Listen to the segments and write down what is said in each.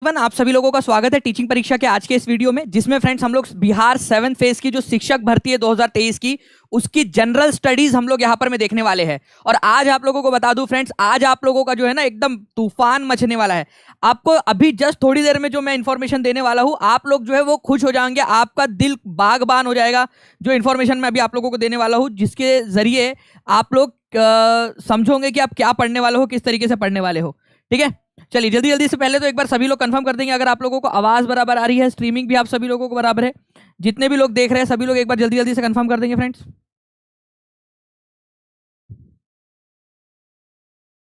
आप सभी लोगों का स्वागत है टीचिंग परीक्षा के आज के इस वीडियो में, जिसमें फ्रेंड्स हम लोग बिहार 7th फेज की जो शिक्षक भर्ती है 2023 की, उसकी जनरल स्टडीज हम लोग यहाँ पर में देखने वाले हैं। और आज आप लोगों को बता दूं फ्रेंड्स, आज आप लोगों का जो है ना एकदम तूफान मचने वाला है। आपको अभी जस्ट थोड़ी देर में जो मैं इन्फॉर्मेशन देने वाला हूँ, आप लोग जो है वो खुश हो जाएंगे, आपका दिल बागबान हो जाएगा। जो इन्फॉर्मेशन मैं अभी आप लोगों को देने वाला हूँ, जिसके जरिए आप लोग समझोगे कि आप क्या पढ़ने वाले हो, किस तरीके से पढ़ने वाले हो। ठीक है, चलिए जल्दी जल्दी से पहले तो एक बार सभी लोग कंफर्म कर देंगे अगर आप लोगों को आवाज बराबर आ रही है, स्ट्रीमिंग भी आप सभी लोगों को बराबर है। जितने भी लोग देख रहे हैं सभी लोग एक बार जल्दी जल्दी से कंफर्म कर देंगे फ्रेंड्स।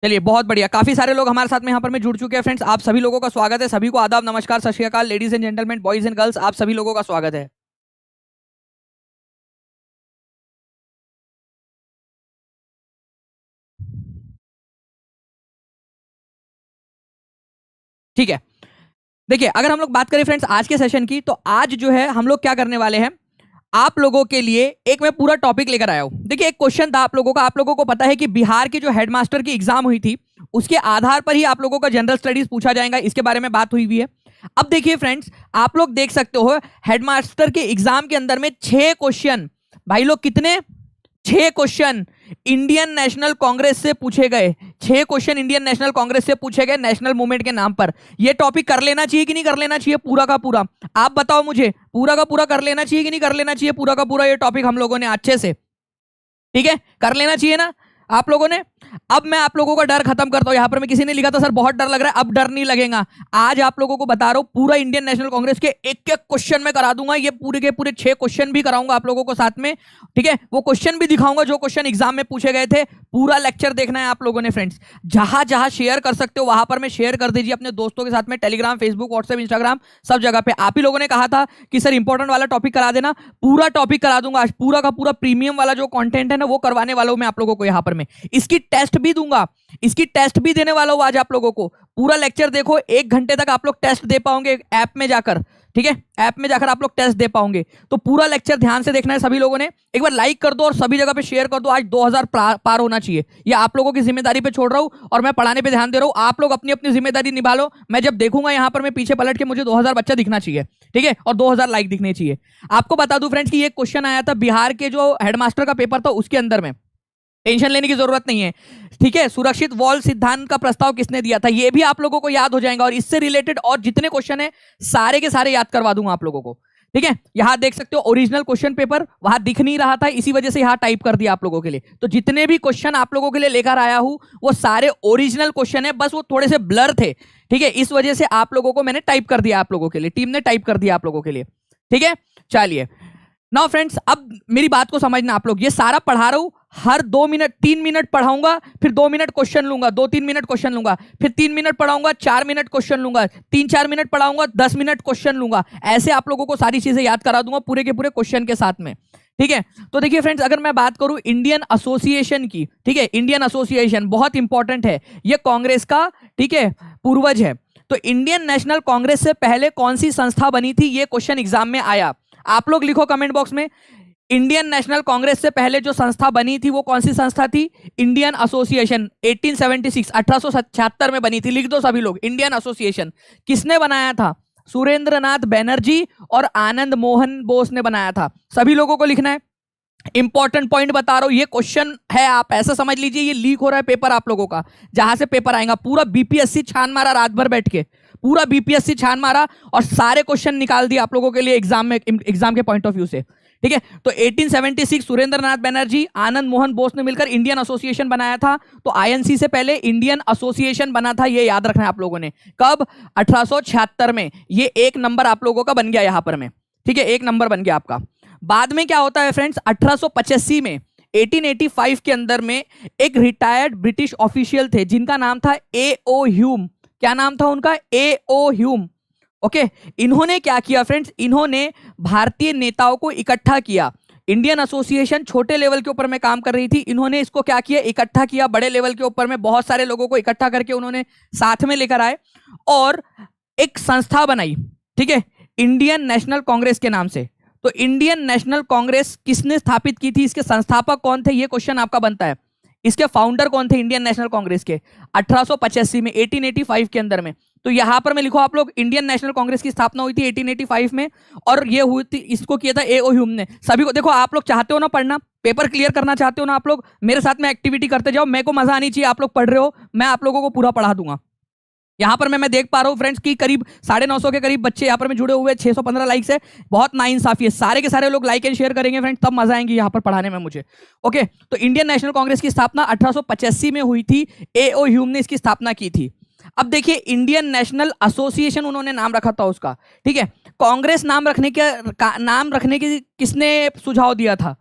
चलिए बहुत बढ़िया, काफी सारे लोग हमारे साथ में यहाँ पर में जुड़ चुके हैं फ्रेंड्स। आप सभी लोगों का स्वागत है, सभी को आदाब, नमस्कार, सत श्री अकाल, ladies and gentleman, boys and girls, आप सभी लोगों का स्वागत है। ठीक है, देखिए अगर हम लोग बात करें फ्रेंड्स आज के सेशन की, तो आज जो है हम लोग क्या करने वाले हैं, आप लोगों के लिए एक मैं पूरा टॉपिक लेकर आया हूं। देखिए एक क्वेश्चन था आप लोगों का, आप लोगों को पता है कि बिहार की जो हेडमास्टर की एग्जाम हुई थी, उसके आधार पर ही आप लोगों का जनरल स्टडीज पूछा जाएगा, इसके बारे में बात हुई हुई है। अब देखिए फ्रेंड्स, आप लोग देख सकते हो हेडमास्टर के एग्जाम के अंदर में 6 क्वेश्चन, भाई लोग कितने, 6 क्वेश्चन इंडियन नेशनल कांग्रेस से पूछे गए। 6 क्वेश्चन इंडियन नेशनल कांग्रेस से पूछे गए नेशनल मूवमेंट के नाम पर। यह टॉपिक कर लेना चाहिए कि नहीं कर लेना चाहिए, पूरा का पूरा आप बताओ मुझे, पूरा का पूरा कर लेना चाहिए कि नहीं कर लेना चाहिए, पूरा का पूरा ये टॉपिक हम लोगों ने अच्छे से, ठीक है, कर लेना चाहिए ना आप लोगों ने। अब मैं आप लोगों का डर खत्म करता हूं। यहां पर मैं किसी ने लिखा था सर बहुत डर लग रहा है, अब डर नहीं लगेगा। आज आप लोगों को बता रहा हूं, पूरा इंडियन नेशनल कांग्रेस के एक एक क्वेश्चन में करा दूंगा, ये पूरे के पूरे 6 क्वेश्चन भी कराऊंगा आप लोगों को साथ में। ठीक है, वो क्वेश्चन भी दिखाऊंगा जो क्वेश्चन एग्जाम में पूछे गए थे। पूरा लेक्चर देखना है आप लोगों ने फ्रेंड्स। जहां जहां शेयर कर सकते हो वहां पर में शेयर कर दीजिए अपने दोस्तों के साथ में, टेलीग्राम, फेसबुक, व्हाट्सएप, इंस्टाग्राम, सब जगह पे। आप ही लोगों ने कहा था कि सर इंपॉर्टेंट वाला टॉपिक करा देना, पूरा टॉपिक करा दूंगा आज। पूरा का पूरा प्रीमियम वाला जो कंटेंट है ना, वो करवाने वाला हूं मैं आप लोगों को यहां पर में। इसकी टेस्ट भी दूंगा, इसकी टेस्ट भी देने वाला हूं आज आप लोगों को। पूरा लेक्चर देखो, 1 घंटे तक आप लोग टेस्ट दे पाओगे ऐप में जाकर। ठीक है, ऐप में जाकर आप लोग टेस्ट दे पाओगे। तो पूरा लेक्चर ध्यान से देखना है सभी लोगों ने। एक बार लाइक कर दो और सभी जगह पे शेयर कर दो। आज 2000 पार होना चाहिए, ये आप लोगों की जिम्मेदारी पे छोड़ रहा हूं और मैं पढ़ाने पे ध्यान दे रहा हूं। आप लोग अपनी अपनी जिम्मेदारी निभा लो। मैं जब देखूंगा यहां पर मैं पीछे पलट के, मुझे 2000 बच्चा दिखना चाहिए, ठीक है, और 2000 लाइक दिखने चाहिए। आपको बता दूं फ्रेंड्स कि ये क्वेश्चन आया था बिहार के जो हेडमास्टर का पेपर था उसके अंदर में। टेंशन लेने की जरूरत नहीं है, ठीक है। सुरक्षित वॉल सिद्धांत का प्रस्ताव किसने दिया था, ये भी आप लोगों को याद हो जाएगा। और इससे रिलेटेड और जितने क्वेश्चन है सारे के सारे याद करवा दूंगा आप लोगों को। ठीक है, यहां देख सकते हो ओरिजिनल क्वेश्चन पेपर वहां दिख नहीं रहा था, इसी वजह से यहां टाइप कर दिया आप लोगों के लिए। तो जितने भी क्वेश्चन आप लोगों के लिए लेकर आया हूं वो सारे ओरिजिनल क्वेश्चन है, बस वो थोड़े से ब्लर थे। ठीक है, इस वजह से आप लोगों को मैंने टाइप कर दिया, आप लोगों के लिए टीम ने टाइप कर दिया आप लोगों के लिए। ठीक है, चलिए नाउ फ्रेंड्स, अब मेरी बात को समझना आप लोग। ये सारा पढ़ा रहा हूं, हर 2 मिनट 3 मिनट पढ़ाऊंगा, फिर 2 मिनट क्वेश्चन लूंगा, 2-3 मिनट क्वेश्चन लूंगा, फिर 3 मिनट पढ़ाऊंगा, 4 मिनट क्वेश्चन लूंगा, 3-4 मिनट पढ़ाऊंगा, 10 मिनट क्वेश्चन लूंगा। ऐसे आप लोगों को सारी चीजें याद करा दूंगा पूरे के पूरे क्वेश्चन के साथ में। ठीक है, तो देखिए फ्रेंड्स, अगर मैं बात करूं इंडियन एसोसिएशन की, ठीक है, इंडियन एसोसिएशन बहुत इंपॉर्टेंट है, ये कांग्रेस का, ठीक है, पूर्वज है। तो इंडियन नेशनल कांग्रेस से पहले कौन सी संस्था बनी थी, ये क्वेश्चन एग्जाम में आया। आप लोग लिखो कमेंट बॉक्स में, इंडियन नेशनल कांग्रेस से पहले जो संस्था बनी थी वो कौन सी संस्था थी। इंडियन एसोसिएशन 1876 1876 में बनी थी। लिख दो सभी लोग, इंडियन एसोसिएशन। किसने बनाया था, सुरेंद्रनाथ बैनर्जी और आनंद मोहन बोस ने बनाया था। सभी लोगों को लिखना है, इंपॉर्टेंट पॉइंट बता रहा हूं, ये क्वेश्चन है, आप ऐसा समझ लीजिए ये लीक हो रहा है पेपर आप लोगों का। जहां से पेपर आएगा, पूरा बीपीएससी छान मारा रात भर बैठ के, पूरा बीपीएससी छान मारा और सारे क्वेश्चन निकाल दिए आप लोगों के लिए एग्जाम में, एग्जाम के पॉइंट ऑफ व्यू से। ठीक है, तो 1876 सुरेंद्रनाथ बैनर्जी, आनंद मोहन बोस ने मिलकर इंडियन एसोसिएशन बनाया था। तो आईएनसी से पहले इंडियन एसोसिएशन बना था, ये याद रखना है आप लोगों ने। कब, 1876 में। ये 1 नंबर आप लोगों का बन गया यहां पर में, ठीक है, 1 नंबर बन गया आपका। बाद में क्या होता है फ्रेंड्स, 1885 में, 1885 के अंदर में एक रिटायर्ड ब्रिटिश ऑफिशियल थे जिनका नाम था A.O. ह्यूम। क्या नाम था उनका, A.O. ह्यूम। ओके, इन्होंने क्या किया फ्रेंड्स, इन्होंने भारतीय नेताओं को इकट्ठा किया। इंडियन एसोसिएशन छोटे लेवल के ऊपर में काम कर रही थी, इन्होंने इसको क्या किया, इकट्ठा किया बड़े लेवल के ऊपर में। बहुत सारे लोगों को इकट्ठा करके उन्होंने साथ में लेकर आए और एक संस्था बनाई, ठीक है, इंडियन नेशनल कांग्रेस के नाम से। तो इंडियन नेशनल कांग्रेस किसने स्थापित की थी, इसके संस्थापक कौन थे, ये क्वेश्चन आपका बनता है। इसके फाउंडर कौन थे इंडियन नेशनल कांग्रेस के, 1885 में, 1885 के अंदर में। तो तो यहां पर मैं लिखो आप लोग, इंडियन नेशनल कांग्रेस की स्थापना हुई थी 1885 में, और ये हुई थी, इसको किया था ए ओ ह्यूम ने। सभी को देखो, आप लोग चाहते हो ना पढ़ना, पेपर क्लियर करना चाहते हो ना आप लोग, मेरे साथ में एक्टिविटी करते जाओ, मेरे को मजा आनी चाहिए, आप लोग पढ़ रहे हो, मैं आप लोगों को पूरा पढ़ा दूंगा। यहाँ पर मैं देख पा रहा हूँ फ्रेंड्स की करीब 950 के करीब बच्चे यहाँ पर में जुड़े हुए, 615 लाइक्स है, बहुत नाइंसाफी है। सारे के सारे लोग लाइक एंड शेयर करेंगे फ्रेंड्स, तब मजा आएंगी यहाँ पर पढ़ाने में मुझे। ओके, तो इंडियन नेशनल कांग्रेस की स्थापना 1885 में हुई थी, ए ओ ह्यूम ने इसकी स्थापना की थी। अब देखिए, इंडियन नेशनल एसोसिएशन उन्होंने नाम रखा था उसका, ठीक है। कांग्रेस नाम रखने की किसने सुझाव दिया था?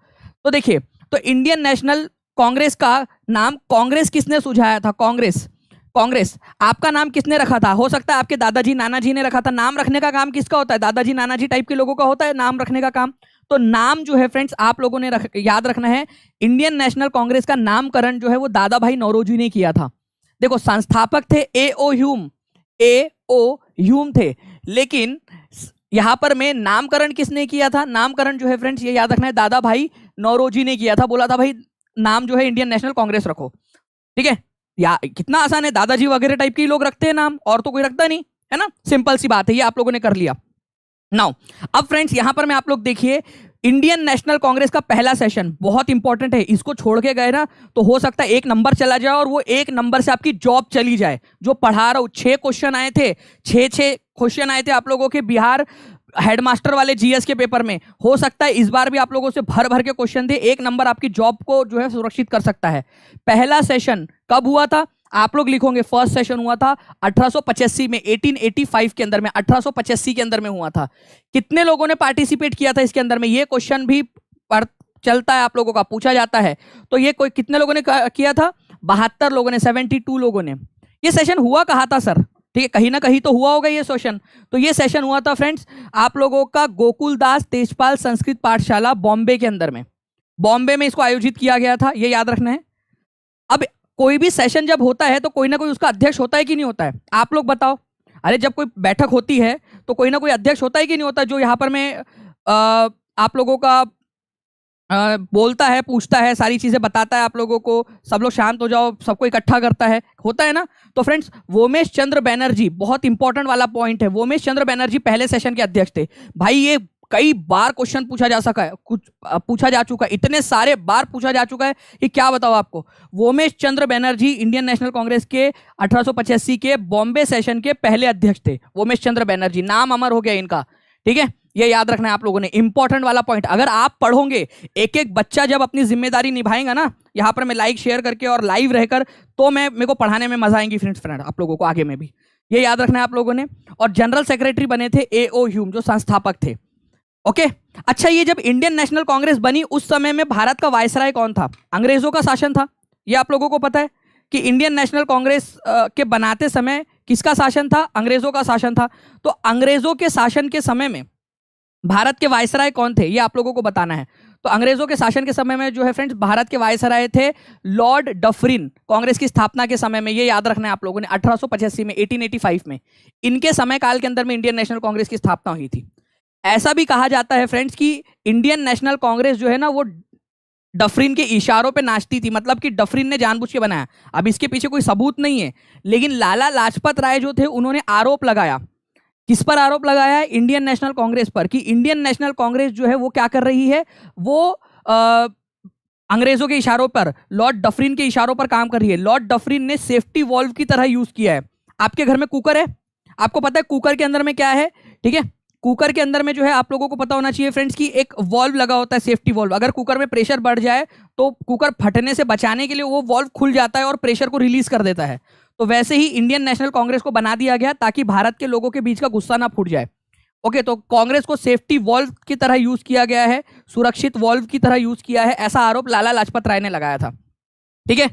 तो देखिए, तो इंडियन नेशनल कांग्रेस का नाम कांग्रेस किसने सुझाया था? कांग्रेस आपका नाम किसने रखा था? हो सकता है आपके दादाजी नानाजी ने रखा था। नाम रखने का काम किसका होता है? दादाजी नानाजी टाइप के लोगों का होता है नाम रखने का काम। तो नाम जो है फ्रेंड्स आप लोगों ने याद रखना है, इंडियन नेशनल कांग्रेस का नामकरण जो है वो दादा भाई नौरोजी ने किया था। देखो, संस्थापक थे ए ओ ह्यूम थे, लेकिन यहां पर में नामकरण किसने किया था? नामकरण जो है फ्रेंड्स ये याद रखना है, दादा भाई नौरोजी ने किया था। बोला था भाई नाम जो है इंडियन नेशनल कांग्रेस रखो, ठीक है। या कितना आसान है, दादाजी वगैरह टाइप के लोग रखते हैं नाम, और तो कोई रखता नहीं है ना। सिंपल सी बात है, ये आप लोगों ने कर लिया। नाउ अब फ्रेंड्स यहां पर मैं आप लोग देखिए, इंडियन नेशनल कांग्रेस का पहला सेशन बहुत इंपॉर्टेंट है। इसको छोड़ के गए ना तो हो सकता है 1 नंबर चला जाए और वो 1 नंबर से आपकी जॉब चली जाए। जो पढ़ा रहा हूं, 6 क्वेश्चन आए थे, 6 क्वेश्चन आए थे आप लोगों के बिहार हेडमास्टर वाले जीएस के पेपर में। हो सकता है इस बार भी आप लोगों से भर भर के क्वेश्चन थे, 1 नंबर आपकी जॉब को जो है सुरक्षित कर सकता है। पहला सेशन कब हुआ था? आप लोग लिखोगे फर्स्ट सेशन हुआ था 1885 में, 1885 के अंदर में, 1885 के अंदर में हुआ था। कितने लोगों ने पार्टिसिपेट किया था इसके अंदर में? ये क्वेश्चन भी चलता है आप लोगों का, पूछा जाता है। तो ये कोई कितने लोगों ने किया था? 72 लोगों ने, 72 लोगों ने। ये सेशन हुआ कहाँ था सर? ठीक है, कहीं ना कहीं तो हुआ होगा ये सेशन। तो ये सेशन हुआ था फ्रेंड्स आप लोगों का गोकुलदास तेजपाल संस्कृत पाठशाला बॉम्बे के अंदर में। बॉम्बे में इसको आयोजित किया गया था, ये याद रखना है। अब कोई भी सेशन जब होता है तो कोई ना कोई उसका अध्यक्ष होता है कि नहीं होता है? आप लोग बताओ। अरे जब कोई बैठक होती है तो कोई ना कोई अध्यक्ष होता है कि नहीं होता, जो यहाँ पर मैं आप लोगों का बोलता है, पूछता है, सारी चीजें बताता है आप लोगों को, सब लोग शांत हो जाओ, सबको इकट्ठा करता है, होता है ना। तो फ्रेंड्स वोमेश चंद्र बैनर्जी, बहुत इंपॉर्टेंट वाला पॉइंट है, वोमेश चंद्र बैनर्जी पहले सेशन के अध्यक्ष थे। भाई ये कई बार क्वेश्चन पूछा जा सका है, कुछ पूछा जा चुका है, इतने सारे बार पूछा जा चुका है कि क्या बताओ आपको। वोमेश चंद्र बैनर्जी इंडियन नेशनल कांग्रेस के 1885 के बॉम्बे सेशन के पहले अध्यक्ष थे। वोमेश चंद्र बैनर्जी, नाम अमर हो गया इनका, ठीक है। ये याद रखना है आप लोगों ने, इंपॉर्टेंट वाला पॉइंट। अगर आप पढ़ोगे, एक एक बच्चा जब अपनी जिम्मेदारी निभाएगा ना, यहाँ पर मैं लाइक शेयर करके और लाइव रहकर, तो मेरे को पढ़ाने में मजा आएंगी फ्रेंड आप लोगों को आगे में भी। ये याद रखना है आप लोगों ने। और जनरल सेक्रेटरी बने थे ए ओ ह्यूम, जो संस्थापक थे। ओके, अच्छा, ये जब इंडियन नेशनल कांग्रेस बनी उस समय में भारत का वायसराय कौन था? अंग्रेजों का शासन था, ये आप लोगों को पता है कि इंडियन नेशनल कांग्रेस के बनाते समय किसका शासन था? अंग्रेजों का शासन था। तो अंग्रेजों के शासन के समय में भारत के वायसराय कौन थे, ये आप लोगों को बताना है। तो अंग्रेजों के शासन के समय में जो है फ्रेंड्स भारत के वायसराय थे लॉर्ड डफरिन, कांग्रेस की स्थापना के समय में। ये याद रखना है आप लोगों ने, 1885 में, 1885 में इनके समय काल के अंदर में इंडियन नेशनल कांग्रेस की स्थापना हुई थी। ऐसा भी कहा जाता है फ्रेंड्स कि इंडियन नेशनल कांग्रेस जो है ना वो डफरिन के इशारों पे नाचती थी, मतलब कि डफरिन ने जानबूझ के बनाया। अब इसके पीछे कोई सबूत नहीं है, लेकिन लाला लाजपत राय जो थे उन्होंने आरोप लगाया। किस पर आरोप लगाया है? इंडियन नेशनल कांग्रेस पर, कि इंडियन नेशनल कांग्रेस जो है वो क्या कर रही है, वो अंग्रेजों के इशारों पर, लॉर्ड डफरिन के इशारों पर काम कर रही है। लॉर्ड डफरिन ने सेफ्टी वॉल्व की तरह यूज किया है। आपके घर में कुकर है, आपको पता है कुकर के अंदर में क्या है, ठीक है। कुकर के अंदर में जो है आप लोगों को पता होना चाहिए फ्रेंड्स कि एक वॉल्व लगा होता है, सेफ्टी वॉल्व। अगर कुकर में प्रेशर बढ़ जाए तो कुकर फटने से बचाने के लिए वो वॉल्व खुल जाता है और प्रेशर को रिलीज कर देता है। तो वैसे ही इंडियन नेशनल कांग्रेस को बना दिया गया ताकि भारत के लोगों के बीच का गुस्सा ना फूट जाए। ओके, तो कांग्रेस को सेफ्टी वॉल्व की तरह यूज किया गया है, सुरक्षित वॉल्व की तरह यूज किया है, ऐसा आरोप लाला लाजपत राय ने लगाया था, ठीक है।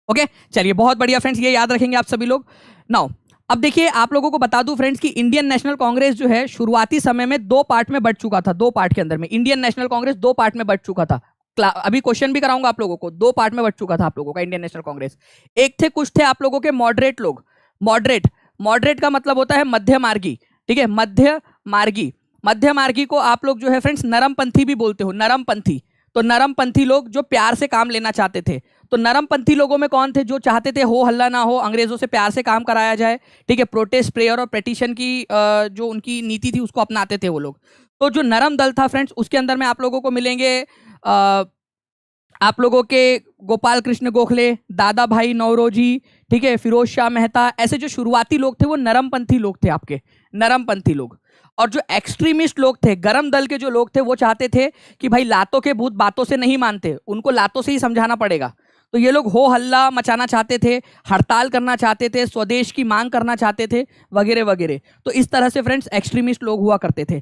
ओके, चलिए बहुत बढ़िया फ्रेंड्स, ये याद रखेंगे आप सभी लोग। नाउ अब देखिए, आप लोगों को बता दूं फ्रेंड्स कि इंडियन नेशनल कांग्रेस जो है शुरुआती समय में 2 पार्ट में बंट चुका था। 2 पार्ट के अंदर में इंडियन नेशनल कांग्रेस 2 पार्ट में बंट चुका था। अभी क्वेश्चन भी कराऊंगा आप लोगों को। 2 पार्ट में बंट चुका था आप लोगों का इंडियन नेशनल कांग्रेस। एक थे, कुछ थे आप लोगों के मॉडरेट लोग। मॉडरेट का मतलब होता है मध्य मार्गी, ठीक है, मध्य मार्गी को आप लोग जो है फ्रेंड्स नरमपंथी भी बोलते हो, नरमपंथी। तो नरमपंथी लोग जो प्यार से काम लेना चाहते थे। तो नरमपंथी लोगों में कौन थे? जो चाहते थे हो हल्ला ना हो, अंग्रेजों से प्यार से काम कराया जाए, ठीक है, प्रोटेस्ट, प्रेयर और पेटिशन की जो उनकी नीति थी उसको अपनाते थे वो लोग। तो जो नरम दल था फ्रेंड्स, उसके अंदर में आप लोगों को मिलेंगे आप लोगों के गोपाल कृष्ण गोखले, दादा भाई नौरोजी, ठीक है, फिरोज शाह मेहता, ऐसे जो शुरुआती लोग थे वो नरमपंथी लोग थे, आपके नरमपंथी लोग। और जो एक्सट्रीमिस्ट लोग थे, गरम दल के जो लोग थे, वो चाहते थे कि भाई लातों के भूत बातों से नहीं मानते, उनको लातों से ही समझाना पड़ेगा। तो ये लोग हो हल्ला मचाना चाहते थे, हड़ताल करना चाहते थे, स्वदेश की मांग करना चाहते थे, वगैरह वगैरह। तो इस तरह से फ्रेंड्स एक्सट्रीमिस्ट लोग हुआ करते थे।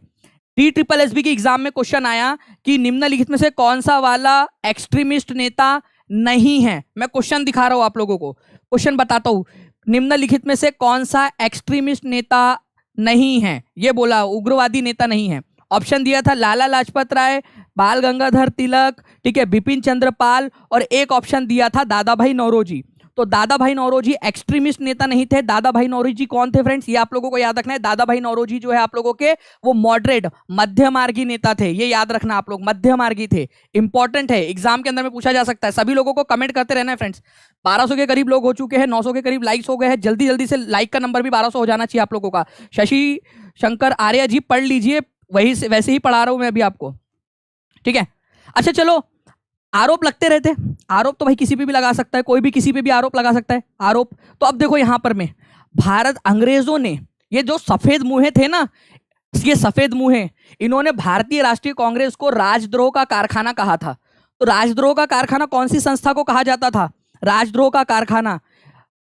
DSSB की एग्जाम में क्वेश्चन आया कि निम्नलिखित में से कौन सा वाला एक्सट्रीमिस्ट नेता नहीं है। मैं क्वेश्चन दिखा रहा हूं आप लोगों को, क्वेश्चन बताता हूं। निम्नलिखित में से कौन सा एक्सट्रीमिस्ट नेता नहीं है, ये बोला, उग्रवादी नेता नहीं है। ऑप्शन दिया था लाला लाजपत राय, बाल गंगाधर तिलक, ठीक है, बिपिन चंद्र पाल, और एक ऑप्शन दिया था दादा भाई नौरोजी। तो दादा भाई नौरोजी एक्सट्रीमिस्ट नेता नहीं थे। दादा भाई नौरोजी कौन थे फ्रेंड्स? ये आप लोगों को याद रखना है। दादा भाई नौरोजी जो है आप लोगों के वो मॉडरेट, मध्य मार्गी नेता थे, ये याद रखना आप लोग, मध्य मार्गी थे। इंपॉर्टेंट है, एग्जाम के अंदर में पूछा जा सकता है। सभी लोगों को कमेंट करते रहना है फ्रेंड्स। 1200 के करीब लोग हो चुके हैं, 900 के करीब लाइक्स हो गए हैं। जल्दी जल्दी से लाइक का नंबर भी 1200 हो जाना चाहिए आप लोगों का। शशि शंकर आर्य जी पढ़ लीजिए, वही वैसे ही पढ़ा रहा हूं मैं अभी आपको, ठीक है। अच्छा चलो, आरोप लगते रहते हैं। आरोप तो भाई किसी पे भी लगा सकता है, कोई भी किसी पे भी आरोप लगा सकता है, आरोप। तो अब देखो यहां पर में भारत, अंग्रेजों ने ये जो सफेद मुंहे थे ना, ये सफेद मुंहे, इन्होंने भारतीय राष्ट्रीय कांग्रेस को राजद्रोह का कारखाना कहा था। तो राजद्रोह का कारखाना कौन सी संस्था को कहा जाता था? राजद्रोह का कारखाना।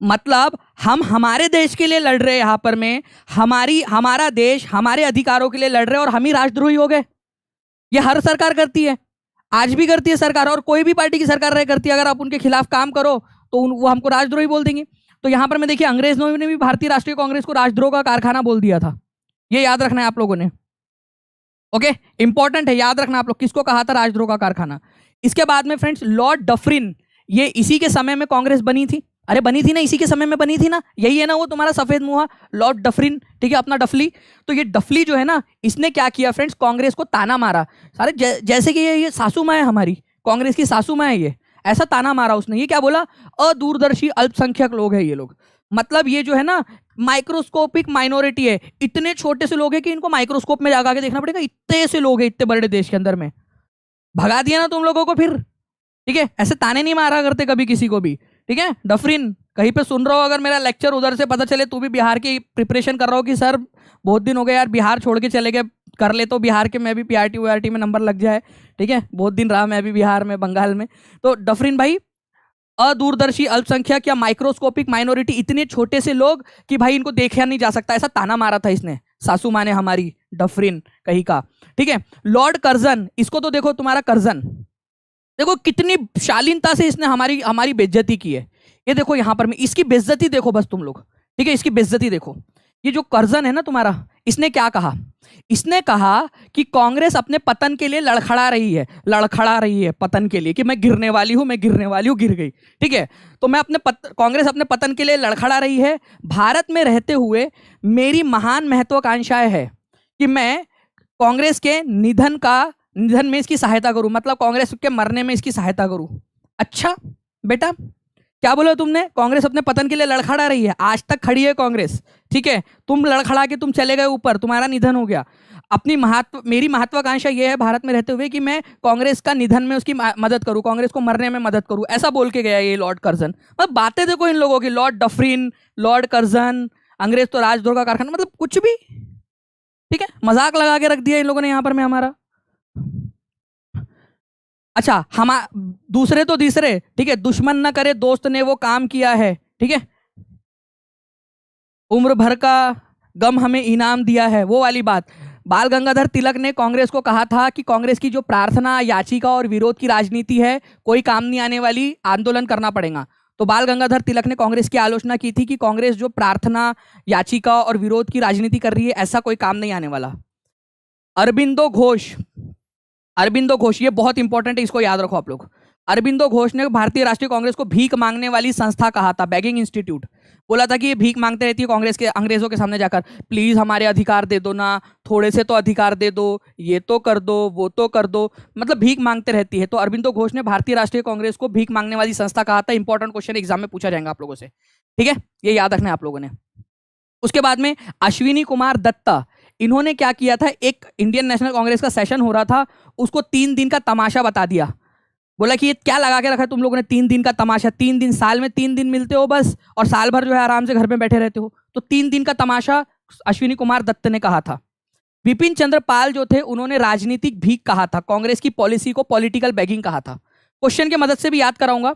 मतलब हम हमारे देश के लिए लड़ रहे हैं, यहां पर में हमारा देश हमारे अधिकारों के लिए लड़ रहे हैं, और हम ही राजद्रोही हो गए। ये हर सरकार करती है, आज भी करती है सरकार, और कोई भी पार्टी की सरकार रहे करती है। अगर आप उनके खिलाफ काम करो तो वो हमको राजद्रोही बोल देंगे। तो यहां पर मैं देखिए, अंग्रेजों ने भी भारतीय राष्ट्रीय कांग्रेस को राजद्रोह का कारखाना बोल दिया था। ये याद रखना है आप लोगों ने, ओके, इंपॉर्टेंट है, याद रखना आप लोग किसको कहा था राजद्रोह का कारखाना। इसके बाद में फ्रेंड्स लॉर्ड डफरिन, ये इसी के समय में कांग्रेस बनी थी। अरे बनी थी ना, इसी के समय में बनी थी ना, यही है ना वो तुम्हारा सफेद मुंह लॉर्ड डफरिन, ठीक है, अपना डफली। तो ये डफली जो है ना, इसने क्या किया फ्रेंड्स, कांग्रेस को ताना मारा सारे, जैसे कि ये सासू माँ है हमारी, कांग्रेस की सासू माँ है ये, ऐसा ताना मारा उसने। ये क्या बोला? अदूरदर्शी अल्पसंख्यक लोग है ये लोग। मतलब ये जो है ना माइक्रोस्कोपिक माइनॉरिटी है, इतने छोटे से लोग हैं कि इनको माइक्रोस्कोप में जाकर के देखना पड़ेगा, इतने से लोग हैं इतने बड़े देश के अंदर में। भगा दिया ना तुम लोगों को फिर, ठीक है, ऐसे ताने नहीं मारा करते कभी किसी को भी, ठीक है। डफरिन कहीं पे सुन रहा हो अगर मेरा लेक्चर, उधर से पता चले तू भी बिहार की प्रिपरेशन कर रहा हो कि सर बहुत दिन हो गए यार, बिहार छोड़ के चले गए, कर ले तो बिहार के, मैं भी PRT WRT में नंबर लग जाए, ठीक है, बहुत दिन रहा मैं भी बिहार में, बंगाल में। तो डफरिन भाई, अदूरदर्शी अल्पसंख्यक या माइक्रोस्कोपिक माइनॉरिटी, इतने छोटे से लोग कि भाई इनको देखा नहीं जा सकता, ऐसा ताना मारा था इसने, सासू माँ ने हमारी, डफरिन कहीं का, ठीक है। लॉर्ड कर्जन, इसको तो देखो, तुम्हारा कर्जन देखो कितनी शालीनता से इसने हमारी बेइज्जती की है। ये देखो यहां पर में इसकी बेइज्जती देखो बस तुम लोग, ठीक है, इसकी बेइज्जती देखो। ये जो कर्जन है ना तुम्हारा, इसने क्या कहा? इसने कहा कि कांग्रेस अपने पतन के लिए लड़खड़ा रही है पतन के लिए, कि मैं गिरने वाली हूं, गिर गई, ठीक है। तो कांग्रेस अपने पतन के लिए लड़खड़ा रही है। भारत में रहते हुए मेरी महान महत्वाकांक्षाएं है कि मैं कांग्रेस के निधन में इसकी सहायता करूं, मतलब कांग्रेस के मरने में इसकी सहायता करूं। अच्छा बेटा, क्या बोला तुमने? कांग्रेस अपने पतन के लिए लड़खड़ा रही है, आज तक खड़ी है कांग्रेस, ठीक है। तुम लड़खड़ा के तुम चले गए ऊपर, तुम्हारा निधन हो गया। मेरी महत्वाकांक्षा यह है भारत में रहते हुए कि मैं कांग्रेस का निधन में उसकी मदद करूं, कांग्रेस को मरने में मदद करूं, ऐसा बोल के गया ये लॉर्ड कर्जन। मतलब बातें देखो इन लोगों की, लॉर्ड डफरिन, लॉर्ड कर्जन, अंग्रेज तो राजद्रोह का कारखाना, मतलब कुछ भी, ठीक है, मजाक लगा के रख दिया इन लोगों ने यहां पर में हमारा। अच्छा, हम दूसरे तो तीसरे, ठीक है, दुश्मन न करे दोस्त ने वो काम किया है, ठीक है, उम्र भर का गम हमें इनाम दिया है, वो वाली बात। बाल गंगाधर तिलक ने कांग्रेस को कहा था कि कांग्रेस की जो प्रार्थना, याचिका और विरोध की राजनीति है, कोई काम नहीं आने वाली, आंदोलन करना पड़ेगा। तो बाल गंगाधर तिलक ने कांग्रेस की आलोचना की थी कि कांग्रेस जो प्रार्थना, याचिका और विरोध की राजनीति कर रही है, ऐसा कोई काम नहीं आने वाला। अरबिंदो घोष, ये बहुत इंपॉर्टेंट है, इसको याद रखो आप लोग। अरबिंदो घोष ने भारतीय राष्ट्रीय कांग्रेस को भीख मांगने वाली संस्था कहा था, बेगिंग इंस्टीट्यूट। बोला था कि ये भीख मांगते रहती है कांग्रेस के अंग्रेजों के सामने जाकर, प्लीज हमारे अधिकार दे दो ना, थोड़े से तो अधिकार दे दो, ये तो कर दो, वो तो कर दो, मतलब भीख मांगते रहती है। तो अरबिंदो घोष ने भारतीय राष्ट्रीय कांग्रेस को भीख मांगने वाली संस्था कहा था। इंपॉर्टेंट क्वेश्चन एग्जाम में पूछा जाएगा आप लोगों से, ठीक है, ये याद रखना है आप लोगों ने। उसके बाद में अश्विनी कुमार दत्ता, इन्होंने क्या किया था, एक इंडियन नेशनल कांग्रेस का सेशन हो रहा था, उसको 3 दिन का तमाशा बता दिया। बोला कि ये क्या लगा के रखा है तुम लोगों ने 3 दिन का तमाशा, 3 दिन, साल में 3 दिन मिलते हो बस, और साल भर जो है आराम से घर में बैठे रहते हो, तो 3 दिन का तमाशा अश्विनी कुमार दत्त ने कहा था। विपिन चंद्र पाल जो थे, उन्होंने राजनीतिक भीख कहा था, कांग्रेस की पॉलिसी को पॉलिटिकल बैगिंग कहा था। क्वेश्चन की मदद से भी याद कराऊंगा।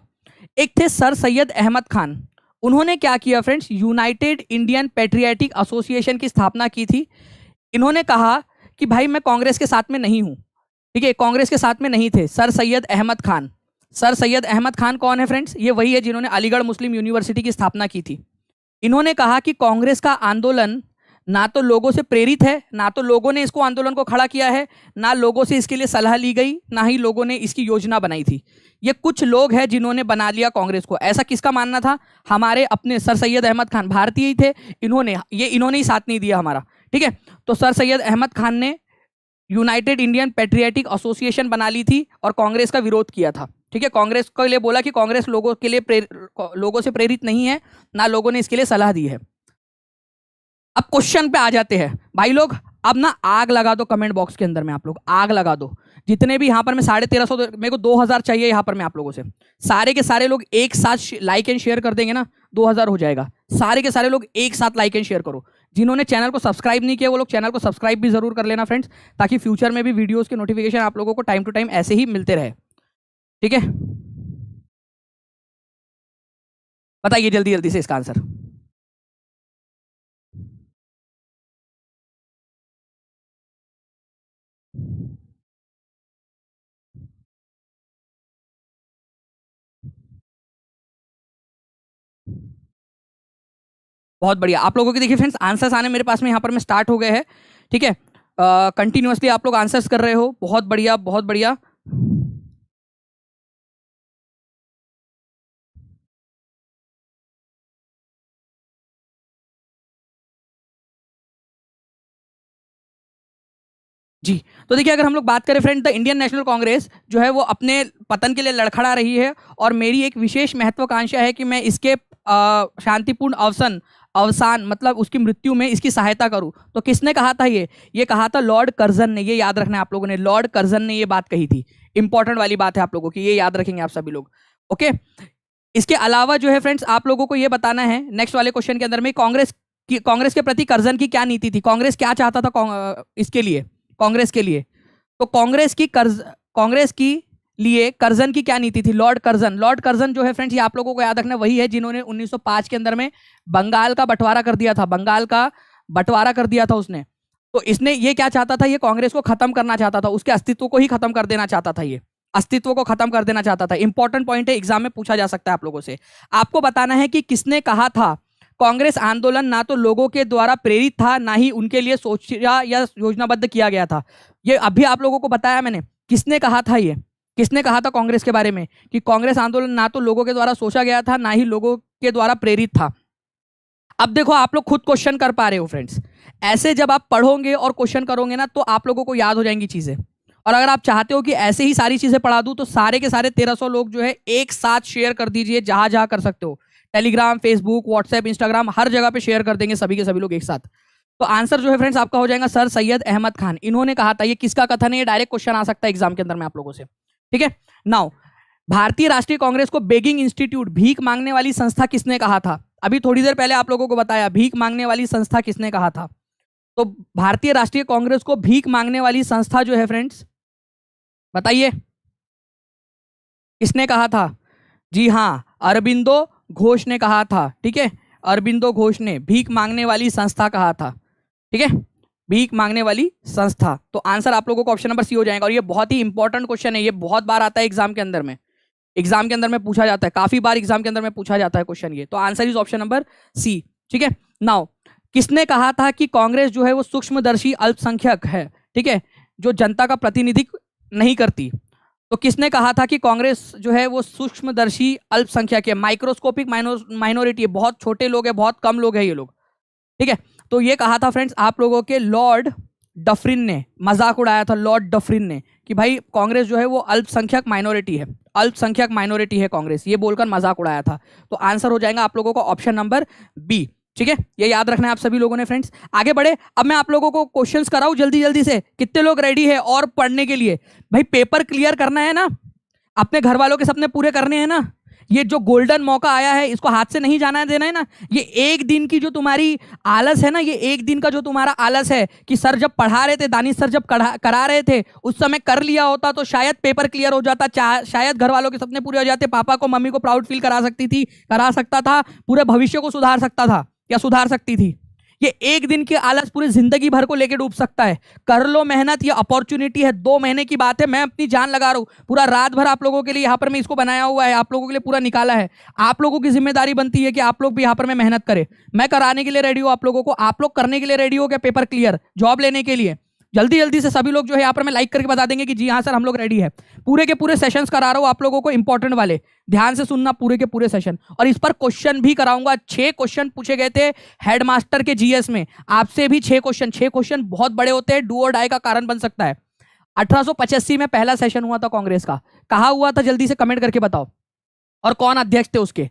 एक थे सर सैयद अहमद खान, उन्होंने क्या किया friends, United Indian patriotic association की स्थापना की थी। इन्होंने कहा कि भाई मैं कांग्रेस के साथ में नहीं हूं, ठीक है, कांग्रेस के साथ में नहीं थे सर सैयद अहमद खान। सर सैयद अहमद खान कौन है फ्रेंड्स, ये वही है जिन्होंने अलीगढ़ मुस्लिम यूनिवर्सिटी की स्थापना की थी। इन्होंने कहा कि कांग्रेस का आंदोलन ना तो लोगों से प्रेरित है, ना तो लोगों ने इसको आंदोलन को खड़ा किया है, ना लोगों से इसके लिए सलाह ली गई, ना ही लोगों ने इसकी योजना बनाई थी। ये कुछ लोग हैं जिन्होंने बना लिया कांग्रेस को। ऐसा किसका मानना था, हमारे अपने सर सैयद अहमद खान, भारतीय ही थे, इन्होंने ही साथ नहीं दिया हमारा, ठीक है। तो सर सैयद अहमद खान ने यूनाइटेड इंडियन पेट्रियाटिक एसोसिएशन बना ली थी और कांग्रेस का विरोध किया था, ठीक है। कांग्रेस के लिए बोला कि कांग्रेस लोगों के लिए लोगों से प्रेरित नहीं है, ना लोगों ने इसके लिए सलाह दी है। अब क्वेश्चन पे आ जाते हैं भाई लोग। अब ना आग लगा दो कमेंट बॉक्स के अंदर में, आप लोग आग लगा दो। जितने भी यहाँ पर मैं 1350, मेरे को 2000 चाहिए यहाँ पर मैं आप लोगों से। सारे के सारे लोग एक साथ लाइक एंड शेयर कर देंगे ना, 2000 हो जाएगा। सारे के सारे लोग एक साथ लाइक एंड शेयर करो। जिन्होंने चैनल को सब्सक्राइब नहीं किया वो लोग चैनल को सब्सक्राइब भी जरूर कर लेना फ्रेंड्स, ताकि फ्यूचर में भी वीडियोस के नोटिफिकेशन आप लोगों को टाइम टू टाइम ऐसे ही मिलते रहे, ठीक है। बताइए जल्दी जल्दी से इसका आंसर। बहुत बढ़िया। आप लोगों के देखिए फ्रेंड्स आंसर्स आने मेरे पास में यहाँ पर में स्टार्ट हो गए हैं, ठीक है। कंटिन्यूअसली आप लोग आंसर्स कर रहे हो, बहुत बढ़िया बहुत बढ़िया। जी, तो देखिए अगर हम लोग बात करें friend, the Indian National Congress जो है वो अपने पतन के लिए लड़खड़ा रही है, और मेरी एक विशेष महत्वाकांक्षा है कि मैं इसके शांतिपूर्ण अवसान मतलब उसकी मृत्यु में इसकी सहायता करूं। तो किसने कहा था ये कहा था लॉर्ड कर्जन ने। ये याद रखना है आप लोगों ने, लॉर्ड कर्जन ने ये बात कही थी। इंपॉर्टेंट वाली बात है आप लोगों की, ये याद रखेंगे आप सभी लोग, ओके। इसके अलावा जो है फ्रेंड्स आप लोगों को ये बताना है नेक्स्ट वाले क्वेश्चन के अंदर में, कांग्रेस के प्रति कर्जन की क्या नीति थी, कांग्रेस क्या चाहता था इसके लिए, कांग्रेस के लिए। तो कांग्रेस की लिए कर्जन की क्या नीति थी, लॉर्ड कर्जन जो है फ्रेंड्स, ये आप लोगों को याद रखना वही है जिन्होंने 1905 के अंदर में बंगाल का बंटवारा कर दिया था, बंगाल का बंटवारा कर दिया था उसने। तो इसने ये क्या चाहता था, ये कांग्रेस को खत्म करना चाहता था, उसके अस्तित्व को ही खत्म कर देना चाहता था, ये अस्तित्व को खत्म कर देना चाहता था। इंपॉर्टेंट पॉइंट है, एग्जाम में पूछा जा सकता है आप लोगों से। आपको बताना है कि किसने कहा था कांग्रेस आंदोलन ना तो लोगों के द्वारा प्रेरित था, ना ही उनके लिए सोचा या योजनाबद्ध किया गया था। ये अभी आप लोगों को बताया मैंने, किसने कहा था, ये किसने कहा था कांग्रेस के बारे में कि कांग्रेस आंदोलन ना तो लोगों के द्वारा सोचा गया था, ना ही लोगों के द्वारा प्रेरित था। अब देखो आप लोग खुद क्वेश्चन कर पा रहे हो फ्रेंड्स, ऐसे जब आप पढ़ोगे और क्वेश्चन करोगे ना तो आप लोगों को याद हो जाएंगी चीजें। और अगर आप चाहते हो कि ऐसे ही सारी चीजें पढ़ा दूं तो सारे के सारे 1300 लोग जो है एक साथ शेयर कर दीजिए, जहां जहां कर सकते हो, टेलीग्राम, फेसबुक, व्हाट्सएप, इंस्टाग्राम, हर जगह पे शेयर कर देंगे सभी के सभी लोग एक साथ। तो आंसर जो है फ्रेंड्स आपका हो जाएगा सर सैयद अहमद खान। इन्होंने कहा था, ये किसका कथन है, ये डायरेक्ट क्वेश्चन आ सकता है एग्जाम के अंदर में आप लोगों से, ठीक है। नाउ भारतीय राष्ट्रीय कांग्रेस को बेगिंग इंस्टीट्यूट, भीख मांगने वाली संस्था किसने कहा था, अभी थोड़ी देर पहले आप लोगों को बताया, भीख मांगने वाली संस्था किसने कहा था। तो भारतीय राष्ट्रीय कांग्रेस को भीख मांगने वाली संस्था जो है फ्रेंड्स, बताइए किसने कहा था। जी हाँ, अरबिंदो घोष ने कहा था, ठीक है। अरबिंदो घोष ने भीख मांगने वाली संस्था कहा था, ठीक है, भीख मांगने वाली संस्था। तो आंसर आप लोगों को ऑप्शन नंबर सी हो जाएगा। और ये बहुत ही इंपॉर्टेंट क्वेश्चन है, ये बहुत बार आता है एग्जाम के अंदर में, एग्जाम के अंदर में पूछा जाता है, काफी बार एग्जाम के अंदर में पूछा जाता है क्वेश्चन ये। तो answer is option number C, ठीक है। नाउ किसने कहा था कि कांग्रेस जो है वो सूक्ष्मदर्शी अल्पसंख्यक है, ठीक है, जो जनता का प्रतिनिधित्व नहीं करती। तो किसने कहा था कि कांग्रेस जो है वो सूक्ष्मदर्शी अल्पसंख्यक है, माइक्रोस्कोपिक माइनॉरिटी है, बहुत छोटे लोग हैं, बहुत कम लोग हैं ये लोग, ठीक है। तो ये कहा था फ्रेंड्स आप लोगों के लॉर्ड डफरिन ने, मजाक उड़ाया था लॉर्ड डफरिन ने कि भाई कांग्रेस जो है वो अल्पसंख्यक माइनॉरिटी है, अल्पसंख्यक माइनॉरिटी है कांग्रेस, ये बोलकर मजाक उड़ाया था। तो आंसर हो जाएगा आप लोगों को ऑप्शन नंबर बी, ठीक है। ये याद रखना है आप सभी लोगों ने फ्रेंड्स। आगे बढ़े, अब मैं आप लोगों को क्वेश्चंस कराऊं जल्दी जल्दी से, कितने लोग रेडी है और पढ़ने के लिए? भाई पेपर क्लियर करना है ना, अपने घर वालों के सपने पूरे करने हैं ना, ये जो गोल्डन मौका आया है इसको हाथ से नहीं जाना देना है ना। ये एक दिन की जो तुम्हारी आलस है ना, ये एक दिन का जो तुम्हारा आलस है कि सर जब पढ़ा रहे थे, दानिश सर जब करा रहे थे उस समय कर लिया होता तो शायद पेपर क्लियर हो जाता, शायद घर वालों के सपने पूरे हो जाते, पापा को मम्मी को प्राउड फील करा सकता था, पूरे भविष्य को सुधार सकता था या सुधार सकती थी। ये एक दिन की आलस पूरी जिंदगी भर को लेके डूब सकता है। कर लो मेहनत, ये अपॉर्चुनिटी है, 2 महीने की बात है, मैं अपनी जान लगा रहा हूं, पूरा रात भर आप लोगों के लिए यहाँ पर मैं इसको बनाया हुआ है, आप लोगों के लिए पूरा निकाला है। आप लोगों की जिम्मेदारी बनती है कि आप लोग भी यहाँ पर मैं मेहनत करें। मैं कराने के लिए रेडी हूँ आप लोगों को, आप लोग करने के लिए रेडी हो क्या पेपर क्लियर, जॉब लेने के लिए? जल्दी जल्दी से सभी लोग जो है यहाँ पर मैं लाइक करके बता देंगे कि जी हाँ सर हम लोग रेडी है। पूरे के पूरे सेशंस करा रहा हूँ आप लोगों को, इंपॉर्टेंट वाले, ध्यान से सुनना पूरे के पूरे सेशन, और इस पर क्वेश्चन भी कराऊंगा। 6 क्वेश्चन पूछे गए थे हेडमास्टर के जीएस में, आपसे भी 6 क्वेश्चन। 6 क्वेश्चन बहुत बड़े होते हैं, डू और डाई का कारण बन सकता है। 1885 में पहला सेशन हुआ था कांग्रेस का, कहाँ हुआ था जल्दी से कमेंट करके बताओ, और कौन अध्यक्ष थे उसके?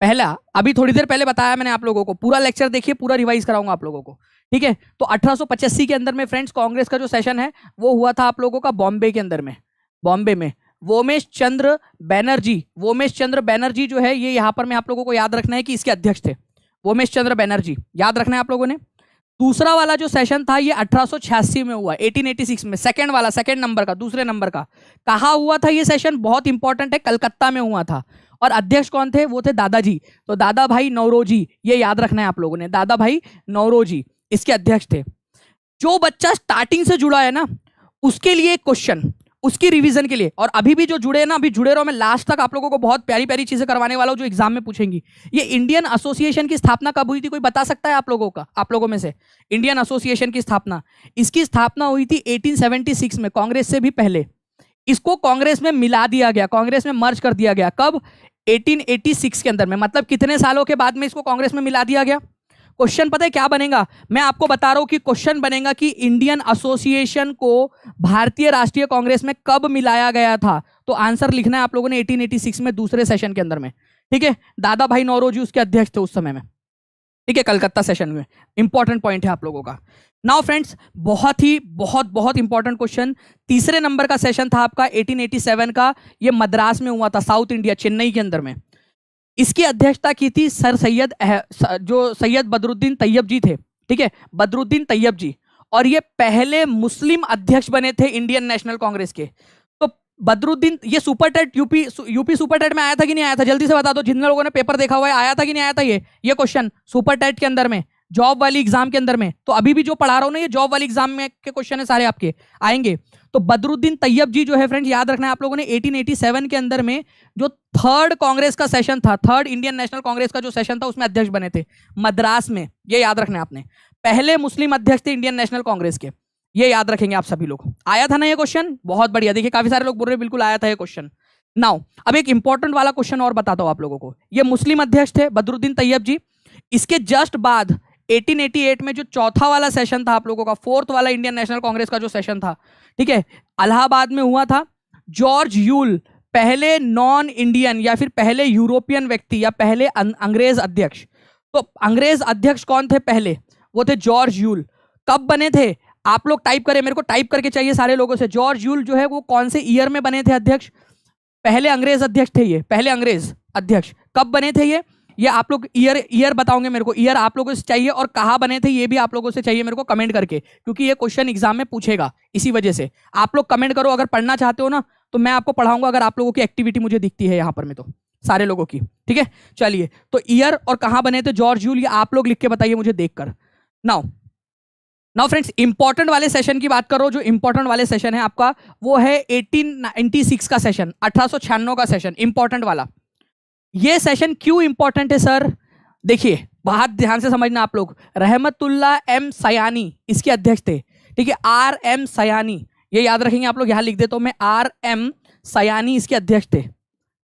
पहला, अभी थोड़ी देर पहले बताया मैंने आप लोगों को, पूरा लेक्चर देखिए, पूरा रिवाइज कराऊंगा आप लोगों को, ठीक है। तो 1885 के अंदर में फ्रेंड्स कांग्रेस का जो सेशन है वो हुआ था आप लोगों का बॉम्बे के अंदर में, बॉम्बे में। वोमेश चंद्र बैनर्जी जो है, ये यहाँ पर मैं आप लोगों को याद रखना है कि इसके अध्यक्ष थे, वोमेश चंद्र बैनर्जी, याद रखना है आप लोगों ने। दूसरा वाला जो सेशन था ये 1886 में हुआ, 1886 में, सेकंड वाला, सेकंड नंबर का, दूसरे नंबर का। कहाँ हुआ था ये सेशन? बहुत इंपॉर्टेंट है, कलकत्ता में हुआ था। और अध्यक्ष कौन थे? वो थे दादाजी, तो दादा भाई नौरोजी, ये याद रखना है आप लोगों ने, दादा भाई नौरोजी इसके अध्यक्ष थे। जो बच्चा स्टार्टिंग से जुड़ा है ना उसके लिए एक क्वेश्चन, उसकी रिवीजन के लिए, और अभी भी जो जुड़े हैं ना, अभी जुड़े रहो, मैं लास्ट तक आप लोगों को बहुत प्यारी प्यारी चीजें करवाने वाला हूं जो एग्जाम में पूछेंगी। ये इंडियन एसोसिएशन की स्थापना कब हुई थी, कोई बता सकता है आप लोगों का, आप लोगों में से? इंडियन एसोसिएशन की स्थापना, इसकी स्थापना हुई थी 1876 में, कांग्रेस से भी पहले। इसको कांग्रेस में मिला दिया गया, कांग्रेस में मर्ज कर दिया गया, कब? 1886 के अंदर में, मतलब कितने सालों के बाद में इसको कांग्रेस में मिला दिया गया। क्वेश्चन पता है क्या बनेगा? मैं आपको बता रहा हूं कि क्वेश्चन बनेगा कि इंडियन एसोसिएशन को भारतीय राष्ट्रीय कांग्रेस में कब मिलाया गया था। तो आंसर लिखना है आप लोगों ने 1886 में, दूसरे सेशन के अंदर में, ठीक है। दादा भाई नौरोजी उसके अध्यक्ष थे उस समय में, ठीक है, कलकत्ता सेशन में। इंपॉर्टेंट पॉइंट है आप लोगों का। नाउ फ्रेंड्स, बहुत इंपॉर्टेंट क्वेश्चन, तीसरे नंबर का सेशन था आपका 1887 का, ये मद्रास में हुआ था, साउथ इंडिया, चेन्नई के अंदर में। इसकी अध्यक्षता की थी सर सैयद बदरुद्दीन तैयब जी थे, ठीक है, बदरुद्दीन तैयब जी, और ये पहले मुस्लिम अध्यक्ष बने थे इंडियन नेशनल कांग्रेस के। तो बदरुद्दीन, ये super TET UP super TET में आया था कि नहीं आया था, जल्दी से बता दो, जिन लोगों ने पेपर देखा हुआ है, आया था कि नहीं आया था ये क्वेश्चन सुपर टेट के अंदर में, जॉब वाली एग्जाम के अंदर में। तो अभी भी जो पढ़ा रहा हूं ना, ये जॉब वाली एग्जाम में के क्वेश्चन है, सारे आपके आएंगे। तो बदरुद्दीन तैयब जी जो है फ्रेंड्स, याद रखना है आप लोगों ने, 1887 के अंदर में जो थर्ड कांग्रेस का सेशन था, थर्ड इंडियन नेशनल कांग्रेस का जो सेशन था, उसमें अध्यक्ष बने थे मद्रास में, ये याद रखना है आपने। पहले मुस्लिम अध्यक्ष थे इंडियन नेशनल कांग्रेस के, ये याद रखेंगे आप सभी लोग। आया था ना ये क्वेश्चन? बहुत बढ़िया, देखिए काफी सारे लोग बोल रहे बिल्कुल आया था ये क्वेश्चन। नाउ अब एक इंपॉर्टेंट वाला क्वेश्चन और बताता हूं आप लोगों को। ये मुस्लिम अध्यक्ष थे बदरुद्दीन तैयब जी। इसके जस्ट बाद 1888 में जो चौथा वाला सेशन था आप लोगों का, फोर्थ वाला इंडियन नेशनल कांग्रेस का जो सेशन था, ठीक है, इलाहाबाद में हुआ था। जॉर्ज यूल पहले नॉन इंडियन या फिर पहले यूरोपियन व्यक्ति या पहले अंग्रेज अध्यक्ष। तो अंग्रेज अध्यक्ष कौन थे पहले? वो थे जॉर्ज यूल। कब बने थे? आप लोग टाइप करें, मेरे को टाइप करके चाहिए सारे लोगों से। जॉर्ज यूल जो है वो कौन से ईयर में बने थे अध्यक्ष? पहले अंग्रेज अध्यक्ष थे ये, पहले अंग्रेज अध्यक्ष कब बने थे ये आप लोग ईयर बताओगे मेरे को, ईयर आप लोगों से चाहिए, और कहाँ बने थे ये भी आप लोगों से चाहिए मेरे को कमेंट करके, क्योंकि ये क्वेश्चन एग्जाम में पूछेगा, इसी वजह से आप लोग कमेंट करो। अगर पढ़ना चाहते हो ना तो मैं आपको पढ़ाऊंगा, अगर आप लोगों की एक्टिविटी मुझे दिखती है यहाँ पर में, तो सारे लोगों की, ठीक है। चलिए, तो ईयर और कहाँ बने थे जॉर्ज यूल, ये आप लोग लिख के बताइए मुझे देखकर। नाउ फ्रेंड्स, इंपॉर्टेंट वाले सेशन की बात करो। जो इंपॉर्टेंट वाले सेशन है आपका वो है 1896 का सेशन, 1896 का सेशन, इंपॉर्टेंट वाला। ये सेशन क्यों इंपॉर्टेंट है सर? देखिए बहुत ध्यान से समझना आप लोग। रहमतुल्लाह एम सयानी इसके अध्यक्ष थे, ठीक है, आर एम सयानी, ये याद रखेंगे आप लोग, यहां लिख देता हूं मैं, आर एम सयानी इसके अध्यक्ष थे,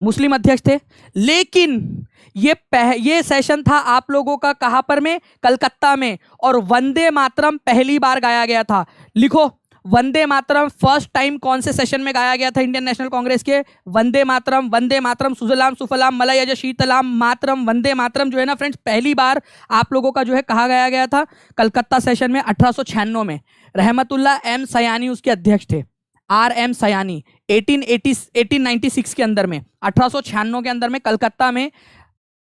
मुस्लिम अध्यक्ष थे। लेकिन ये सेशन था आप लोगों का कहां पर में, कलकत्ता में, और वंदे मातरम पहली बार गाया गया था। लिखो, वंदे मातरम फर्स्ट टाइम कौन से सेशन में गाया गया था इंडियन नेशनल कांग्रेस के? वंदे मातरम सुजलाम सुफलाम मलयज शीतलाम मातरम, वंदे मातरम जो है ना फ्रेंड्स, पहली बार आप लोगों का जो है कहा गाया गया था कलकत्ता सेशन में 1896 में। रहमतुल्लाह एम सयानी उसके अध्यक्ष थे, आर एम सयानी। 1896 के अंदर में, 1896 के अंदर में कलकत्ता में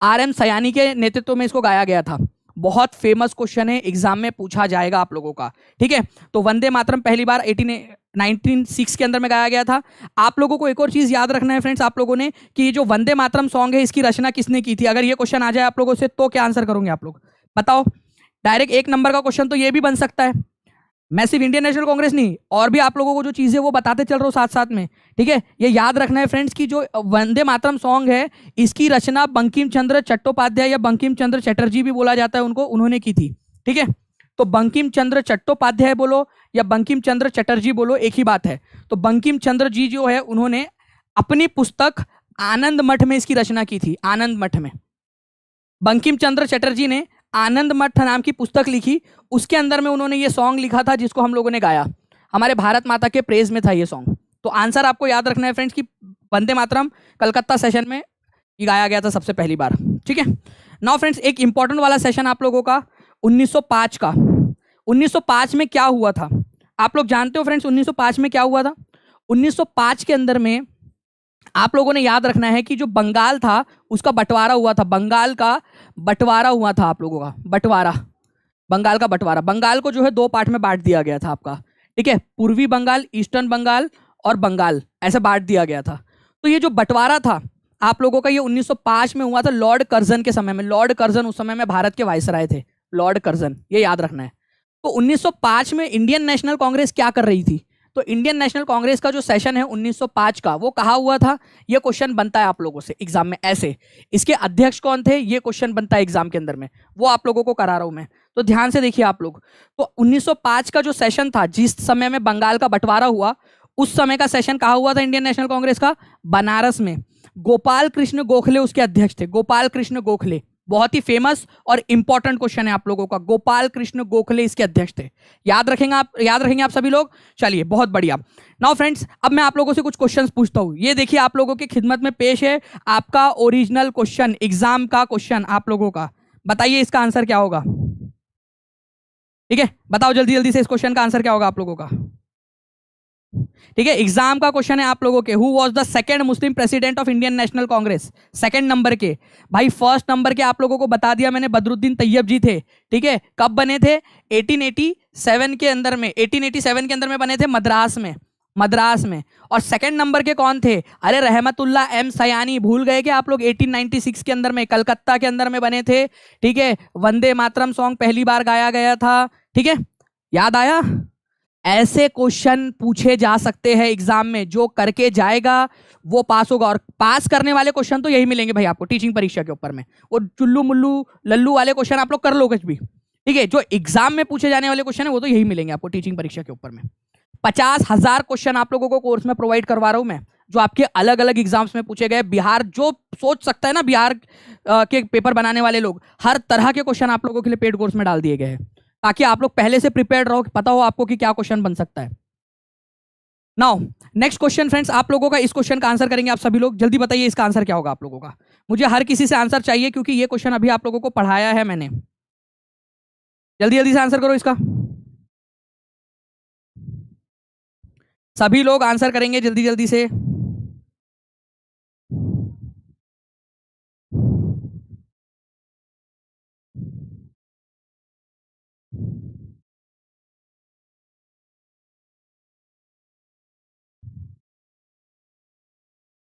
आर एम सयानी के नेतृत्व में इसको गाया गया था। बहुत फेमस क्वेश्चन है, एग्जाम में पूछा जाएगा आप लोगों का, ठीक है। तो वंदे मातरम पहली बार 1906 के अंदर में गाया गया था। आप लोगों को एक और चीज याद रखना है फ्रेंड्स, आप लोगों ने, कि जो वंदे मातरम सॉन्ग है इसकी रचना किसने की थी। अगर ये क्वेश्चन आ जाए आप लोगों से तो क्या आंसर करोगे आप लोग, बताओ। डायरेक्ट 1 नंबर का क्वेश्चन तो ये भी बन सकता है। मैं सिर्फ इंडियन नेशनल कांग्रेस नहीं, और भी आप लोगों को जो चीजें वो बताते चल रहा हूँ साथ साथ में, ठीक है। ये याद रखना है फ्रेंड्स कि जो वंदे मातरम सॉन्ग है इसकी रचना बंकिम चंद्र चट्टोपाध्याय या बंकिम चंद्र चटर्जी भी बोला जाता है उनको, उन्होंने की थी, ठीक है। तो बंकिम चंद्र चट्टोपाध्याय बोलो या बंकिम चंद्र चटर्जी बोलो, एक ही बात है। तो बंकिम चंद्र जी जो है उन्होंने अपनी पुस्तक आनंद मठ में इसकी रचना की थी, आनंद मठ में। बंकिम चंद्र चटर्जी ने आनंद मठ नाम की पुस्तक लिखी, उसके अंदर में उन्होंने ये सॉन्ग लिखा था जिसको हम लोगों ने गाया। हमारे भारत माता के प्रेज में था ये सॉन्ग। तो आंसर आपको याद रखना है फ्रेंड्स कि वंदे मातरम कलकत्ता सेशन में ये गाया गया था सबसे पहली बार, ठीक है। नाउ फ्रेंड्स, एक इंपॉर्टेंट वाला सेशन आप लोगों का 1905 का। 1905 में क्या हुआ था आप लोग जानते हो फ्रेंड्स? 1905 में क्या हुआ था? 1905 के अंदर में आप लोगों ने याद रखना है कि जो बंगाल था उसका बंटवारा हुआ था, बंगाल का बंटवारा हुआ था आप लोगों का, बंटवारा, बंगाल का बंटवारा। बंगाल को जो है 2 पार्ट में बांट दिया गया था आपका, ठीक है। पूर्वी बंगाल, ईस्टर्न बंगाल और बंगाल, ऐसे बांट दिया गया था। तो ये जो बंटवारा था आप लोगों का, ये 1905 में हुआ था लॉर्ड कर्जन के समय में। लॉर्ड कर्जन उस समय में भारत के वायसराय थे, लॉर्ड कर्जन, ये याद रखना है। तो 1905 में इंडियन नेशनल कांग्रेस क्या कर रही थी? तो इंडियन नेशनल कांग्रेस का जो सेशन है 1905 का, वो कहा हुआ था। ये क्वेश्चन बनता है आप लोगों से एग्जाम में ऐसे। इसके अध्यक्ष कौन थे, ये क्वेश्चन बनता है एग्जाम के अंदर में, वो आप लोगों को करा रहा हूं मैं। तो ध्यान से देखिए आप लोग। तो 1905 का जो सेशन था, जिस समय में बंगाल का बंटवारा हुआ, उस समय का सेशन कहा हुआ था इंडियन नेशनल कांग्रेस का, बनारस में। गोपाल कृष्ण गोखले उसके अध्यक्ष थे, गोपाल कृष्ण गोखले। बहुत ही फेमस और इंपॉर्टेंट क्वेश्चन है आप लोगों का, गोपाल कृष्ण गोखले इसके अध्यक्ष थे। याद रखेंगे आप सभी लोग। चलिए, बहुत बढ़िया। नाउ फ्रेंड्स, अब मैं आप लोगों से कुछ क्वेश्चंस पूछता हूं। ये देखिए आप लोगों की खिदमत में पेश है आपका ओरिजिनल क्वेश्चन, एग्जाम का क्वेश्चन आप लोगों का। बताइए इसका आंसर क्या होगा, ठीक है। बताओ जल्दी जल्दी से इस क्वेश्चन का आंसर क्या होगा आप लोगों का, ठीक है। एग्जाम का क्वेश्चन है आप लोगों के, who was the second Muslim president of Indian National Congress? Second number के भाई, फर्स्ट नंबर के आप लोगों को बता दिया मैंने, बदरुद्दीन तैयब जी थे, ठीक है। कब बने थे? 1887 के अंदर में, 1887 के अंदर में बने थे, मद्रास में। और सेकंड नंबर के कौन थे? अरे रहमतुल्लाह एम सयानी, भूल गए कि आप लोग? 1896 के अंदर में कलकत्ता के अंदर में बने थे, ठीक है। वंदे मातरम सॉन्ग पहली बार गाया गया था, ठीक है। याद आया? ऐसे क्वेश्चन पूछे जा सकते हैं एग्जाम में, जो करके जाएगा वो पास होगा। और पास करने वाले क्वेश्चन तो यही मिलेंगे भाई आपको टीचिंग परीक्षा के ऊपर में। वो चुल्लू मुल्लू लल्लू वाले क्वेश्चन आप लोग कर लो कुछ भी, ठीक है। जो एग्जाम में पूछे जाने वाले क्वेश्चन है वो तो यही मिलेंगे आपको टीचिंग परीक्षा के ऊपर में। 50,000 क्वेश्चन आप लोगों को कोर्स में प्रोवाइड करवा रहा हूं मैं, जो आपके अलग अलग एग्जाम्स में पूछे गए। बिहार, जो सोच सकता है ना बिहार के पेपर बनाने वाले लोग, हर तरह के क्वेश्चन आप लोगों के लिए पेड कोर्स में डाल दिए गए हैं, ताकि आप लोग पहले से प्रिपेयर्ड रहो, पता हो आपको कि क्या क्वेश्चन बन सकता है। नाउ नेक्स्ट क्वेश्चन फ्रेंड्स, आप लोगों का इस क्वेश्चन का आंसर करेंगे आप सभी लोग। जल्दी बताइए इसका आंसर क्या होगा आप लोगों का। मुझे हर किसी से आंसर चाहिए, क्योंकि ये क्वेश्चन अभी आप लोगों को पढ़ाया है मैंने। जल्दी जल्दी से आंसर करो इसका। सभी लोग आंसर करेंगे जल्दी जल्दी से।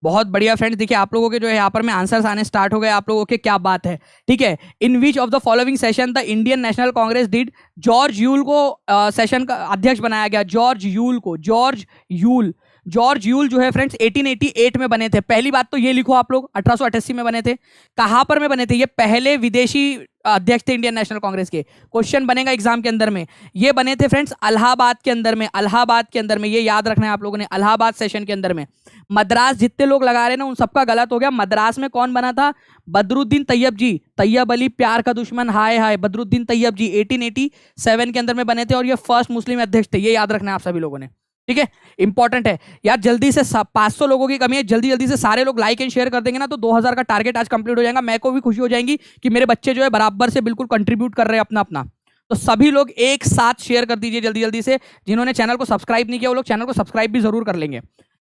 बहुत बढ़िया फ्रेंड्स, देखिए आप लोगों के जो है यहाँ पर में आंसर्स आने स्टार्ट हो गए आप लोगों के, क्या बात है, ठीक है। In which of the following session the Indian National Congress did? George Yule को सेशन का अध्यक्ष बनाया गया, जॉर्ज यूल को, जॉर्ज यूल जॉर्ज यूल जो है फ्रेंड्स 1888 में बने थे। पहली बात तो ये लिखो आप लोग, 1888 में बने थे। कहां पर में बने थे? ये पहले विदेशी अध्यक्ष थे इंडियन नेशनल कांग्रेस के। क्वेश्चन बनेगा एग्जाम के अंदर में। ये बने थे फ्रेंड्स इलाहाबाद के अंदर में, इलाहाबाद के अंदर में, ये याद रखना है आप लोगों ने, इलाहाबाद सेशन के अंदर में। मद्रास जितने लोग लगा रहे हैं ना उन सबका गलत हो गया। मद्रास में कौन बना था? बदरुद्दीन तैयब जी, तैयब अली प्यार का दुश्मन, हाय हाय, बदरुद्दीन तैयब जी 1887 के अंदर में बने थे और ये फर्स्ट मुस्लिम अध्यक्ष थे। ये याद रखना है आप सभी लोगों ने, ठीक है, इंपॉर्टेंट है यार। जल्दी से 500 लोगों की कमी है, जल्दी जल्दी से सारे लोग लाइक एंड शेयर कर देंगे ना तो 2000 का टारगेट आज कंप्लीट हो जाएगा। मैं को भी खुशी हो जाएगी कि मेरे बच्चे जो है बराबर से बिल्कुल कंट्रीब्यूट कर रहे हैं अपना अपना। तो सभी लोग एक साथ शेयर कर दीजिए जल्दी जल्दी से। जिन्होंने चैनल को सब्सक्राइब नहीं किया वो लोग चैनल को सब्सक्राइब भी जरूर कर लेंगे।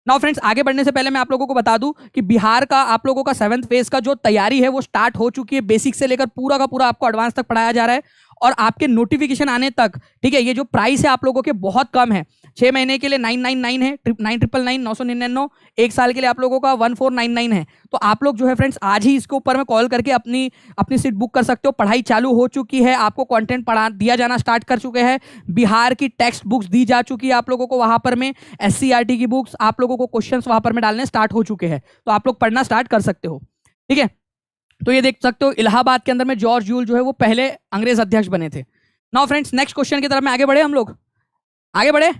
नाउ फ्रेंड्स, आगे बढ़ने से पहले मैं आप लोगों को बता दूं कि बिहार का आप लोगों का 7th फेज का जो तैयारी है वो स्टार्ट हो चुकी है। बेसिक से लेकर पूरा का पूरा आपको एडवांस तक पढ़ाया जा रहा है और आपके नोटिफिकेशन आने तक, ठीक है, ये जो प्राइस है आप लोगों के बहुत कम है। 6 महीने के लिए 999 है, 9999 999, 1 साल के लिए आप लोगों का 1499 है। तो आप लोग जो है फ्रेंड्स आज ही इसके ऊपर में कॉल करके अपनी सीट बुक कर सकते हो। पढ़ाई चालू हो चुकी है, आपको कंटेंट पढ़ा दिया जाना स्टार्ट कर चुके हैं। बिहार की टेक्स्ट बुक्स दी जा चुकी है आप लोगों को वहां पर में, SCRT की बुक्स, आप लोगों को क्वेश्चंस वहां पर में डालने स्टार्ट हो चुके हैं। तो आप लोग पढ़ना स्टार्ट कर सकते हो, ठीक है। तो ये देख सकते हो इलाहाबाद के अंदर में जॉर्ज यूल जो है वो पहले अंग्रेज अध्यक्ष बने थे। नाउ फ्रेंड्स, नेक्स्ट क्वेश्चन की तरफ में आगे बढ़े, हम लोग आगे बढ़े।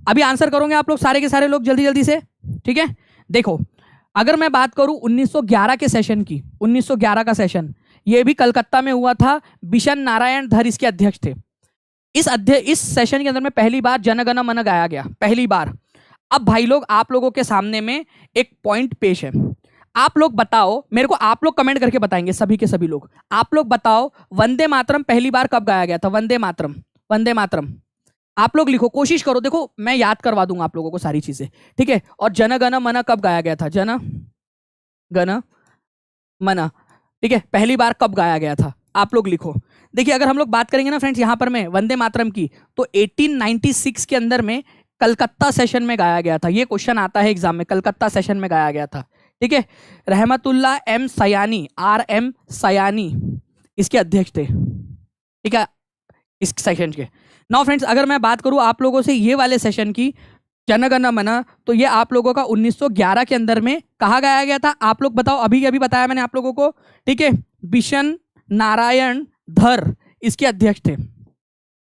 अभी आंसर करोगे आप लोग सारे के सारे लोग जल्दी जल्दी से, ठीक है। देखो, अगर मैं बात करूं 1911 के सेशन की, 1911 का सेशन ये भी कलकत्ता में हुआ था। बिशन नारायण धर इसके अध्यक्ष थे। इस सेशन के अंदर में पहली बार जन गण मन गाया गया, पहली बार। अब भाई लोग आप लोगों के सामने में एक पॉइंट पेश है। आप लोग बताओ मेरे को, आप लोग कमेंट करके बताएंगे सभी के सभी लोग। आप लोग बताओ वंदे मातरम पहली बार कब गाया गया था? वंदे मातरम, वंदे मातरम आप लोग लिखो, कोशिश करो। देखो मैं याद करवा दूंगा आप लोगों को सारी चीजें, ठीक है। और जन गण मन कब गाया गया था? जन गण मन, ठीक है, पहली बार कब गाया गया था? आप लोग लिखो। देखिए अगर हम लोग बात करेंगे ना फ्रेंड्स यहाँ पर में वंदे मातरम की, तो 1896 के अंदर में कलकत्ता सेशन में गाया गया था। ये क्वेश्चन आता है एग्जाम में, कलकत्ता सेशन में गाया गया था, ठीक है। रहमतुल्लाह एम सयानी, RM सयानी इसके अध्यक्ष थे, ठीक है, इस सेशन के। नाउ फ्रेंड्स, अगर मैं बात करूं आप लोगों से ये वाले सेशन की, जन गण मन, तो ये आप लोगों का 1911 के अंदर में कहा गाया गया था? आप लोग बताओ। अभी अभी बताया मैंने आप लोगों को, ठीक है। बिशन नारायण धर इसके अध्यक्ष थे।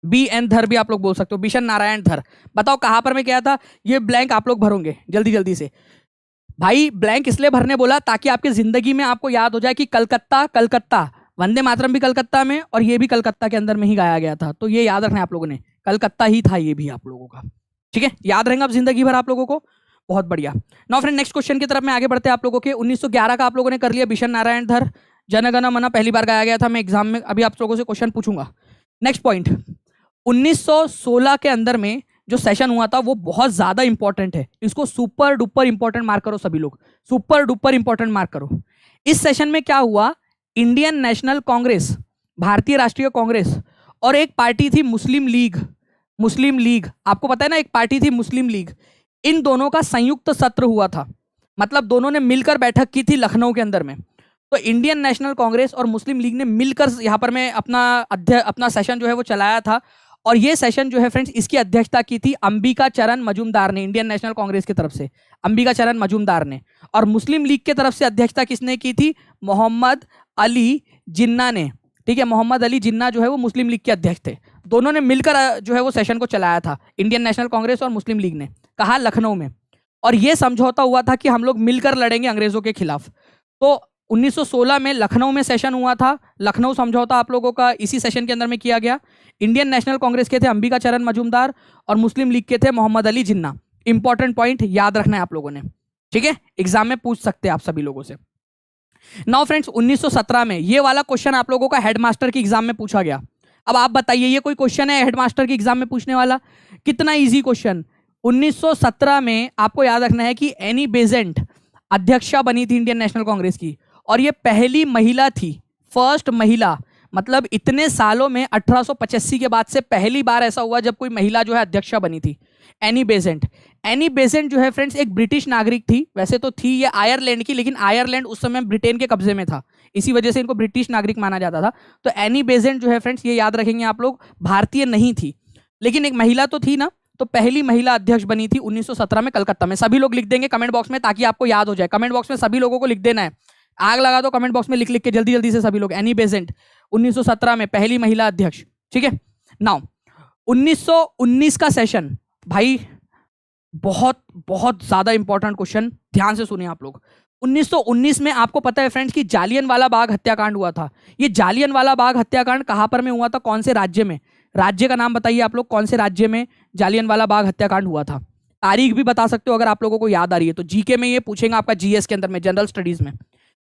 BN धर भी आप लोग बोल सकते हो, बिशन नारायण धर। बताओ कहां पर में क्या था? ये ब्लैंक आप लोग भरोगे जल्दी जल्दी से। भाई ब्लैंक इसलिए भरने बोला ताकि आपकी जिंदगी में आपको याद हो जाए कि कलकत्ता, कलकत्ता, वंदे मातरम भी कलकत्ता में और ये भी कलकत्ता के अंदर में ही गाया गया था। तो ये याद रखना है आप लोगों ने, कलकत्ता ही था ये भी आप लोगों का, ठीक है। याद रहेगा अब जिंदगी भर आप लोगों को, बहुत बढ़िया। नाउ फ्रेंड, नेक्स्ट क्वेश्चन की तरफ में आगे बढ़ते हैं आप लोगों के। 1911 का आप लोगों ने कर लिया, बिशन नारायण धर, जन गण मन पहली बार गाया गया था। मैं एग्जाम में अभी आप लोगों से क्वेश्चन पूछूंगा। नेक्स्ट पॉइंट, 1916 के अंदर में जो सेशन हुआ था वो बहुत ज्यादा इंपॉर्टेंट है। इसको सुपर डुपर इंपॉर्टेंट मार्क करो सभी लोग, सुपर डुपर इंपॉर्टेंट मार्क करो। इस सेशन में क्या हुआ? इंडियन नेशनल कांग्रेस, भारतीय राष्ट्रीय कांग्रेस, और एक पार्टी थी मुस्लिम लीग, मुस्लिम लीग आपको पता है ना, एक पार्टी थी मुस्लिम लीग। इन दोनों का संयुक्त सत्र हुआ था, मतलब दोनों ने मिलकर बैठक की थी लखनऊ के अंदर में। तो इंडियन नेशनल कांग्रेस और मुस्लिम लीग ने मिलकर यहाँ पर में अपना सेशन जो है वो चलाया था। और ये सेशन जो है फ्रेंड्स इसकी अध्यक्षता की थी अंबिका चरण मजूमदार ने, इंडियन नेशनल कांग्रेस की तरफ से अंबिका चरण मजूमदार ने। और मुस्लिम लीग की तरफ से अध्यक्षता किसने की थी? मोहम्मद अली जिन्ना ने, ठीक है। मोहम्मद अली जिन्ना जो है वो मुस्लिम लीग के अध्यक्ष थे। दोनों ने मिलकर जो है वो सेशन को चलाया था, इंडियन नेशनल कांग्रेस और मुस्लिम लीग ने, कहा लखनऊ में। और ये समझौता हुआ था कि हम लोग मिलकर लड़ेंगे अंग्रेजों के खिलाफ। तो 1916 में लखनऊ में सेशन हुआ था। लखनऊ समझौता आप लोगों का इसी सेशन के अंदर में किया गया। इंडियन नेशनल कांग्रेस के थे अंबिका चरण मजूमदार और मुस्लिम लीग के थे मोहम्मद अली जिन्ना। इंपॉर्टेंट पॉइंट याद रखना है आप लोगों ने, ठीक है, एग्जाम में पूछ सकते हैं आप सभी लोगों से। नाउ फ्रेंड्स, 1917 में ये वाला क्वेश्चन आप लोगों का हेडमास्टर की एग्जाम में पूछा गया। अब आप बताइए ये कोई क्वेश्चन है हेडमास्टर की एग्जाम में पूछने वाला? कितना इजी क्वेश्चन। 1917 में आपको याद रखना है कि एनी बेजेंट अध्यक्षा बनी थी इंडियन नेशनल कांग्रेस की, और ये पहली महिला थी, फर्स्ट महिला। मतलब इतने सालों में 1885 के बाद से पहली बार ऐसा हुआ जब कोई महिला जो है अध्यक्षा बनी थी। एनी बेजेंट, एनी बेजेंट जो है फ्रेंड्स एक ब्रिटिश नागरिक थी। वैसे तो थी ये आयरलैंड की, लेकिन आयरलैंड उस समय ब्रिटेन के कब्जे में था, इसी वजह से इनको ब्रिटिश नागरिक माना जाता था। तो एनी बेजेंट जो है फ्रेंड्स ये याद रखेंगे आप लोग, भारतीय नहीं थी, लेकिन एक महिला तो थी ना। तो पहली महिला अध्यक्ष बनी थी 1917 में कलकत्ता में। सभी लोग लिख देंगे कमेंट बॉक्स में ताकि आपको याद हो जाए। कमेंट बॉक्स में सभी लोगों को लिख देना है, आग लगा दो कमेंट बॉक्स में लिख लिख के जल्दी जल्दी से सभी लोग। एनी बेसेंट 1917 में पहली महिला अध्यक्ष, ठीक है। नाउ 1919 का सेशन, भाई बहुत बहुत ज्यादा इंपॉर्टेंट क्वेश्चन, ध्यान से सुनिए आप लोग। 1919 में आपको पता है फ्रेंड्स कि जालियनवाला बाग हत्याकांड हुआ था। ये जालियनवाला बाग हत्याकांड कहां पर में हुआ था, कौन से राज्य में? राज्य का नाम बताइए आप लोग, कौन से राज्य में जालियनवाला बाग हत्याकांड हुआ था? तारीख भी बता सकते हो अगर आप लोगों को याद आ रही है तो। जीके में ये पूछेंगे आपका, जीएस के अंदर में, जनरल स्टडीज में।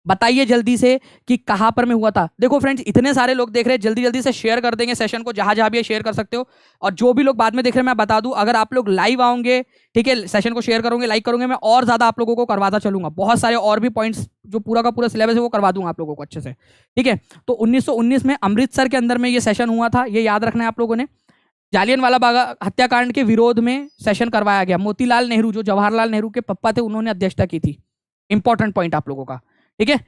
बताइए जल्दी से कि कहां पर में हुआ था। देखो फ्रेंड्स इतने सारे लोग देख रहे हैं, जल्दी जल्दी से शेयर कर देंगे सेशन को, जहां जहां भी शेयर कर सकते हो। और जो भी लोग बाद में देख रहे हैं मैं बता दूं, अगर आप लोग लाइव आओगे, ठीक है, सेशन को शेयर करोगे, लाइक करोगे, मैं और ज्यादा आप लोगों को करवाता चलूंगा। बहुत सारे और भी पॉइंट्स जो पूरा का पूरा सिलेबस है वो करवा दूंगा आप लोगों को अच्छे से, ठीक है। तो 1919 में अमृतसर के अंदर में ये सेशन हुआ था, ये याद रखना है आप लोगों ने। जालियनवाला बाग हत्याकांड के विरोध में सेशन करवाया गया। मोतीलाल नेहरू जो जवाहरलाल नेहरू के पप्पा थे, उन्होंने अध्यक्षता की थी। इंपॉर्टेंट पॉइंट आप लोगों का, ठीक है।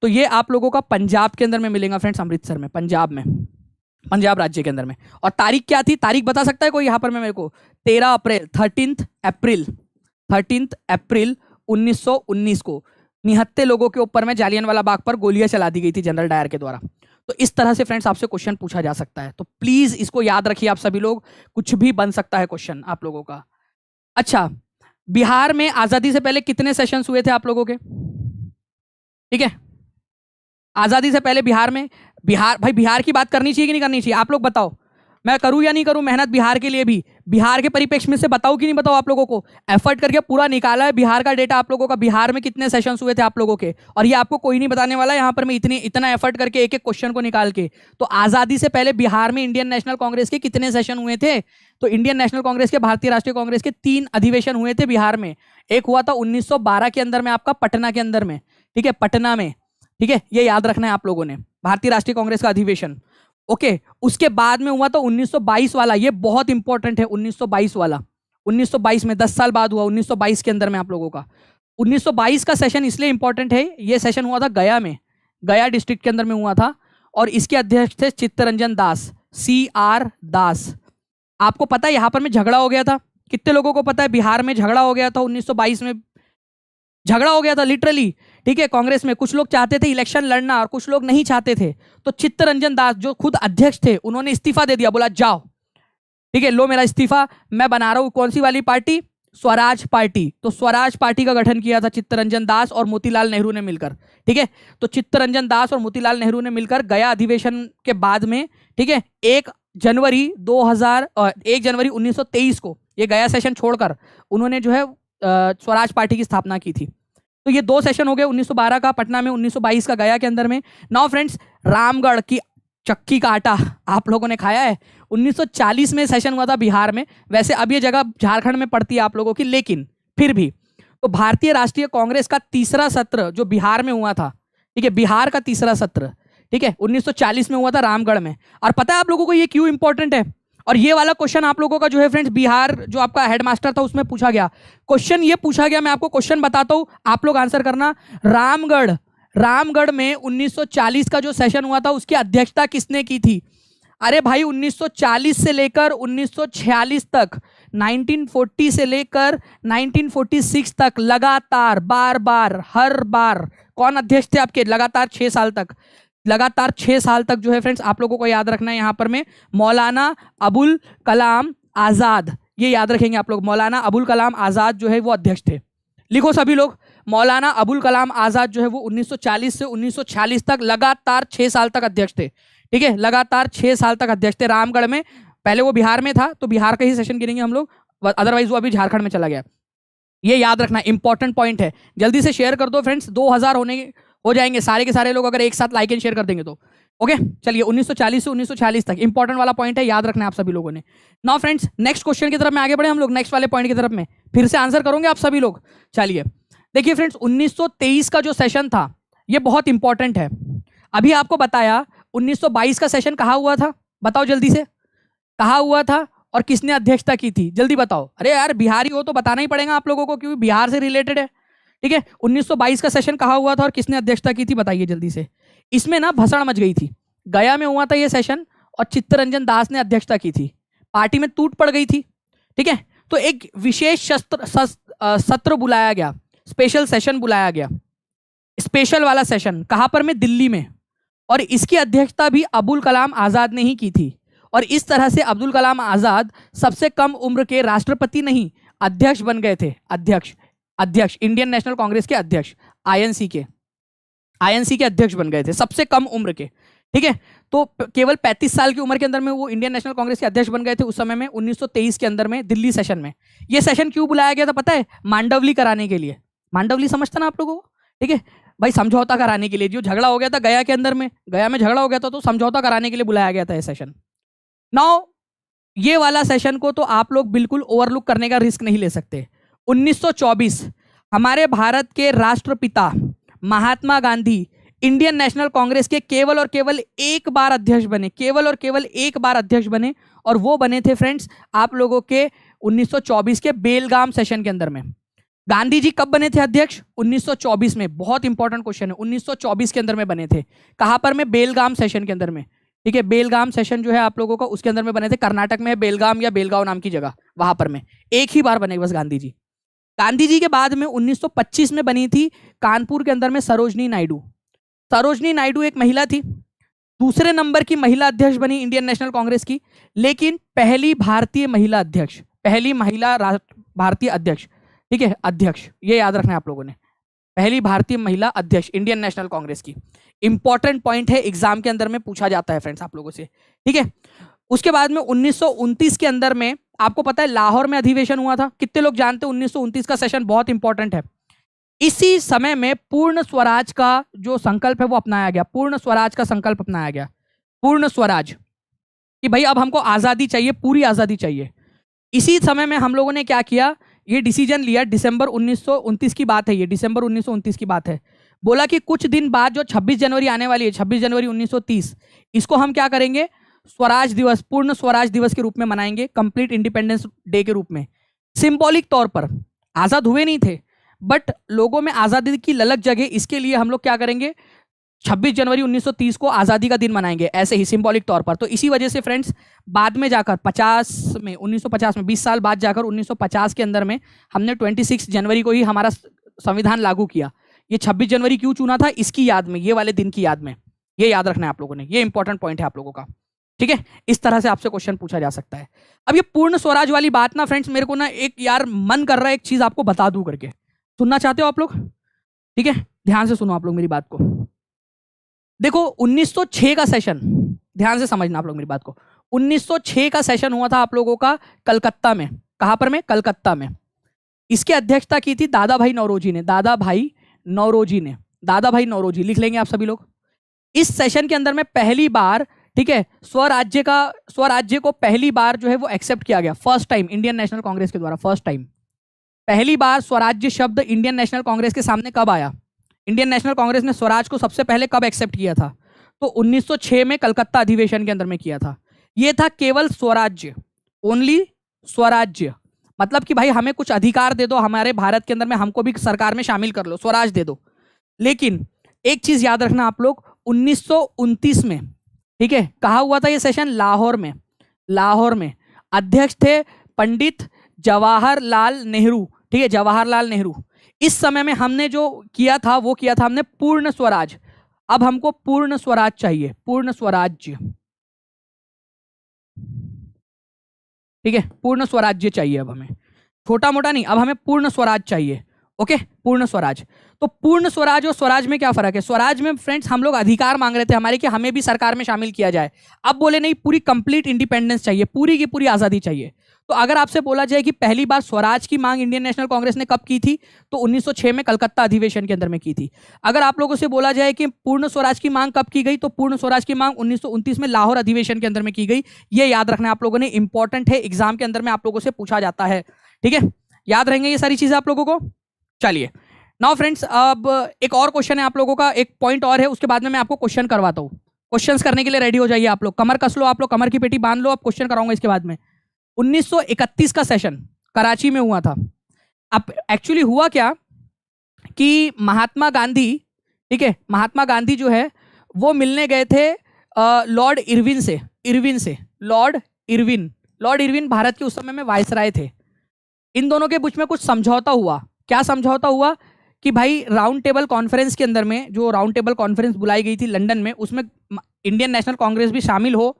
तो ये आप लोगों का पंजाब के अंदर में मिलेगा फ्रेंड्स, अमृतसर में, पंजाब में, पंजाब राज्य के अंदर में। और तारीख क्या थी, तारीख बता सकता है कोई यहाँ पर में मेरे को? 13 अप्रैल, 13 अप्रैल 1919 को 79 लोगों के ऊपर में जालियनवाला बाग पर गोलियां चला दी गई थी जनरल डायर के द्वारा। तो इस तरह से फ्रेंड्स आपसे क्वेश्चन पूछा जा सकता है, तो प्लीज इसको याद रखिए आप सभी लोग, कुछ भी बन सकता है क्वेश्चन आप लोगों का। अच्छा, बिहार में आजादी से पहले कितने सेशंस हुए थे आप लोगों के? ठीक है, आजादी से पहले बिहार में, भाई बिहार की बात करनी चाहिए कि नहीं करनी चाहिए? आप लोग बताओ, मैं करूं या नहीं करूं मेहनत बिहार के लिए भी? बिहार के परिप्रेक्ष्य में से बताओ कि नहीं बताओ आप लोगों को? एफर्ट करके पूरा निकाला है बिहार का डेटा आप लोगों का, बिहार में कितने सेशंस हुए थे आप लोगों के, और ये आपको कोई नहीं बताने वाला यहाँ पर मैं इतना एफर्ट करके एक एक क्वेश्चन को निकाल के। तो आजादी से पहले बिहार में इंडियन नेशनल कांग्रेस के कितने सेशन हुए थे? तो इंडियन नेशनल कांग्रेस के, भारतीय राष्ट्रीय कांग्रेस के 3 अधिवेशन हुए थे बिहार में। एक हुआ था 1912 के अंदर में आपका पटना के अंदर में, ठीक है, पटना में, ठीक है, ये याद रखना है आप लोगों ने, भारतीय राष्ट्रीय कांग्रेस का अधिवेशन। ओके, उसके बाद में हुआ तो 1922 वाला, ये बहुत इंपॉर्टेंट है, 1922 वाला, 1922 में 10 साल बाद हुआ, 1922 के अंदर में आप लोगों का। 1922 का सेशन इसलिए इंपॉर्टेंट है, ये सेशन हुआ था गया में, गया डिस्ट्रिक्ट के अंदर में हुआ था, और इसके अध्यक्ष थे चित्तरंजन दास, CR दास। आपको पता है यहां पर में झगड़ा हो गया था, कितने लोगों को पता है बिहार में झगड़ा हो गया था 1922 में? झगड़ा हो गया था लिटरली, ठीक है। कांग्रेस में कुछ लोग चाहते थे इलेक्शन लड़ना और कुछ लोग नहीं चाहते थे। तो चित्तरंजन दास जो खुद अध्यक्ष थे, उन्होंने इस्तीफा दे दिया, बोला जाओ, ठीक है, लो मेरा इस्तीफा, मैं बना रहा हूं कौन सी वाली पार्टी? स्वराज पार्टी। तो स्वराज पार्टी का गठन किया था चित्तरंजन दास और मोतीलाल नेहरू ने मिलकर, ठीक है। तो चित्तरंजन दास और मोतीलाल नेहरू ने मिलकर गया अधिवेशन के बाद में, ठीक है, 1 जनवरी 1923 को, ये गया सेशन छोड़कर उन्होंने जो है स्वराज पार्टी की स्थापना की थी। तो ये 2 सेशन हो गए, 1912 का पटना में, 1922 का गया के अंदर में। नाउ फ्रेंड्स, रामगढ़ की चक्की का आटा आप लोगों ने खाया है? 1940 में सेशन हुआ था बिहार में। वैसे अब ये जगह झारखंड में पड़ती है आप लोगों की, लेकिन फिर भी तो भारतीय राष्ट्रीय कांग्रेस का तीसरा सत्र जो बिहार में हुआ था, ठीक है, बिहार का तीसरा सत्र, ठीक है, 1940 में हुआ था रामगढ़ में। और पता है आप लोगों को ये क्यों इंपॉर्टेंट है? और ये वाला क्वेश्चन आप लोगों का जो है फ्रेंड्स, बिहार जो आपका हेडमास्टर था उसमें पूछा गया क्वेश्चन, ये पूछा गया, मैं आपको क्वेश्चन बताता हूं, आप लोग आंसर करना। रामगढ़ में 1940 का जो सेशन हुआ था उसकी अध्यक्षता किसने की थी? अरे भाई 1940 से लेकर 1946 तक, 1940 से लेकर 1946 तक लगातार बार हर बार कौन अध्यक्ष थे आपके? लगातार 6 साल तक, लगातार 6 साल तक जो है फ्रेंड्स आप लोगों को याद रखना है यहाँ पर में, मौलाना अबुल कलाम आजाद, ये याद रखेंगे आप लोग, मौलाना अबुल कलाम आजाद जो है वो अध्यक्ष थे। लिखो सभी लोग, मौलाना अबुल कलाम आजाद जो है वो 1940 से 1946 तक लगातार 6 साल तक अध्यक्ष थे, ठीक है, लगातार 6 साल तक अध्यक्ष थे रामगढ़ में। पहले वो बिहार में था तो बिहार का ही सेशन गिनेंगे हम लोग, अदरवाइज वो अभी झारखंड में चला गया। ये याद रखना, इंपॉर्टेंट पॉइंट है। जल्दी से शेयर कर दो फ्रेंड्स, 2000 हो जाएंगे सारे के सारे लोग अगर एक साथ लाइक एंड शेयर कर देंगे तो। ओके, चलिए 1940 से 1946 तक इंपॉर्टेंट वाला पॉइंट है, याद रखना है आप सभी लोगों ने। नाउ फ्रेंड्स, नेक्स्ट क्वेश्चन की तरफ में आगे बढ़े हम लोग, नेक्स्ट वाले पॉइंट की तरफ में, फिर से आंसर करोगे आप सभी लोग। चलिए देखिए फ्रेंड्स, 1923 का जो सेशन था ये बहुत इंपॉर्टेंट है। अभी आपको बताया 1922 का सेशन कहाँ हुआ था, बताओ जल्दी से, कहाँ हुआ था और किसने अध्यक्षता की थी? जल्दी बताओ। अरे यार बिहारी हो तो बताना ही पड़ेगा आप लोगों को, क्योंकि बिहार से रिलेटेड है, ठीक है। 1922 का सेशन कहाँ हुआ था और किसने अध्यक्षता की थी, बताइए जल्दी से। इसमें ना भसड़ मच गई थी, गया में हुआ था ये सेशन और चित्तरंजन दास ने अध्यक्षता की थी, पार्टी में टूट पड़ गई थी, ठीक है। तो एक विशेष सत्र बुलाया गया, स्पेशल सेशन बुलाया गया, स्पेशल वाला सेशन। कहां पर में? दिल्ली में। और इसकी अध्यक्षता भी अबुल कलाम आजाद ने ही की थी। और इस तरह से अब्दुल कलाम आजाद सबसे कम उम्र के राष्ट्रपति नहीं, अध्यक्ष बन गए थे। अध्यक्ष इंडियन नेशनल कांग्रेस के अध्यक्ष, आईएनसी के अध्यक्ष बन गए थे, सबसे कम उम्र के। ठीक है, तो केवल 35 साल की उम्र के अंदर में वो इंडियन नेशनल कांग्रेस के अध्यक्ष बन गए थे उस समय में, 1923 के अंदर में, दिल्ली सेशन में। ये सेशन क्यों बुलाया गया था पता है? मांडवली कराने के लिए। मांडवली समझता ना आप लोगों को? ठीक है भाई, समझौता कराने के लिए। जो झगड़ा हो गया था गया के अंदर में, गया में झगड़ा हो गया था, तो समझौता कराने के लिए बुलाया गया था ये सेशन। नाउ ये वाला सेशन को तो आप लोग बिल्कुल ओवरलुक करने का रिस्क नहीं ले सकते। 1924 हमारे भारत के राष्ट्रपिता महात्मा गांधी इंडियन नेशनल कांग्रेस के केवल और केवल एक बार अध्यक्ष बने, केवल और केवल एक बार अध्यक्ष बने। और वो बने थे फ्रेंड्स आप लोगों के 1924 के बेलगाम सेशन के अंदर में। गांधी जी कब बने थे अध्यक्ष? 1924 में। बहुत इंपॉर्टेंट क्वेश्चन है, 1924 के अंदर में बने थे। कहां पर में? बेलगाम सेशन के अंदर में। ठीक है, बेलगाम सेशन जो है आप लोगों का, उसके अंदर में बने थे। कर्नाटक में बेलगाम या बेलगांव नाम की जगह, वहां पर में एक ही बार बने बस गांधी जी। गांधी जी के बाद में 1925 में बनी थी कानपुर के अंदर में सरोजनी नायडू। सरोजनी नायडू एक महिला थी, दूसरे नंबर की महिला अध्यक्ष बनी इंडियन नेशनल कांग्रेस की, लेकिन पहली भारतीय महिला अध्यक्ष, पहली महिला भारतीय अध्यक्ष। ठीक है, अध्यक्ष, ये याद रखना है आप लोगों ने, पहली भारतीय महिला अध्यक्ष इंडियन नेशनल कांग्रेस की। इंपॉर्टेंट पॉइंट है, एग्जाम के अंदर में पूछा जाता है फ्रेंड्स आप लोगों से। ठीक है, उसके बाद में 1929 के अंदर में आपको पता है लाहौर में अधिवेशन हुआ था। कितने लोग जानते हैं 1929 का सेशन बहुत इंपॉर्टेंट है। इसी समय में पूर्ण स्वराज का जो संकल्प है वो अपनाया गया, पूर्ण स्वराज का संकल्प अपनाया गया। पूर्ण स्वराज कि भाई अब हमको आजादी चाहिए, पूरी आजादी चाहिए। इसी समय में हम लोगों ने क्या किया, ये डिसीजन लिया, दिसंबर 1929 की बात है, ये दिसंबर 1929 की बात है। बोला कि कुछ दिन बाद जो 26 जनवरी आने वाली है, 26 जनवरी 1930, इसको हम क्या करेंगे? स्वराज दिवस, पूर्ण स्वराज दिवस के रूप में मनाएंगे, कंप्लीट इंडिपेंडेंस डे के रूप में। सिंबॉलिक तौर पर आजाद हुए नहीं थे, बट लोगों में आजादी की ललक जगे, इसके लिए हम लोग क्या करेंगे? 26 जनवरी 1930 को आजादी का दिन मनाएंगे, ऐसे ही सिंबॉलिक तौर पर। तो इसी वजह से फ्रेंड्स बाद में जाकर 1950 में 20 साल बाद जाकर 1950 के अंदर में हमने 26 जनवरी को ही हमारा संविधान लागू किया। ये 26 जनवरी क्यों चुना था? इसकी याद में, ये वाले दिन की याद में। ये याद रखना है आप लोगों ने, ये इंपॉर्टेंट पॉइंट है आप लोगों का। ठीक है, इस तरह से आपसे क्वेश्चन पूछा जा सकता है। अब ये पूर्ण स्वराज वाली बात ना फ्रेंड्स, मेरे को ना एक यार मन कर रहा है एक चीज आपको बता दूं करके। सुनना चाहते हो आप लोग? ठीक है, ध्यान से सुनो आप लोग मेरी बात को। देखो 1906 का सेशन, ध्यान से समझना आप लोग मेरी बात को। 1906 का सेशन हुआ था आप लोगों का कलकत्ता में। कहां पर में? कलकत्ता में। इसकी अध्यक्षता की थी दादा भाई नौरोजी ने, दादा भाई नौरोजी, लिख लेंगे आप सभी लोग। इस सेशन के अंदर में पहली बार, ठीक है, स्वराज्य को पहली बार जो है वो एक्सेप्ट किया गया, first time Indian National Congress के द्वारा, फर्स्ट टाइम। पहली बार स्वराज्य शब्द इंडियन नेशनल कांग्रेस के सामने कब आया? इंडियन नेशनल कांग्रेस ने स्वराज को सबसे पहले कब एक्सेप्ट किया था? तो 1906 में कलकत्ता अधिवेशन के अंदर में किया था। यह था केवल स्वराज्य, ओनली स्वराज्य, मतलब कि भाई हमें कुछ अधिकार दे दो हमारे भारत के अंदर में, हमको भी सरकार में शामिल कर लो, स्वराज दे दो। लेकिन एक चीज याद रखना आप लोग, 1929 में, ठीक है, कहा हुआ था ये सेशन? लाहौर में। अध्यक्ष थे पंडित जवाहरलाल नेहरू। ठीक है, जवाहरलाल नेहरू। इस समय में हमने जो किया था वो किया था हमने पूर्ण स्वराज। अब हमको पूर्ण स्वराज चाहिए, पूर्ण स्वराज्य। ठीक है, पूर्ण स्वराज्य चाहिए अब हमें, छोटा मोटा नहीं, अब हमें पूर्ण स्वराज चाहिए। ओके, पूर्ण स्वराज। तो पूर्ण स्वराज और स्वराज में क्या फर्क है? स्वराज में फ्रेंड्स हम लोग अधिकार मांग रहे थे हमारे कि हमें भी सरकार में शामिल किया जाए। अब बोले नहीं, पूरी कंप्लीट इंडिपेंडेंस चाहिए, पूरी की पूरी आजादी चाहिए। तो अगर आपसे बोला जाए कि पहली बार स्वराज की मांग इंडियन नेशनल कांग्रेस ने कब की थी, तो 1906 में कलकत्ता अधिवेशन के अंदर में की थी। अगर आप लोगों से बोला जाए कि पूर्ण स्वराज की मांग कब की गई, तो पूर्ण स्वराज की मांग 1929 में लाहौर अधिवेशन के अंदर में की गई। ये याद रखना आप लोगों ने, इंपॉर्टेंट है, एग्जाम के अंदर में आप लोगों से पूछा जाता है। ठीक है, याद रहेंगे ये सारी चीजें आप लोगों को। चलिए नाउ फ्रेंड्स, अब एक और क्वेश्चन है आप लोगों का, एक पॉइंट और है, उसके बाद में मैं आपको क्वेश्चन करवाता हूँ। क्वेश्चंस करने के लिए रेडी हो जाइए आप लोग, कमर कस लो आप लोग, कमर की पेटी बांध लो, अब क्वेश्चन कराऊंगा इसके बाद में। 1931 का सेशन कराची में हुआ था। अब एक्चुअली हुआ क्या कि महात्मा गांधी, ठीक है, महात्मा गांधी जो है वो मिलने गए थे लॉर्ड इरविन से, लॉर्ड इरविन भारत के उस समय में वायसराय थे। इन दोनों के बीच में कुछ समझौता हुआ। क्या समझौता हुआ कि भाई राउंड टेबल कॉन्फ्रेंस के अंदर में, जो राउंड टेबल कॉन्फ्रेंस बुलाई गई थी लंदन में, उसमें इंडियन नेशनल कांग्रेस भी शामिल हो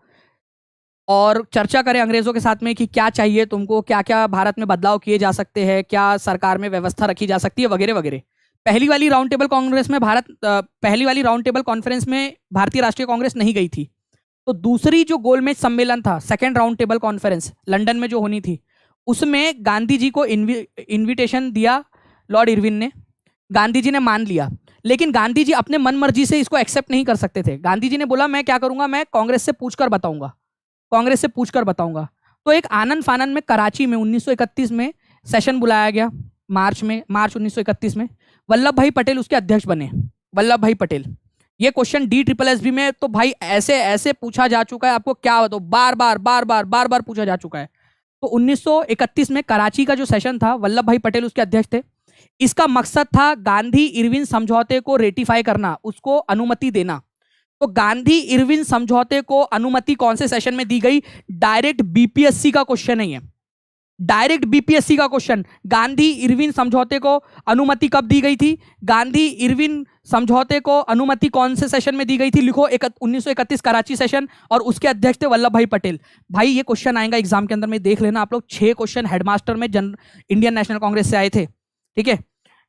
और चर्चा करें अंग्रेजों के साथ में कि क्या चाहिए तुमको, क्या क्या भारत में बदलाव किए जा सकते हैं, क्या सरकार में व्यवस्था रखी जा सकती है, वगैरह वगैरह। पहली वाली राउंड टेबल कांग्रेस में पहली वाली राउंड टेबल कॉन्फ्रेंस में भारतीय राष्ट्रीय कांग्रेस नहीं गई थी। तो दूसरी जो गोलमेज सम्मेलन था, second round table conference London में जो होनी थी, उसमें गांधी जी को इन्विटेशन दिया लॉर्ड इरविन ने। गांधी जी ने मान लिया, लेकिन गांधी जी अपने मन मर्जी से इसको एक्सेप्ट नहीं कर सकते थे। गांधी जी ने बोला मैं क्या करूंगा, मैं कांग्रेस से पूछकर बताऊंगा, कांग्रेस से पूछकर बताऊंगा। तो एक आनंद फानन में कराची में 1931 में सेशन बुलाया गया, मार्च 1931 में। वल्लभ भाई पटेल उसके अध्यक्ष बने, वल्लभ भाई पटेल। ये क्वेश्चन DSSB में तो भाई ऐसे ऐसे पूछा जा चुका है, आपको क्या बताओ, बार बार पूछा जा चुका है। तो 1931 में कराची का जो सेशन था, वल्लभ भाई पटेल उसके अध्यक्ष थे। इसका मकसद था गांधी इरविन समझौते को रेटिफाई करना, उसको अनुमति देना। तो गांधी इरविन समझौते को अनुमति कौन से सेशन में दी गई? डायरेक्ट BPSC का क्वेश्चन नहीं है, डायरेक्ट BPSC का क्वेश्चन। गांधी इरविन समझौते को अनुमति कब दी गई थी? गांधी इरविन समझौते को अनुमति कौन से सेशन में दी गई थी? लिखो 1931 कराची सेशन, और उसके अध्यक्ष थे वल्लभ भाई पटेल। भाई ये क्वेश्चन आएगा एग्जाम के अंदर में, देख लेना आप लोग। 6 क्वेश्चन हेडमास्टर में इंडियन नेशनल कांग्रेस से आए थे, ठीक है,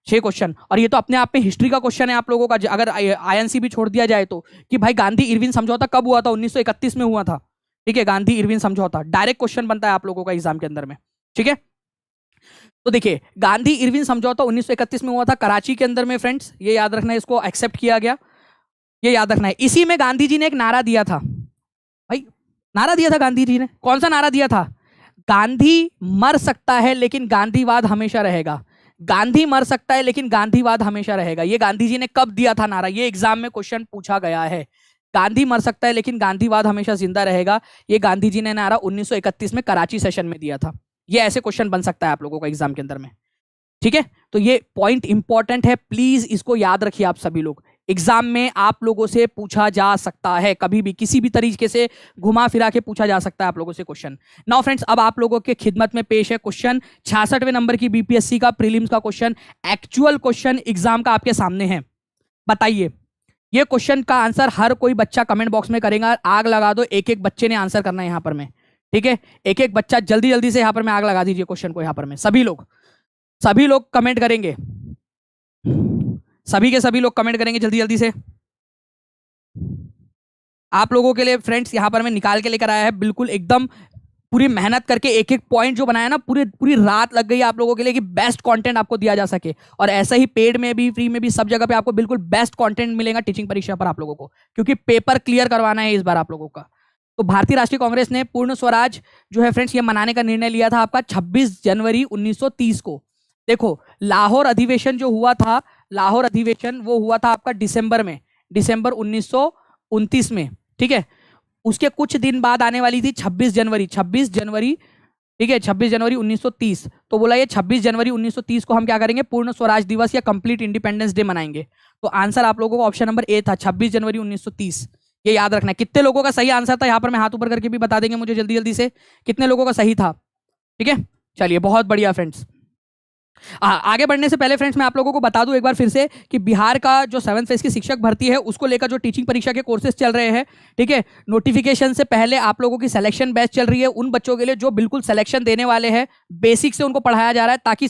6 क्वेश्चन। और ये तो अपने आप में हिस्ट्री का क्वेश्चन है आप लोगों का, अगर INC भी छोड़ दिया जाए तो, कि भाई गांधी इरविन समझौता कब हुआ था? 1931 में हुआ था, ठीक है, गांधी इरविन समझौता। डायरेक्ट क्वेश्चन बनता है आप लोगों का एग्जाम के अंदर में, ठीक है। तो देखिए, गांधी इरविन समझौता 1931 में हुआ था कराची के अंदर में फ्रेंड्स, ये याद रखना है, इसको एक्सेप्ट किया गया, ये याद रखना है। इसी में गांधी जी ने एक नारा दिया था, भाई नारा दिया था गांधी जी ने। कौन सा नारा दिया था? गांधी मर सकता है लेकिन गांधीवाद हमेशा रहेगा। गांधी मर सकता है लेकिन गांधीवाद हमेशा रहेगा। ये गांधी जी ने कब दिया था नारा? ये एग्जाम में क्वेश्चन पूछा गया है। गांधी मर सकता है लेकिन गांधीवाद हमेशा जिंदा रहेगा, ये गांधी जी ने नारा 1931 में कराची सेशन में दिया था। ये ऐसे क्वेश्चन बन सकता है आप लोगों का एग्जाम के अंदर में, ठीक है। तो ये पॉइंट इंपॉर्टेंट है, प्लीज इसको याद रखिए आप सभी लोग। एग्जाम में आप लोगों से पूछा जा सकता है, कभी भी किसी भी तरीके से घुमा फिरा के पूछा जा सकता है आप लोगों से क्वेश्चन। नाउ फ्रेंड्स, अब आप लोगों के खिदमत में पेश है क्वेश्चन 66वें नंबर की BPSC का प्रीलिम्स का क्वेश्चन। एक्चुअल क्वेश्चन एग्जाम का आपके सामने है। बताइए, ये क्वेश्चन का आंसर हर कोई बच्चा कमेंट बॉक्स में करेगा। आग लगा दो, एक एक बच्चे ने आंसर करना है यहाँ पर में, ठीक है। एक एक बच्चा जल्दी जल्दी से यहाँ पर में आग लगा दीजिए क्वेश्चन को। यहाँ पर में सभी लोग कमेंट करेंगे, सभी के सभी लोग कमेंट करेंगे जल्दी जल्दी से। आप लोगों के लिए फ्रेंड्स यहाँ पर मैं निकाल के लेकर आया है, बिल्कुल एकदम पूरी मेहनत करके एक एक पॉइंट जो बनाया ना, पूरी रात लग गई आप लोगों के लिए कि बेस्ट कंटेंट आपको दिया जा सके। और ऐसा ही पेड में भी, फ्री में भी, सब जगह पे आपको बिल्कुल बेस्ट कंटेंट मिलेगा टीचिंग परीक्षा पर आप लोगों को, क्योंकि पेपर क्लियर करवाना है इस बार आप लोगों का। तो भारतीय राष्ट्रीय कांग्रेस ने पूर्ण स्वराज जो है फ्रेंड्स, ये मनाने का निर्णय लिया था आपका 26 जनवरी 1930 को। देखो, लाहौर अधिवेशन जो हुआ था, लाहौर अधिवेशन वो हुआ था आपका दिसंबर में, दिसंबर 1929 में, ठीक है। उसके कुछ दिन बाद आने वाली थी 26 जनवरी, ठीक है, 26 जनवरी 1930। तो बोला ये 26 जनवरी 1930 को हम क्या करेंगे? पूर्ण स्वराज दिवस या कंप्लीट इंडिपेंडेंस डे मनाएंगे। तो आंसर आप लोगों को ऑप्शन नंबर ए था, 26 जनवरी 1930। ये याद रखना है। कितने लोगों का सही आंसर था यहाँ पर मैं हाथ ऊपर करके भी बता देंगे मुझे जल्दी जल्दी से, कितने लोगों का सही था, ठीक है। चलिए, बहुत बढ़िया फ्रेंड्स। आगे बढ़ने से पहले फ्रेंड्स मैं आप लोगों को बता दूं एक बार फिर से कि बिहार का जो 7th फेज की शिक्षक भर्ती है, उसको लेकर जो टीचिंग परीक्षा के कोर्सेज चल रहे हैं, ठीक है, नोटिफिकेशन से पहले आप लोगों की सिलेक्शन बैच चल रही है उन बच्चों के लिए जो बिल्कुल सिलेक्शन देने वाले हैं। बेसिक से उनको पढ़ाया जा रहा है ताकि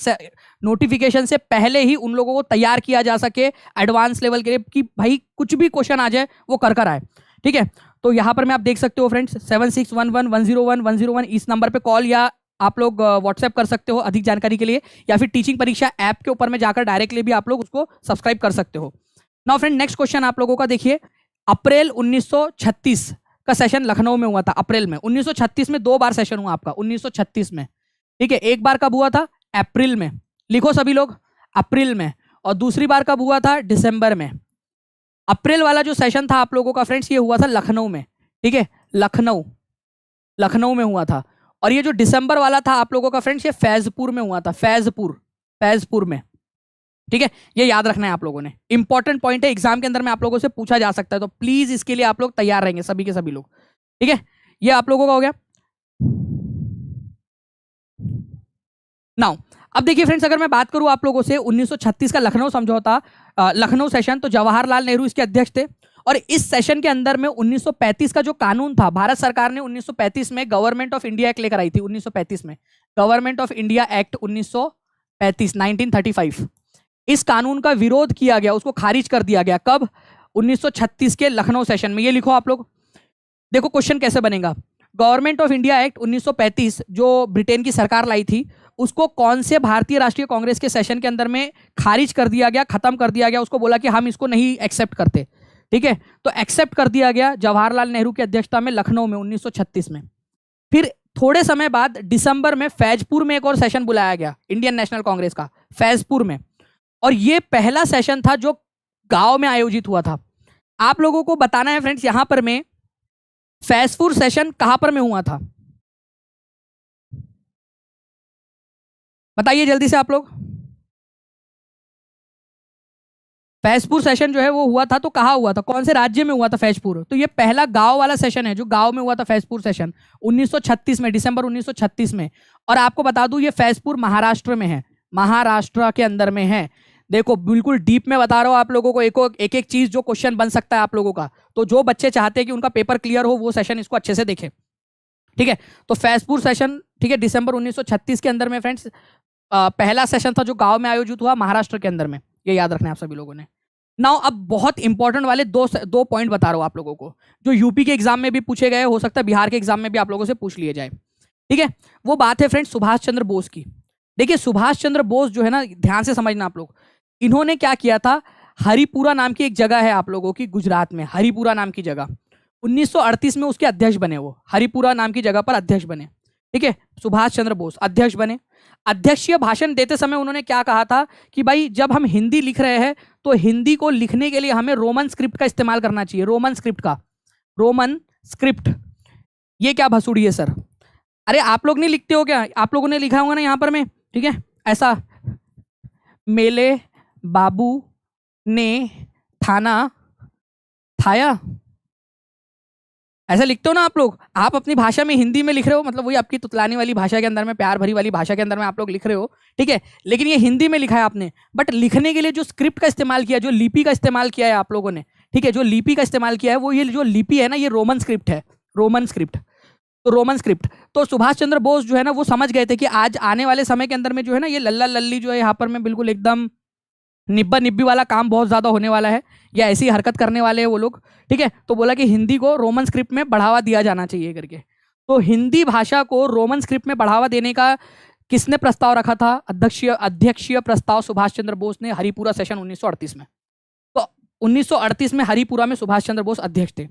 नोटिफिकेशन से पहले ही उन लोगों को तैयार किया जा सके एडवांस लेवल के लिए, कि भाई कुछ भी क्वेश्चन आ जाए वो कर आए, ठीक है। तो यहाँ पर मैं आप देख सकते हो फ्रेंड्स, 7611101101 इस नंबर पर कॉल या आप लोग व्हाट्सएप कर सकते हो अधिक जानकारी के लिए, या फिर टीचिंग परीक्षा ऐप के ऊपर में जाकर डायरेक्टली भी आप लोग उसको सब्सक्राइब कर सकते हो। नाउ फ्रेंड, नेक्स्ट क्वेश्चन आप लोगों का देखिए, अप्रैल 1936 का सेशन लखनऊ में हुआ था। अप्रैल में 1936 में 2 बार सेशन हुआ आपका, 1936 में, ठीक है। एक बार कब हुआ था? अप्रैल में, लिखो सभी लोग, अप्रैल में। और दूसरी बार कब हुआ था? दिसंबर में। अप्रैल वाला जो सेशन था आप लोगों का फ्रेंड्स, ये हुआ था लखनऊ में, ठीक है, लखनऊ में हुआ था। और ये जो दिसंबर वाला था आप लोगों का फ्रेंड्स, ये फैजपुर में हुआ था, फैजपुर में, ठीक है। ये याद रखना है आप लोगों ने, इंपॉर्टेंट पॉइंट है, एग्जाम के अंदर में आप लोगों से पूछा जा सकता है, तो प्लीज इसके लिए आप लोग तैयार रहेंगे सभी के सभी लोग, ठीक है। ये आप लोगों का हो गया। नाउ अब देखिए फ्रेंड्स, अगर मैं बात करूं आप लोगों से 1936 का लखनऊ समझौता, लखनऊ सेशन, तो जवाहरलाल नेहरू इसके अध्यक्ष थे। और इस सेशन के अंदर में 1935 का जो कानून था, भारत सरकार ने 1935 में गवर्नमेंट ऑफ इंडिया एक्ट लेकर आई थी। 1935 में गवर्नमेंट ऑफ इंडिया एक्ट 1935, 1935, इस कानून का विरोध किया गया, उसको खारिज कर दिया गया। कब? 1936 के लखनऊ सेशन में। ये लिखो आप लोग। देखो क्वेश्चन कैसे बनेगा। गवर्नमेंट ऑफ इंडिया एक्ट 1935 जो ब्रिटेन की सरकार लाई थी, उसको कौन से भारतीय राष्ट्रीय कांग्रेस के सेशन के अंदर में खारिज कर दिया गया, खत्म कर दिया गया। उसको बोला कि हम इसको नहीं एक्सेप्ट करते। ठीक है, तो एक्सेप्ट कर दिया गया जवाहरलाल नेहरू की अध्यक्षता में लखनऊ में 1936 में। फिर थोड़े समय बाद दिसंबर में फैजपुर में एक और सेशन बुलाया गया इंडियन नेशनल कांग्रेस का, फैजपुर में। और ये पहला सेशन था जो गांव में आयोजित हुआ था। आप लोगों को बताना है फ्रेंड्स, यहां पर में फैजपुर सेशन कहां पर में हुआ था, बताइए जल्दी से आप लोग। फैजपुर सेशन जो है वो हुआ था, तो कहाँ हुआ था, कौन से राज्य में हुआ था फैजपुर? तो ये पहला गांव वाला सेशन है जो गांव में हुआ था, फैजपुर सेशन 1936 में, दिसंबर 1936 में। और आपको बता दूं ये फैजपुर महाराष्ट्र में है, महाराष्ट्र के अंदर में है। देखो बिल्कुल डीप में बता रहा हूँ आप लोगों को, एक एक चीज जो क्वेश्चन बन सकता है आप लोगों का। तो जो बच्चे चाहते हैं कि उनका पेपर क्लियर हो, वो सेशन इसको अच्छे से देखें। ठीक है, तो फैजपुर सेशन, ठीक है, दिसंबर 1936 के अंदर में फ्रेंड्स पहला सेशन था जो गांव में आयोजित हुआ महाराष्ट्र के अंदर में। ये याद रखना है आप सभी लोगों ने। नाउ अब बहुत इंपॉर्टेंट वाले दो पॉइंट बता रहा हूं आप लोगों को, जो यूपी के एग्जाम में भी पूछे गए, हो सकता है बिहार के एग्जाम में भी आप लोगों से पूछ लिए जाए। ठीक है, वो बात है फ्रेंड्स सुभाष चंद्र बोस की। देखिए सुभाष चंद्र बोस जो है ना, ध्यान से समझना आप लोग, इन्होंने क्या किया था, हरिपुरा नाम की एक जगह है आप लोगों की गुजरात में, हरिपुरा नाम की जगह, 1938 में उसके अध्यक्ष बने। वो हरिपुरा नाम की जगह पर अध्यक्ष बने। ठीक है, सुभाष चंद्र बोस अध्यक्ष बने। अध्यक्षीय भाषण देते समय उन्होंने क्या कहा था कि भाई जब हम हिंदी लिख रहे हैं तो हिंदी को लिखने के लिए हमें रोमन स्क्रिप्ट का इस्तेमाल करना चाहिए। रोमन स्क्रिप्ट का, रोमन स्क्रिप्ट। ये क्या भसूड़ी है सर? अरे आप लोग नहीं लिखते हो क्या? आप लोगों ने लिखा होगा ना यहाँ पर में, ठीक है, ऐसा, मेले बाबू ने थाना थाया, ऐसा लिखते हो ना आप लोग। आप अपनी भाषा में हिंदी में लिख रहे हो, मतलब वही आपकी तुतलानी वाली भाषा के अंदर में, प्यार भरी वाली भाषा के अंदर में आप लोग लिख रहे हो। ठीक है, लेकिन ये हिंदी में लिखा है आपने, बट लिखने के लिए जो स्क्रिप्ट का इस्तेमाल किया, जो लिपि का इस्तेमाल किया है आप लोगों ने, ठीक है, जो लिपि का इस्तेमाल किया है वो, ये जो लिपि है ना, ये रोमन स्क्रिप्ट है, रोमन स्क्रिप्ट। तो रोमन स्क्रिप्ट, तो सुभाष चंद्र बोस जो है ना वो समझ गए थे कि आज आने वाले समय के अंदर में जो है ना, ये लल्ला लल्ली जो है यहाँ पर में बिल्कुल एकदम निब्बा निब्बी वाला काम बहुत ज्यादा होने वाला है, या ऐसी हरकत करने वाले हैं वो लोग। ठीक है, तो बोला कि हिंदी को रोमन स्क्रिप्ट में बढ़ावा दिया जाना चाहिए करके। तो हिंदी भाषा को रोमन स्क्रिप्ट में बढ़ावा देने का किसने प्रस्ताव रखा था? अध्यक्षीय प्रस्ताव सुभाष चंद्र बोस ने, हरिपुरा सेशन 1938 में। तो 1938 में हरिपुरा में सुभाष चंद्र बोस अध्यक्ष थे।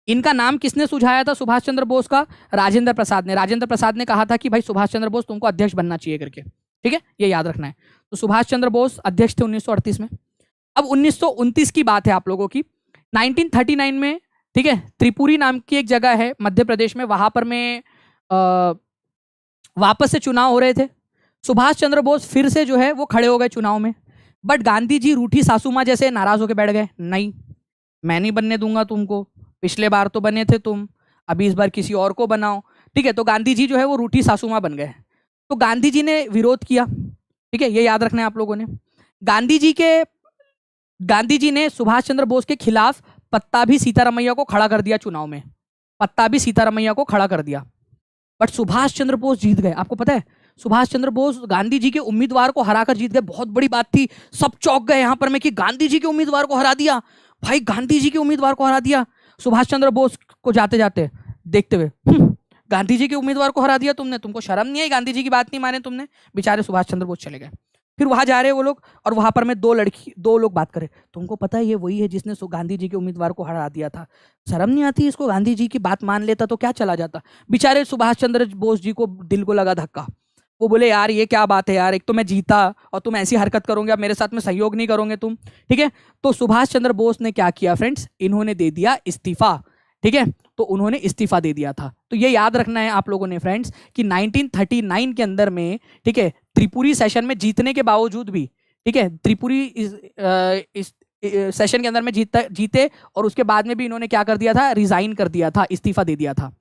इनका नाम किसने सुझाया था सुभाष चंद्र बोस का? राजेंद्र प्रसाद ने। राजेंद्र प्रसाद ने कहा था कि भाई सुभाष चंद्र बोस तुमको अध्यक्ष बनना चाहिए करके। ठीक है, ये याद रखना है। तो सुभाष चंद्र बोस अध्यक्ष थे 1938 में। अब 1929 की बात है आप लोगों की। 1939 में, ठीक है, त्रिपुरी नाम की एक जगह है मध्य प्रदेश में, वहां पर में वापस से चुनाव हो रहे थे। सुभाष चंद्र बोस फिर से जो है वो खड़े हो गए चुनाव में, बट गांधी जी रूठी सासू माँ जैसे नाराज होकर बैठ गए। नहीं, मैं नहीं बनने दूंगा तुमको, पिछले बार तो बने थे तुम, अभी इस बार किसी और को बनाओ। ठीक है, तो गांधी जी जो है वो रूठी सासू माँ बन गए। तो गांधी जी ने विरोध किया। ठीक है, ये याद रखना है आप लोगों ने। गांधी जी ने सुभाष चंद्र बोस के खिलाफ पत्ताभी सीतारमैया को खड़ा कर दिया चुनाव में, पत्ताभी सीतारमैया को खड़ा कर दिया। बट सुभाष चंद्र बोस जीत गए। आपको पता है, सुभाष चंद्र बोस गांधी जी के उम्मीदवार को हराकर जीत गए। बहुत बड़ी बात थी, सब चौंक गए यहां पर में कि गांधी जी के उम्मीदवार को हरा दिया। भाई गांधी जी के उम्मीदवार को हरा दिया। सुभाष चंद्र बोस को जाते जाते देखते हुए, गांधी जी के उम्मीदवार को हरा दिया तुमने, तुमको शर्म नहीं आई? गांधी जी की बात नहीं माने तुमने? बेचारे सुभाष चंद्र बोस चले गए। फिर वहां जा रहे वो लोग, और वहां पर में दो लोग बात करे, तुमको पता है ये वही है जिसने गांधी जी के उम्मीदवार को हरा दिया था। शर्म नहीं आती इसको? गांधी जी की बात मान लेता तो क्या चला जाता। बेचारे सुभाष चंद्र बोस जी को दिल को लगा धक्का। वो बोले यार ये क्या बात है यार, एक तो मैं जीता और तुम ऐसी हरकत करोगे, अब मेरे साथ में सहयोग नहीं करोगे तुम। ठीक है, तो सुभाष चंद्र बोस ने क्या किया फ्रेंड्स, इन्होंने दे दिया इस्तीफा। ठीक है, तो उन्होंने इस्तीफा दे दिया था। तो ये याद रखना है आप लोगों ने फ्रेंड्स कि 1939 के अंदर में, ठीक है, त्रिपुरी सेशन में जीतने के बावजूद भी, ठीक है, त्रिपुरी इस सेशन के अंदर में जीते, और उसके बाद में भी इन्होंने क्या कर दिया था, रिजाइन कर दिया था, इस्तीफा दे दिया था।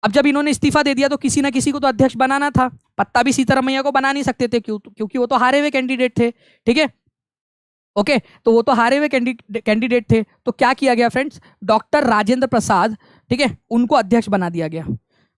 अब जब इन्होंने इस्तीफा दे दिया तो किसी ना किसी को तो अध्यक्ष बनाना था। पत्ताभी सीतारमैया को बना नहीं सकते थे, क्योंकि वो तो हारे हुए कैंडिडेट थे। ठीक है, ओके, तो वो तो हारे हुए कैंडिडेट थे। तो क्या किया गया फ्रेंड्स, डॉक्टर राजेंद्र प्रसाद, ठीक है, उनको अध्यक्ष बना दिया गया।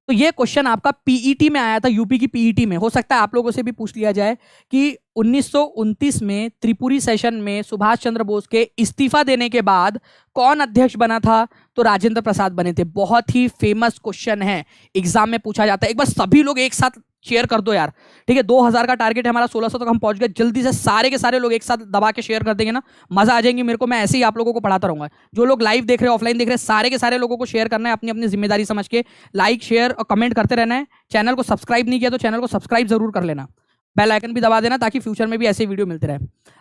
तो ये क्वेश्चन आपका पीईटी में आया था, यूपी की पीईटी में। हो सकता है आप लोगों से भी पूछ लिया जाए कि 1929 में त्रिपुरी सेशन में सुभाष चंद्र बोस के इस्तीफा देने के बाद कौन अध्यक्ष बना था, तो राजेंद्र प्रसाद बने थे। बहुत ही फेमस क्वेश्चन है, एग्जाम में पूछा जाता है। एक बार सभी लोग एक साथ शेयर कर दो यार, ठीक है। 2000 का टारगेट है हमारा, 1600 तक हम पहुंच गए। जल्दी से सारे के सारे लोग एक साथ दबा के शेयर कर देंगे ना, मजा आ जाएंगे मेरे को। मैं ऐसे ही आप लोगों को पढ़ाता रहूंगा। जो लोग लाइव देख रहे हैं, ऑफलाइन देख रहे हैं, सारे के सारे लोगों को शेयर करना है, अपनी अपनी जिम्मेदारी समझ के। लाइक, शेयर और कमेंट करते रहना है। चैनल को सब्सक्राइब नहीं किया तो चैनल को सब्सक्राइब जरूर कर लेना, बेल आइकन भी दबा देना, ताकि फ्यूचर में भी ऐसे वीडियो मिलते रहे।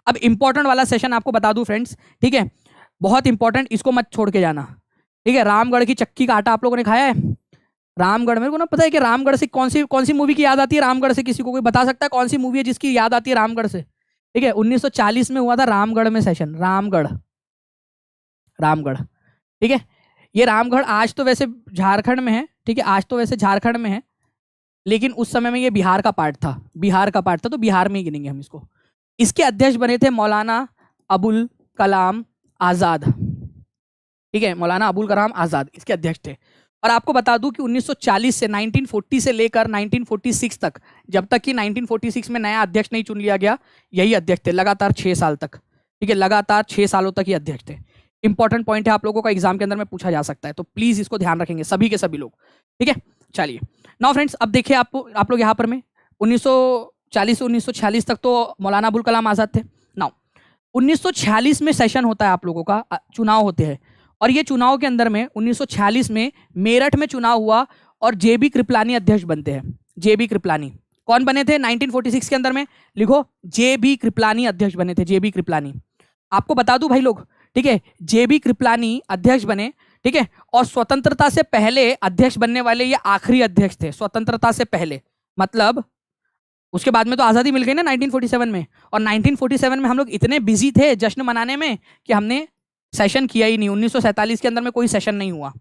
अब इंपॉर्टेंट वाला सेशन आपको बता दूं फ्रेंड्स, ठीक है, बहुत इंपॉर्टेंट, इसको मत छोड़ के जाना, ठीक है। रामगढ़ की चक्की का आटा आप लोगों ने खाया है? रामगढ़, मेरे को ना पता है कि रामगढ़ से कौन सी मूवी की याद आती है? रामगढ़ से किसी को कोई बता सकता है कौन सी मूवी है जिसकी याद आती है रामगढ़ से? ठीक है, 1940 में हुआ था रामगढ़ में सेशन, रामगढ़, रामगढ़, ठीक है। ये रामगढ़ आज तो वैसे झारखंड में है, ठीक है, आज तो वैसे झारखंड में है, लेकिन उस समय में ये बिहार का पार्ट था, बिहार का पार्ट था, तो बिहार में ही गिनेंगे हम इसको। इसके अध्यक्ष बने थे मौलाना अबुल कलाम आज़ाद, ठीक है, मौलाना अबुल कलाम आज़ाद इसके अध्यक्ष थे। और आपको बता दूं कि 1940 से 1940 से लेकर 1946 तक, जब तक कि 1946 में नया अध्यक्ष नहीं चुन लिया गया, यही अध्यक्ष थे लगातार 6 साल तक, ठीक है, लगातार 6 सालों तक ये अध्यक्ष थे। इंपॉर्टेंट पॉइंट है, आप लोगों का एग्जाम के अंदर में पूछा जा सकता है, तो प्लीज इसको ध्यान रखेंगे सभी के सभी लोग, ठीक है। चलिए नाउ फ्रेंड्स, अब देखिए आप लोग यहाँ पर में 1940 से 1946 तक तो मौलाना अबुल कलाम आज़ाद थे। नाउ 1946 में सेशन होता है, आप लोगों का चुनाव होते हैं, और ये चुनाव के अंदर में 1946 में मेरठ में चुनाव हुआ और जेबी कृपलानी अध्यक्ष बनते हैं। जेबी कृपलानी कौन बने थे 1946 के अंदर में? लिखो, जेबी कृपलानी अध्यक्ष बने थे, जेबी कृपलानी। आपको बता दूं भाई लोग, ठीक है, जेबी कृपलानी अध्यक्ष बने, ठीक है, और स्वतंत्रता से पहले अध्यक्ष बनने वाले ये आखिरी अध्यक्ष थे, स्वतंत्रता से पहले, मतलब उसके बाद में तो आज़ादी मिल गई ना 1947 में, और 1947 में हम लोग इतने बिजी थे जश्न मनाने में कि हमने सेशन किया ही नहीं। 1947 के अंदर में कोई सेशन नहीं हुआ,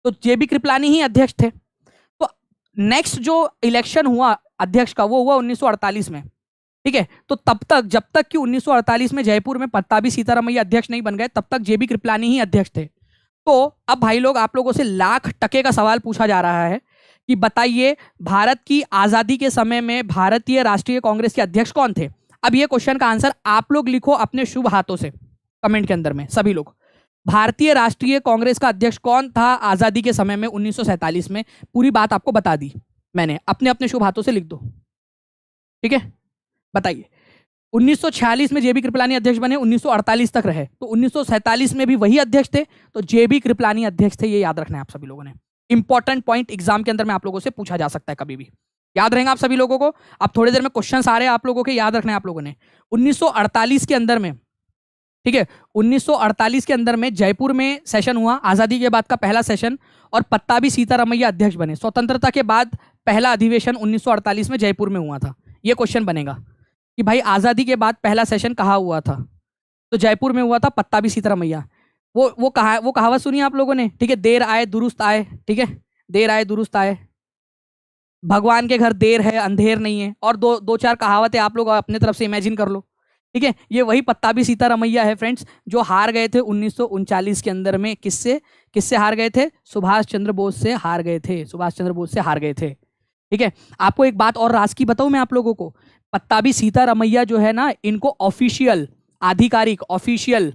तो जेबी कृपलानी ही अध्यक्ष थे। तो नेक्स्ट जो इलेक्शन हुआ अध्यक्ष का, वो हुआ 1948 में, ठीक है। तो तब तक, जब तक कि 1948 में जयपुर में पत्ताभी सीतारमैया अध्यक्ष नहीं बन गए, तब तक जेबी कृपलानी ही अध्यक्ष थे। तो अब भाई लोग, आप लोगों से लाख टके का सवाल पूछा जा रहा है कि बताइए, भारत की आजादी के समय में भारतीय राष्ट्रीय कांग्रेस के अध्यक्ष कौन थे? अब ये क्वेश्चन का आंसर आप लोग लिखो अपने शुभ हाथों से कमेंट के अंदर में, सभी लोग। भारतीय राष्ट्रीय कांग्रेस का अध्यक्ष कौन था आजादी के समय में 1947 में? पूरी बात आपको बता दी मैंने, अपने अपने शुभ हाथों से लिख दो, ठीक है। बताइए, 1946 में जेबी कृपलानी अध्यक्ष बने, 1948 तक रहे, तो 1947 में भी वही अध्यक्ष थे, तो जेबी कृपलानी अध्यक्ष थे। ये याद रखना है आप सभी लोगों ने, इंपॉर्टेंट पॉइंट एग्जाम के अंदर में आप लोगों से पूछा जा सकता है, कभी भी याद रहेगा आप सभी लोगों को। अब थोड़ी देर में क्वेश्चन आ रहे हैं आप लोगों के, याद रखना है आप लोगों ने। 1948 के अंदर में, ठीक है, 1948 के अंदर में जयपुर में सेशन हुआ, आजादी के बाद का पहला सेशन, और पत्ताभी सीतारमैया अध्यक्ष बने। स्वतंत्रता के बाद पहला अधिवेशन 1948 में जयपुर में हुआ था। यह क्वेश्चन बनेगा कि भाई आजादी के बाद पहला सेशन कहाँ हुआ था? तो जयपुर में हुआ था, पत्ताभी सीतारमैया। वो कहावत सुनी आप लोगों ने, ठीक है, देर आए दुरुस्त आए, ठीक है, देर आए दुरुस्त आए, भगवान के घर देर है अंधेर नहीं है, और दो चार कहावतें आप लोग अपने तरफ से इमेजिन कर लो, ठीक है। ये वही पत्ताभी सीतारमैया है फ्रेंड्स, जो हार गए थे 1939 के अंदर में। किससे हार गए थे? सुभाष चंद्र बोस से हार गए थे, सुभाष चंद्र बोस से हार गए थे, ठीक है। आपको एक बात और राज की बताऊं मैं आप लोगों को, पत्ताभी सीतारमैया जो है ना, इनको ऑफिशियल, आधिकारिक, ऑफिशियल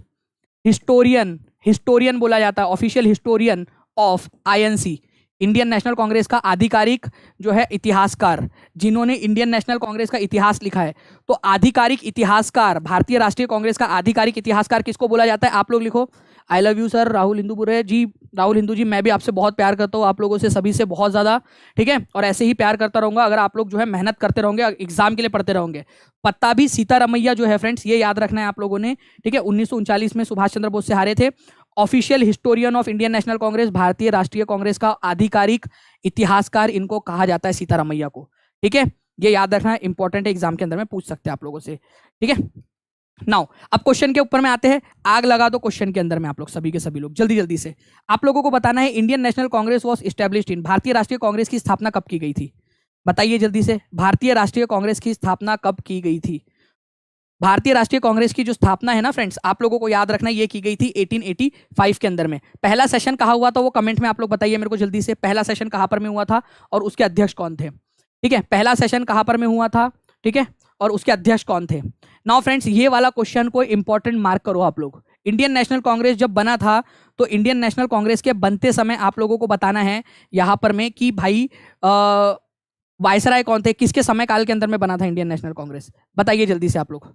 हिस्टोरियन बोला जाता है, official historian of INC, Indian National Congress का आधिकारिक जो है इतिहासकार, जिन्होंने इंडियन नेशनल कांग्रेस का इतिहास लिखा है। तो आधिकारिक इतिहासकार, भारतीय राष्ट्रीय कांग्रेस का आधिकारिक इतिहासकार किसको बोला जाता है? आप लोग लिखो। I love you sir Rahul Hindupure ji, Rahul Hindu ji, मैं भी आपसे बहुत प्यार करता हूँ, आप लोगों से सभी से बहुत ज़्यादा, ठीक है, और ऐसे ही प्यार करता रहूँगा अगर आप लोग जो है मेहनत करते रहोगे, एग्जाम के लिए पढ़ते रहोगे। पत्ताभी सीतारमैया जो है फ्रेंड्स, ये याद रखना है आप लोगों ने, ठीक है, 1939 में सुभाष चंद्र बोस से हारे थे। Official historian of Indian National Congress, भारतीय राष्ट्रीय कांग्रेस का आधिकारिक इतिहासकार इनको कहा जाता है, सीतारमैया को, ठीक है। ये याद रखना है, इंपॉर्टेंट है, एग्जाम के अंदर में पूछ सकते हैं आप लोगों से, ठीक है। नाउ अब क्वेश्चन के ऊपर में आते हैं। आग लगा दो क्वेश्चन के अंदर में आप लोग सभी के सभी लोग जल्दी जल्दी से। आप लोगों को बताना है Indian National Congress was established in, भारतीय राष्ट्रीय कांग्रेस की स्थापना कब की गई थी? बताइए जल्दी से, भारतीय राष्ट्रीय कांग्रेस की स्थापना कब की गई थी? भारतीय राष्ट्रीय कांग्रेस की जो स्थापना है ना फ्रेंड्स, आप लोगों को याद रखना ये की गई थी 1885 के अंदर में। पहला सेशन कहाँ हुआ था वो कमेंट में आप लोग बताइए मेरे को जल्दी से। पहला सेशन कहाँ पर में हुआ था और उसके अध्यक्ष कौन थे? ठीक है, पहला सेशन कहाँ पर में हुआ था, ठीक है, और उसके अध्यक्ष कौन थे? नाउ फ्रेंड्स ये वाला क्वेश्चन को इंपॉर्टेंट मार्क करो आप लोग। इंडियन नेशनल कांग्रेस जब बना था तो इंडियन नेशनल कांग्रेस के बनते समय आप लोगों को बताना है यहाँ पर में कि भाई वायसराय कौन थे, किसके समय काल के अंदर में बना था इंडियन नेशनल कांग्रेस? बताइए जल्दी से आप लोग।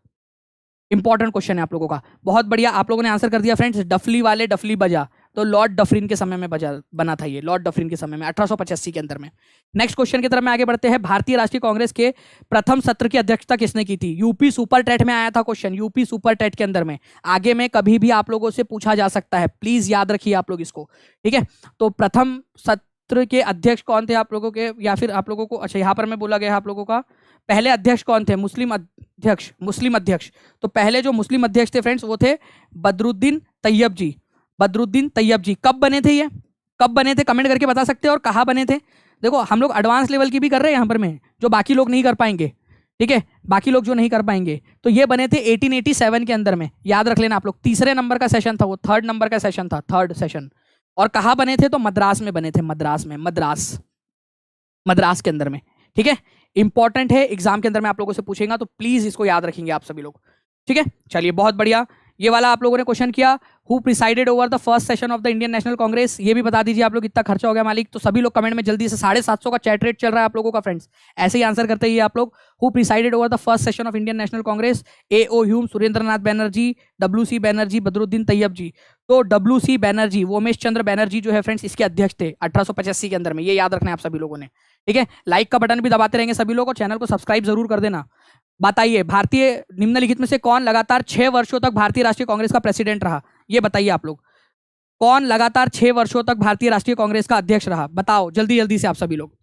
इंपॉर्टेंट क्वेश्चन है आप लोगों का। बहुत बढ़िया, आप लोगों ने आंसर कर दिया फ्रेंड्स। डफली वाले डफली बजा, तो लॉर्ड डफरिन के समय में बना था ये, लॉर्ड डफरिन के समय में 1885 के अंदर में। नेक्स्ट क्वेश्चन की तरफ में आगे बढ़ते हैं। भारतीय राष्ट्रीय कांग्रेस के प्रथम सत्र की अध्यक्षता किसने की थी? यूपी सुपर टेट में आया था क्वेश्चन, यूपी सुपर टेट के अंदर में। आगे में कभी भी आप लोगों से पूछा जा सकता है, प्लीज याद रखिए आप लोग इसको, ठीक है। तो प्रथम सत्र के अध्यक्ष कौन थे आप लोगों के, या फिर आप लोगों को, अच्छा यहाँ पर मैं बोला गया आप लोगों का पहले अध्यक्ष कौन थे? मुस्लिम अध्यक्ष, मुस्लिम अध्यक्ष। तो पहले जो मुस्लिम अध्यक्ष थे फ्रेंड्स वो थे बदरुद्दीन तैयब जी, बदरुद्दीन तैयब जी। कब बने थे ये, कब बने थे कमेंट करके बता सकते हैं, और कहाँ बने थे? देखो हम लोग एडवांस लेवल की भी कर रहे हैं यहाँ पर में, जो बाकी लोग नहीं कर पाएंगे, ठीक है, बाकी लोग जो नहीं कर पाएंगे। तो ये बने थे 1887 के अंदर में, याद रख लेना आप लोग। तीसरे नंबर का सेशन था वो, थर्ड नंबर का सेशन था, थर्ड सेशन। और कहाँ बने थे? तो मद्रास में बने थे, मद्रास में, मद्रास, मद्रास के अंदर में, ठीक है। इंपॉर्टेंट है, एग्जाम के अंदर में आप लोगों से पूछेगा तो प्लीज इसको याद रखेंगे आप सभी लोग, ठीक है। चलिए बहुत बढ़िया, ये वाला आप लोगों ने क्वेश्चन किया। Who presided over the first session of the Indian National Congress? ये भी बता दीजिए आप लोग, कितना खर्चा हो गया मालिक? तो सभी लोग कमेंट में जल्दी से, 750 का चैट रेट चल रहा है आप लोगों का फ्रेंड्स, ऐसे ही आंसर करते ही आप लोग। Who presided over the first session of Indian National Congress? A O. Hume, Surendra Nath Banerjee, W.C. Banerjee, Badruddin Tyab ji. तो W.C. बैनर्जी, वोमेश चंद्र बैनर्जी जो है फ्रेंड्स, इसके अध्यक्ष थे 1885 के अंदर में। ये याद रखना है आप सभी लोगों ने, ठीक है। लाइक का बटन भी दबाते रहेंगे सभी लोग, और चैनल को सब्सक्राइब जरूर कर देना। बताइए भारतीय निम्नलिखित में से कौन लगातार 6 वर्षों तक भारतीय राष्ट्रीय कांग्रेस का प्रेसिडेंट रहा? ये बताइए आप लोग, कौन लगातार 6 वर्षों तक भारतीय राष्ट्रीय कांग्रेस का अध्यक्ष रहा? बताओ जल्दी जल्दी से आप सभी लोग,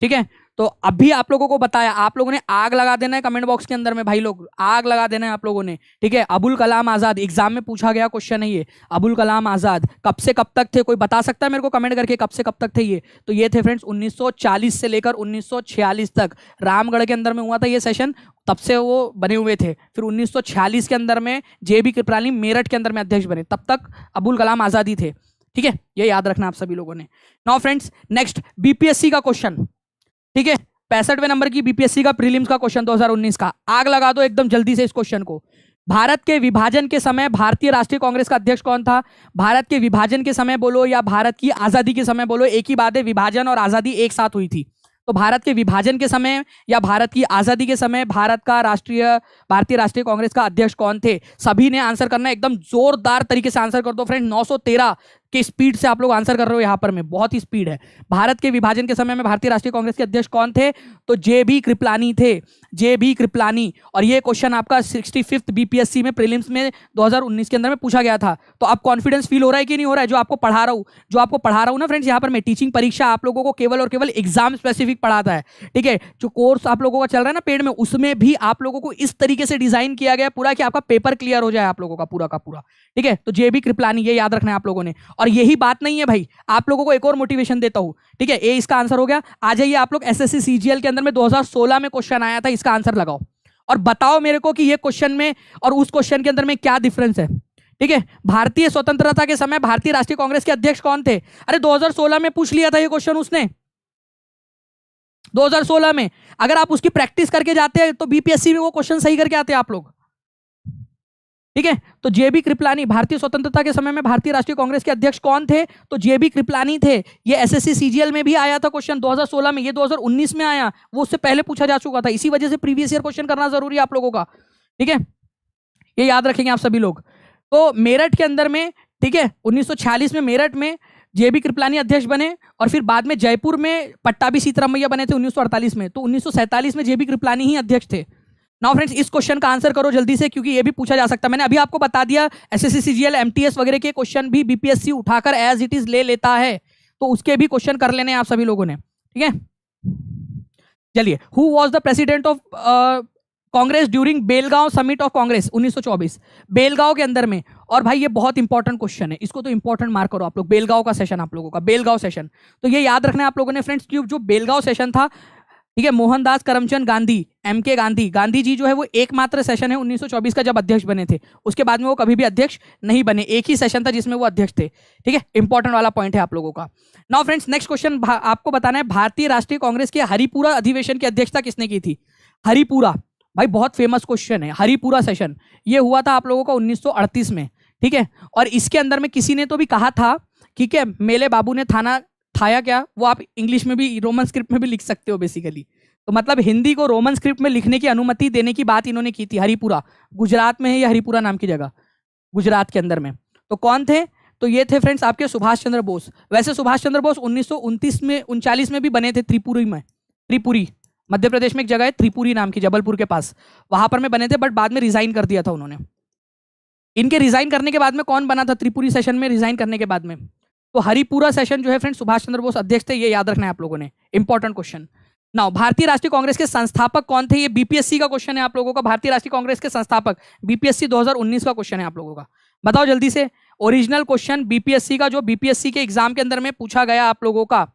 ठीक है। तो अभी आप लोगों को बताया, आप लोगों ने आग लगा देना है कमेंट बॉक्स के अंदर में भाई लोग, आग लगा देना है आप लोगों ने, ठीक है। अबुल कलाम आजाद, एग्जाम में पूछा गया क्वेश्चन है ये। अबुल कलाम आजाद कब से कब तक थे? कोई बता सकता है मेरे को कमेंट करके, कब से कब तक थे ये? तो ये थे फ्रेंड्स 1940 से लेकर 1946 तक। रामगढ़ के अंदर में हुआ था ये सेशन, तब से वो बने हुए थे। फिर 1946 के अंदर में JB कृपलानी मेरठ के अंदर में अध्यक्ष बने, तब तक अबुल कलाम आजाद ही थे, ठीक है। ये याद रखना आप सभी लोगों ने। नाउ फ्रेंड्स नेक्स्ट BPSC का क्वेश्चन, ठीक है, 65वें नंबर की BPSC का प्रीलिम्स का क्वेश्चन 2019 का। आग लगा दो एकदम जल्दी से इस क्वेश्चन को। भारत के विभाजन के समय भारतीय राष्ट्रीय कांग्रेस का अध्यक्ष कौन था? भारत के विभाजन के समय बोलो या भारत की आजादी के समय बोलो, एक ही बात है, विभाजन और आजादी एक साथ हुई थी। तो भारत के विभाजन के समय या भारत की आजादी के समय भारतीय राष्ट्रीय कांग्रेस का अध्यक्ष कौन थे? सभी ने आंसर करना, एकदम जोरदार तरीके से आंसर कर दो फ्रेंड। 913 के स्पीड से आप लोग आंसर कर रहे हो यहाँ पर में, बहुत ही स्पीड है। भारत के विभाजन के समय में भारतीय राष्ट्रीय कांग्रेस के अध्यक्ष कौन थे? तो JB कृपलानी थे, JB कृपलानी। और ये क्वेश्चन आपका 65th BPSC में प्रीलिम्स में 2019 के अंदर में पूछा गया था। तो अब कॉन्फिडेंस फील हो रहा है कि नहीं हो रहा है? जो आपको पढ़ा रहा हूँ ना फ्रेंड्स, यहाँ पर मैं टीचिंग परीक्षा आप लोगों को केवल और केवल एग्जाम स्पेसिफिक पढ़ाता है, ठीक है। जो कोर्स आप लोगों का चल रहा है ना पेड में, उसमें भी आप लोगों को इस तरीके से डिजाइन किया गया पूरा कि आपका पेपर क्लियर हो जाए आप लोगों का पूरा का पूरा, ठीक है। तो JB कृपलानी, ये याद रखना है आप लोगों ने। और यही बात नहीं है भाई, आप लोगों को एक और मोटिवेशन देता हूं, ठीक है। ए इसका आंसर हो गया। आ जाइए आप लोग, SSC CGL के अंदर में 2016 में क्वेश्चन आया था, इसका आंसर लगाओ और बताओ मेरे को कि ये क्वेश्चन में और उस क्वेश्चन के अंदर में क्या डिफरेंस है, ठीक है। भारतीय स्वतंत्रता के समय भारतीय राष्ट्रीय कांग्रेस के अध्यक्ष कौन थे? अरे 2016 में पूछ लिया था ये क्वेश्चन उसने, 2016 में। अगर आप उसकी प्रैक्टिस करके जाते हैं तो BPSC में वो क्वेश्चन सही करके आते हैं आप लोग, ठीक है। तो JB कृपलानी, भारतीय स्वतंत्रता के समय में भारतीय राष्ट्रीय कांग्रेस के अध्यक्ष कौन थे? तो JB कृपलानी थे। ये SSC CGL में भी आया था क्वेश्चन 2016 में, ये 2019 में आया, वो उससे पहले पूछा जा चुका था। इसी वजह से प्रीवियस ईयर क्वेश्चन करना जरूरी है आप लोगों का, ठीक है। ये याद रखेंगे आप सभी लोग। तो मेरठ के अंदर में, ठीक है, 1946 में मेरठ में JB कृपलानी अध्यक्ष बने, और फिर बाद में जयपुर में पट्टाभी सीतारामैया बने थे 1948 में। तो 1947 में JB कृपलानी ही अध्यक्ष थे। नाउ फ्रेंड्स इस क्वेश्चन का आंसर करो जल्दी से, क्योंकि ये भी पूछा जा सकता है। मैंने अभी आपको बता दिया SSC CGL MTS वगैरह के क्वेश्चन भी BPSC उठाकर एज इट इज ले लेता है, तो उसके भी क्वेश्चन कर लेने आप सभी लोगों ने, ठीक है। चलिए, who was the president of Congress during Belgaum summit of Congress 1924, Belgaum के अंदर में। और भाई ये बहुत इंपॉर्टेंट क्वेश्चन है, इसको तो इंपॉर्टेंट मार्क करो आप लोग। बेलगांव का सेशन आप लोगों का, बेलगांव सेशन, तो ये याद रखना है आप लोगों ने फ्रेंड्स कि जो बेलगांव सेशन था, ठीक है, मोहनदास करमचंद गांधी, एमके गांधी, गांधी जी जो है वो एकमात्र सेशन है 1924 का जब अध्यक्ष बने थे। उसके बाद में वो कभी भी अध्यक्ष नहीं बने, एक ही सेशन था जिसमें वो अध्यक्ष थे। ठीक है, इंपॉर्टेंट वाला पॉइंट है आप लोगों का। नाउ फ्रेंड्स नेक्स्ट क्वेश्चन आपको बताना है, भारतीय राष्ट्रीय कांग्रेस के हरिपुरा अधिवेशन की अध्यक्षता किसने की थी? हरिपुरा, भाई बहुत फेमस क्वेश्चन है। हरिपुरा सेशन ये हुआ था आप लोगों का 1938 में। ठीक है, और इसके अंदर में किसी ने तो भी कहा था, ठीक है, मेले बाबू ने थाना ठाया क्या, वो आप इंग्लिश में भी रोमन स्क्रिप्ट में भी लिख सकते हो बेसिकली। तो मतलब हिंदी को रोमन स्क्रिप्ट में लिखने की अनुमति देने की बात इन्होंने की थी। हरिपुरा गुजरात में है, ये हरिपुरा नाम की जगह गुजरात के अंदर में। तो कौन थे? तो ये थे फ्रेंड्स आपके सुभाष चंद्र बोस। वैसे सुभाष चंद्र बोस 1929 में 39 में भी बने थे त्रिपुरी में। त्रिपुरी मध्य प्रदेश में एक जगह है त्रिपुरी नाम की, जबलपुर के पास, वहां पर में बने थे, बट बाद में रिजाइन कर दिया था उन्होंने। इनके रिजाइन करने के बाद में कौन बना था त्रिपुरी सेशन में रिजाइन करने के बाद में? तो हरिपुरा सेशन जो है फ्रेंड्स सुभाष चंद्र बोस अध्यक्ष थे, ये याद रखना है आप लोगों ने, इंपॉर्टेंट क्वेश्चन। नाउ भारतीय राष्ट्रीय कांग्रेस के संस्थापक कौन थे? ये बीपीएससी का क्वेश्चन है आप लोगों का। भारतीय राष्ट्रीय कांग्रेस के संस्थापक, बीपीएससी 2019 का क्वेश्चन है आप लोगों का। बताओ जल्दी से, ओरिजिनल क्वेश्चन बीपीएससी का, जो बीपीएससी के एग्जाम के अंदर में पूछा गया आप लोगों का,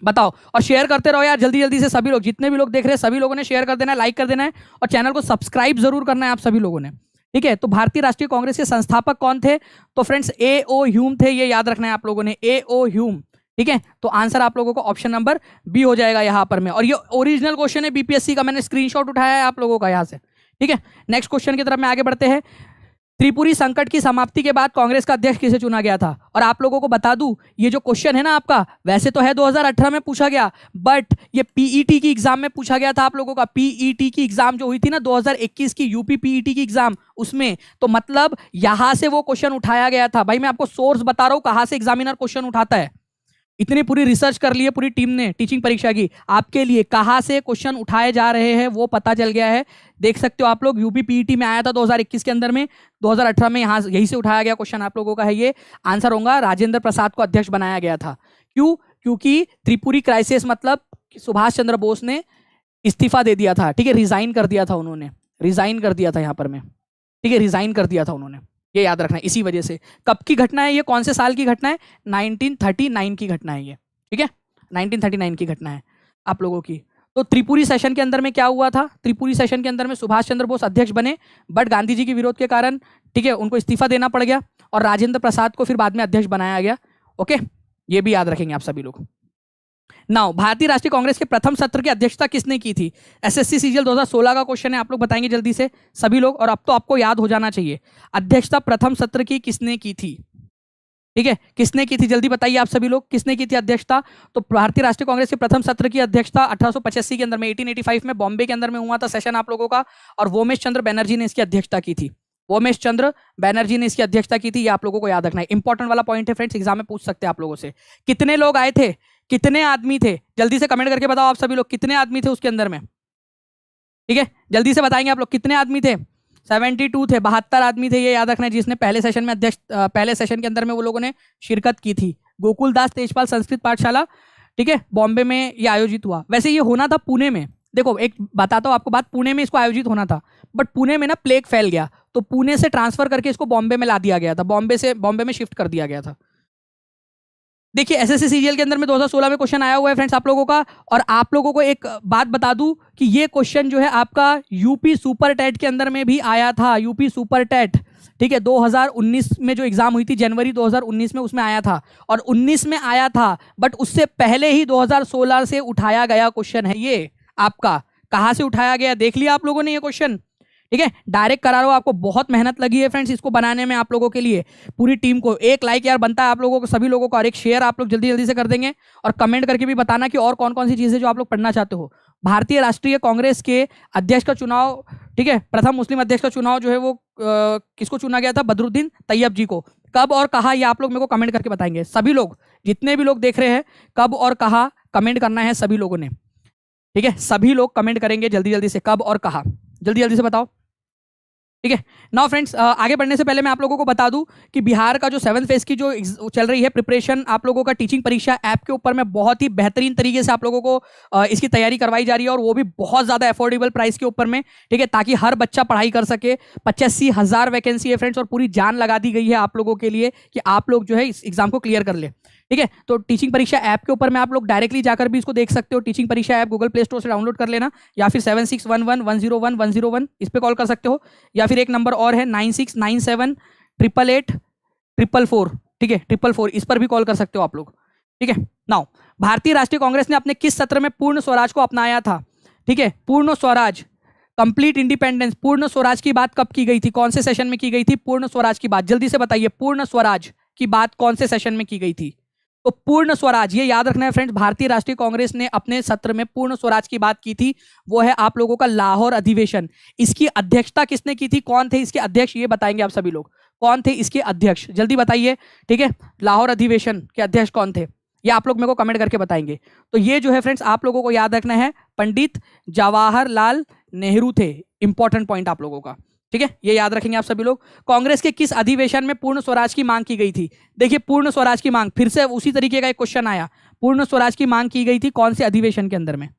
बताओ। और शेयर करते रहो यार जल्दी जल्दी से, सभी लोग, जितने भी लोग देख रहे हैं सभी लोगों ने शेयर कर देना है, लाइक कर देना है, और चैनल को सब्सक्राइब जरूर करना है आप सभी लोगों ने। ठीक है, तो भारतीय राष्ट्रीय कांग्रेस के संस्थापक कौन थे? तो फ्रेंड्स ए.ओ. ह्यूम थे, ये याद रखना है आप लोगों ने, ए.ओ. ह्यूम। ठीक है, तो आंसर आप लोगों को ऑप्शन नंबर बी हो जाएगा यहां पर में। और ये ओरिजिनल क्वेश्चन है बीपीएससी का, मैंने स्क्रीनशॉट उठाया है आप लोगों का यहां से। ठीक है, नेक्स्ट क्वेश्चन की तरफ में आगे बढ़ते हैं। त्रिपुरी संकट की समाप्ति के बाद कांग्रेस का अध्यक्ष किसे चुना गया था? और आप लोगों को बता दूं, ये जो क्वेश्चन है ना आपका, वैसे तो है 2018 में पूछा गया, बट ये पीईटी की एग्जाम में पूछा गया था आप लोगों का। पीईटी की एग्जाम जो हुई थी ना 2021 की, यूपी पीईटी की एग्जाम, उसमें तो मतलब यहां से वो क्वेश्चन उठाया गया था। भाई मैं आपको सोर्स बता रहा हूं कहां से एग्जामिनर क्वेश्चन उठाता है। इतनी पूरी रिसर्च कर ली है पूरी टीम ने टीचिंग परीक्षा की आपके लिए, कहां से क्वेश्चन उठाए जा रहे हैं वो पता चल गया है। देख सकते हो आप लोग, यूपी पीईटी में आया था 2021 के अंदर में, 2018 में यहाँ यहीं से उठाया गया क्वेश्चन आप लोगों का है। ये आंसर होगा, राजेंद्र प्रसाद को अध्यक्ष बनाया गया था। क्यों? क्योंकि त्रिपुरी क्राइसिस, मतलब सुभाष चंद्र बोस ने इस्तीफा दे दिया था। ठीक है, रिजाइन कर दिया था उन्होंने, रिजाइन कर दिया था यहाँ पर में। ठीक है, रिजाइन कर दिया था उन्होंने, ये याद रखना है। इसी वजह से, कब की घटना है ये, कौन से साल की घटना है? 1939 की घटना है ये। ठीक है, 1939 की घटना है आप लोगों की। तो त्रिपुरी सेशन के अंदर में क्या हुआ था? त्रिपुरी सेशन के अंदर में सुभाष चंद्र बोस अध्यक्ष बने, बट गांधी जी के विरोध के कारण, ठीक है, उनको इस्तीफा देना पड़ गया, और राजेंद्र प्रसाद को फिर बाद में अध्यक्ष बनाया गया। ओके, ये भी याद रखेंगे आप सभी लोग। नाउ भारतीय राष्ट्रीय कांग्रेस के प्रथम सत्र की अध्यक्षता किसने की थी? एसएससी सीजीएल 2016 का क्वेश्चन है, आप लोग बताएंगे जल्दी से सभी लोग, और अब तो आपको याद हो जाना चाहिए। अध्यक्षता प्रथम सत्र की किसने की थी? ठीक है, किसने की थी जल्दी बताइए आप सभी लोग, किसने की थी अध्यक्षता? तो भारतीय राष्ट्रीय कांग्रेस के प्रथम सत्र की अध्यक्षता 1885 के अंदर में, 1885 में बॉम्बे के अंदर में हुआ था सेशन आप लोगों का, और वोमेश चंद्र बनर्जी ने इसकी अध्यक्षता की थी। वोमेश चंद्र बनर्जी ने इसकी अध्यक्षता की थी, ये आप लोगों को याद रखना है। इंपॉर्टेंट वाला पॉइंट है फ्रेंड्स, एग्जाम में पूछ सकते हैं आप लोगों से। कितने लोग आए थे, कितने आदमी थे, जल्दी से कमेंट करके बताओ आप सभी लोग, कितने आदमी थे उसके अंदर में? ठीक है, जल्दी से बताएंगे आप लोग, कितने आदमी थे? 72 थे, 72 आदमी थे, ये याद रखना है, जिसने पहले सेशन में अध्यक्ष, पहले सेशन के अंदर में वो लोगों ने शिरकत की थी। गोकुलदास तेजपाल संस्कृत पाठशाला, ठीक है, बॉम्बे में ये आयोजित हुआ। वैसे ये होना था पुणे में। देखो एक बताता हूँ आपको बात, पुणे में इसको आयोजित होना था, बट पुणे में ना प्लेग फैल गया, तो पुणे से ट्रांसफर करके इसको बॉम्बे में ला दिया गया था, बॉम्बे में शिफ्ट कर दिया गया था। देखिए एसएससी सीजीएल के अंदर में 2016 में क्वेश्चन आया हुआ है फ्रेंड्स आप लोगों का। और आप लोगों को एक बात बता दूं कि ये क्वेश्चन जो है आपका यूपी सुपर टेट के अंदर में भी आया था, यूपी सुपर टेट। ठीक है, 2019 में जो एग्जाम हुई थी जनवरी 2019 में, उसमें आया था, और 19 में आया था, बट उससे पहले ही 2016 से उठाया गया क्वेश्चन है ये आपका। कहां से उठाया गया देख लिया आप लोगों ने ये क्वेश्चन? ठीक है, डायरेक्ट करा रहा हूं, आपको बहुत मेहनत लगी है फ्रेंड्स इसको बनाने में आप लोगों के लिए, पूरी टीम को। एक लाइक यार बनता है आप लोगों को, सभी लोगों को, और एक शेयर आप लोग जल्दी जल्दी से कर देंगे, और कमेंट करके भी बताना कि और कौन कौन सी चीजें जो आप लोग पढ़ना चाहते हो। भारतीय राष्ट्रीय कांग्रेस के अध्यक्ष का चुनाव, ठीक है, प्रथम मुस्लिम अध्यक्ष का चुनाव जो है वो किसको चुना गया था? बदरुद्दीन तैयब जी को। कब और कहा, ये आप लोग मेरे को कमेंट करके बताएंगे सभी लोग, जितने भी लोग देख रहे हैं, कब और कहा कमेंट करना है सभी लोगों ने। ठीक है, सभी लोग कमेंट करेंगे जल्दी जल्दी से, कब और कहा, जल्दी जल्दी से बताओ। ठीक है। नाउ फ्रेंड्स, आगे बढ़ने से पहले मैं आप लोगों को बता दूं कि बिहार का जो 7th फेज की जो चल रही है प्रिपरेशन, आप लोगों का टीचिंग परीक्षा ऐप के ऊपर में बहुत ही बेहतरीन तरीके से आप लोगों को इसकी तैयारी करवाई जा रही है, और वो भी बहुत ज्यादा अफोर्डेबल प्राइस के ऊपर में। ठीक है, ताकि हर बच्चा पढ़ाई कर सके। 85,000 वैकेंसी है फ्रेंड्स, और पूरी जान लगा दी गई है आप लोगों के लिए कि आप लोग जो है इस एग्जाम को क्लियर कर ले। ठीक है, तो टीचिंग परीक्षा ऐप के ऊपर में आप लोग डायरेक्टली जाकर भी इसको देख सकते हो। टीचिंग परीक्षा ऐप गूगल प्ले स्टोर से डाउनलोड कर लेना, या फिर 7611101101 इस पे कॉल कर सकते हो, या फिर एक नंबर और है 9697888444। ठीक है, 444 इस पर भी कॉल कर सकते हो आप लोग। ठीक है। नाउ, भारतीय राष्ट्रीय कांग्रेस ने अपने किस सत्र में पूर्ण स्वराज को अपनाया था? ठीक है, पूर्ण स्वराज, कंप्लीट इंडिपेंडेंस, पूर्ण स्वराज की बात कब की गई थी? कौन से सेशन में की गई थी पूर्ण स्वराज की बात? जल्दी से बताइए, पूर्ण स्वराज की बात कौन से सेशन में की गई थी? तो पूर्ण स्वराज, ये याद रखना है फ्रेंड्स, भारतीय राष्ट्रीय कांग्रेस ने अपने सत्र में पूर्ण स्वराज की बात की थी, वो है आप लोगों का लाहौर अधिवेशन। इसकी अध्यक्षता किसने की थी? कौन थे इसके अध्यक्ष? ये बताएंगे आप सभी लोग, कौन थे इसके अध्यक्ष? जल्दी बताइए। ठीक है, लाहौर अधिवेशन के अध्यक्ष कौन थे, ये आप लोग मेरे को कमेंट करके बताएंगे। तो ये जो है फ्रेंड्स आप लोगों को याद रखना है, पंडित जवाहरलाल नेहरू थे। इंपॉर्टेंट पॉइंट आप लोगों का। ठीक है, ये याद रखेंगे आप सभी लोग। कांग्रेस के किस अधिवेशन में पूर्ण स्वराज की मांग की गई थी? देखिए, पूर्ण स्वराज की मांग, फिर से उसी तरीके का एक क्वेश्चन आया। पूर्ण स्वराज की मांग की गई थी कौन से अधिवेशन के अंदर में?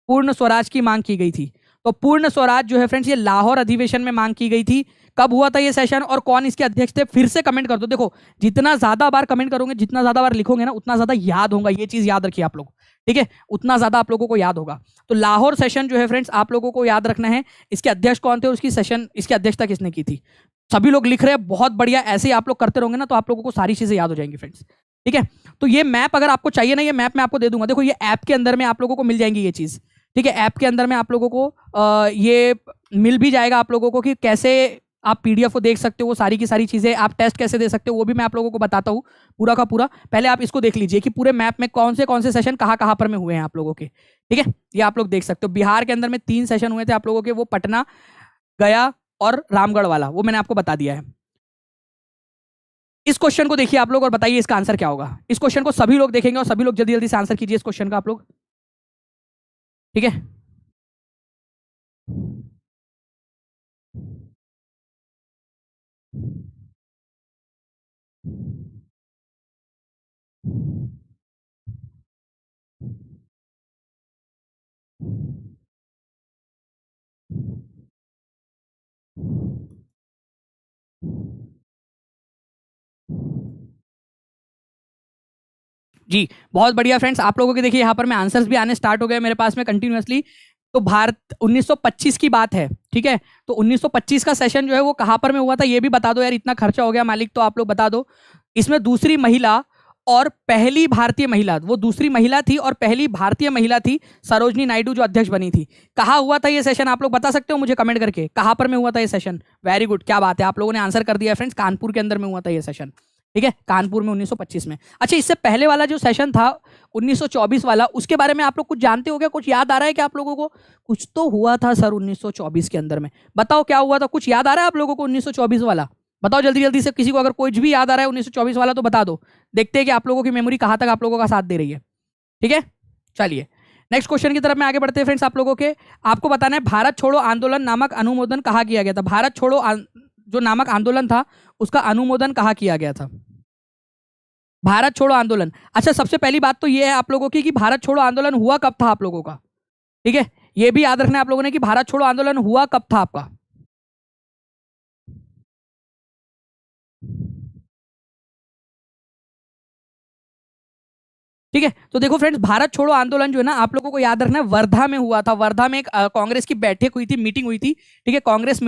पूर्ण स्वराज की मांग की गई थी। तो पूर्ण स्वराज जो है फ्रेंड्स, ये लाहौर अधिवेशन में मांग की गई थी। कब हुआ था ये सेशन, और कौन इसके अध्यक्ष थे? फिर से कमेंट कर दो। देखो, जितना ज्यादा बार कमेंट करोगे, जितना ज्यादा बार लिखोगे ना, उतना ज्यादा याद होगा। ये चीज याद रखिए आप लोग। ठीक है, उतना ज्यादा आप लोगों को याद होगा। तो लाहौर सेशन जो है फ्रेंड्स आप लोगों को याद रखना है, इसके अध्यक्ष कौन थे, उसकी सेशन, इसकी अध्यक्षता किसने की थी। सभी लोग लिख रहे हैं, बहुत बढ़िया। ऐसे ही आप लोग करते रहोगे ना, तो आप लोगों को सारी चीजें याद हो जाएंगी फ्रेंड्स। ठीक है, तो ये मैप अगर आपको चाहिए ना, ये मैप मैं आपको दे दूंगा। देखो, ये ऐप के अंदर में आप लोगों को मिल जाएंगी ये चीज। ठीक है, ऐप के अंदर में आप लोगों को ये मिल भी जाएगा आप लोगों को कि कैसे आप पीडीएफ को देख सकते हो, वो सारी की सारी चीजें। आप टेस्ट कैसे दे सकते हो वो भी मैं आप लोगों को बताता हूँ पूरा का पूरा। पहले आप इसको देख लीजिए कि पूरे मैप में कौन से सेशन कहाँ पर में हुए हैं आप लोगों के। ठीक है, ये आप लोग देख सकते हो। बिहार के अंदर में 3 सेशन हुए थे आप लोगों के, वो पटना, गया और रामगढ़ वाला, वो मैंने आपको बता दिया है। इस क्वेश्चन को देखिए आप लोग और बताइए इसका आंसर क्या होगा। इस क्वेश्चन को सभी लोग देखेंगे और सभी लोग जल्दी जल्दी से आंसर कीजिए इस क्वेश्चन का आप लोग। ठीक है, जी बहुत बढ़िया फ्रेंड्स। आप लोगों के देखिए यहाँ पर मैं आंसर्स भी आने स्टार्ट हो गए मेरे पास में कंटिन्यूअसली। तो भारत 1925 की बात है। ठीक है, तो 1925 का सेशन जो है वो कहाँ पर में हुआ था ये भी बता दो यार, इतना खर्चा हो गया मालिक, तो आप लोग बता दो। इसमें दूसरी महिला और पहली भारतीय महिला, वो दूसरी महिला थी और पहली भारतीय महिला थी सरोजनी नायडू, जो अध्यक्ष बनी थी। कहाँ हुआ था ये सेशन, आप लोग बता सकते हो मुझे कमेंट करके, कहाँ पर में हुआ था ये सेशन? वेरी गुड, क्या बात है, आप लोगों ने आंसर कर दिया फ्रेंड्स। कानपुर के अंदर में हुआ था ये सेशन। ठीक है, कानपुर में 1925 में। अच्छा, इससे पहले वाला जो सेशन था 1924 वाला, उसके बारे में आप लोग कुछ जानते हो क्या? कुछ याद आ रहा है क्या आप लोगों को? कुछ तो हुआ था सर 1924 के अंदर में, बताओ क्या हुआ था? कुछ याद आ रहा है आप लोगों को 1924 वाला? बताओ जल्दी जल्दी से, किसी को अगर कुछ भी याद आ रहा है 1924 वाला तो बता दो। देखते हैं कि आप लोगों की मेमोरी कहाँ तक आप लोगों का साथ दे रही है। ठीक है, चलिए नेक्स्ट क्वेश्चन की तरफ में आगे बढ़ते हैं फ्रेंड्स। आप लोगों के आपको बताना है, भारत छोड़ो आंदोलन नामक अनुमोदन कहाँ किया गया था? भारत छोड़ो जो नामक आंदोलन था उसका अनुमोदन कहाँ किया गया था? भारत छोड़ो आंदोलन। अच्छा, सबसे पहली बात तो ये है आप लोगों की कि भारत छोड़ो आंदोलन हुआ कब था आप लोगों का? ठीक है, ये भी याद रखना है आप लोगों ने कि भारत छोड़ो आंदोलन हुआ कब था आपका। ठीक है, तो देखो फ्रेंड्स, भारत छोड़ो आंदोलन जो है ना आप लोगों को याद रखना है, वर्धा में हुआ था। वर्धा में एक कांग्रेस की बैठक हुई थी, मीटिंग हुई थी। ठीक है, कांग्रेस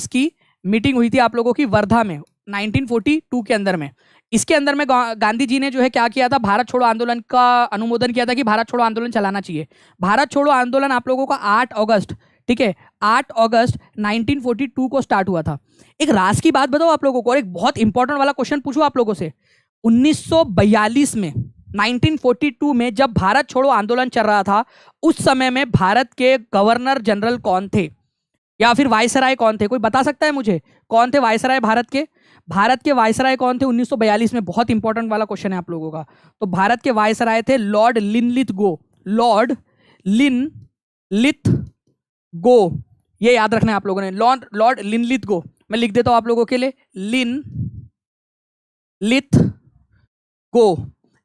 की मीटिंग हुई थी आप लोगों की वर्धा में 1942 के अंदर में। इसके अंदर में गांधी जी ने जो है क्या किया था, भारत छोड़ो आंदोलन का अनुमोदन किया था कि भारत छोड़ो आंदोलन चलाना चाहिए। भारत छोड़ो आंदोलन आप लोगों का 8 अगस्त, ठीक है, 8 अगस्त 1942 को स्टार्ट हुआ था। एक राज की बात बताओ आप लोगों को, और एक बहुत इंपॉर्टेंट वाला क्वेश्चन पूछो आप लोगों से। 1942 में, 1942 में जब भारत छोड़ो आंदोलन चल रहा था, उस समय में भारत के गवर्नर जनरल कौन थे या फिर वायसराय कौन थे? कोई बता सकता है मुझे कौन थे वायसराय भारत के? भारत के वायसराय कौन थे 1942 में? बहुत इंपॉर्टेंट वाला क्वेश्चन है आप लोगों का। तो भारत के वायसराय थे लॉर्ड लिनलिथ गो। लॉर्ड लिनलिथ गो, ये याद रखना है आप लोगों ने। लॉर्ड लिनलिथगो, मैं लिख देता हूं आप लोगों के लिए, लिन लिथ गो,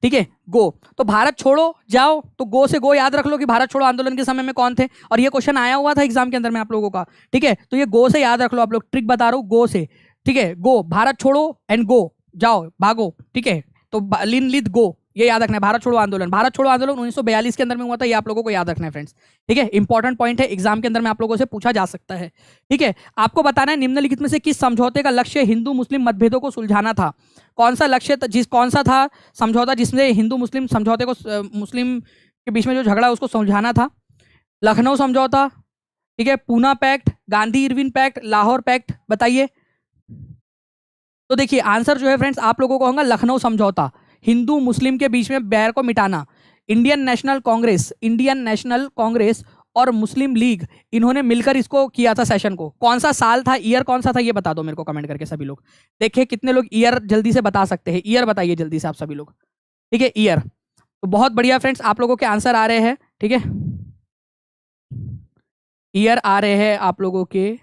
ठीक है, गो। तो भारत छोड़ो जाओ, तो गो से गो याद रख लो कि भारत छोड़ो आंदोलन के समय में कौन थे, और ये क्वेश्चन आया हुआ था एग्जाम के अंदर में आप लोगों का, ठीक है। तो ये गो से याद रख लो आप लोग, ट्रिक बता रहा हूं, गो से, ठीक है, गो, भारत छोड़ो एंड गो, जाओ भागो, ठीक है। तो लिन लिथ गो, ये याद रखना है। भारत छोड़ो आंदोलन, भारत छोड़ो आंदोलन 1942 के अंदर में हुआ था, ये आप लोगों को याद रखना है फ्रेंड्स, ठीक है। इंपॉर्टेंट पॉइंट है, एग्जाम के अंदर में आप लोगों से पूछा जा सकता है, ठीक है। आपको बताना है निम्नलिखित में से किस समझौते का लक्ष्य हिंदू मुस्लिम मतभेदों को सुलझाना था। कौन सा लक्ष्य, कौन सा था समझौता जिसमें हिंदू मुस्लिम समझौते को, मुस्लिम के बीच में जो झगड़ा है उसको सुलझाना था। लखनऊ समझौता, ठीक है, Poona pact, Gandhi Irwin pact, Lahore pact, बताइए। तो देखिए आंसर जो है फ्रेंड्स आप लोगों को होगा लखनऊ समझौता, हिंदू मुस्लिम के बीच में बैर को मिटाना। इंडियन नेशनल कांग्रेस और मुस्लिम लीग, इन्होंने मिलकर इसको किया था सेशन को। कौन सा साल था, ईयर कौन सा था, ये बता दो मेरे को कमेंट करके सभी लोग। देखिए कितने लोग ईयर जल्दी से बता सकते हैं, ईयर बताइए जल्दी से आप सभी लोग, ठीक है, ईयर। तो बहुत बढ़िया फ्रेंड्स, आप लोगों के आंसर आ रहे हैं, ठीक है, ईयर आ रहे हैं आप लोगों के,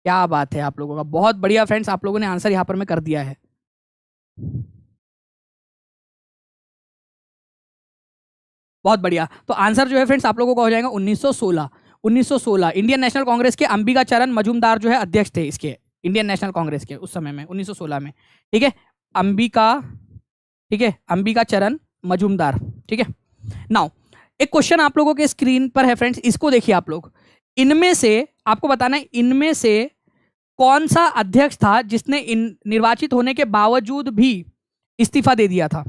क्या बात है आप लोगों का, बहुत बढ़िया फ्रेंड्स, आप लोगों ने आंसर यहां पर मैं कर दिया है। बहुत बढ़िया। तो आंसर जो है फ्रेंड्स आप लोगों का हो जाएगा 1916। 1916 इंडियन नेशनल कांग्रेस के अंबिका चरण मजूमदार जो है अध्यक्ष थे इसके, इंडियन नेशनल कांग्रेस के उस समय में 1916 में, ठीक है, अंबिका, ठीक है, अंबिका चरण मजूमदार, ठीक है। नाउ एक क्वेश्चन आप लोगों के स्क्रीन पर है फ्रेंड्स, इसको देखिए आप लोग। इनमें से आपको बताना है, इनमें से कौन सा अध्यक्ष था जिसने निर्वाचित होने के बावजूद भी इस्तीफा दे दिया था।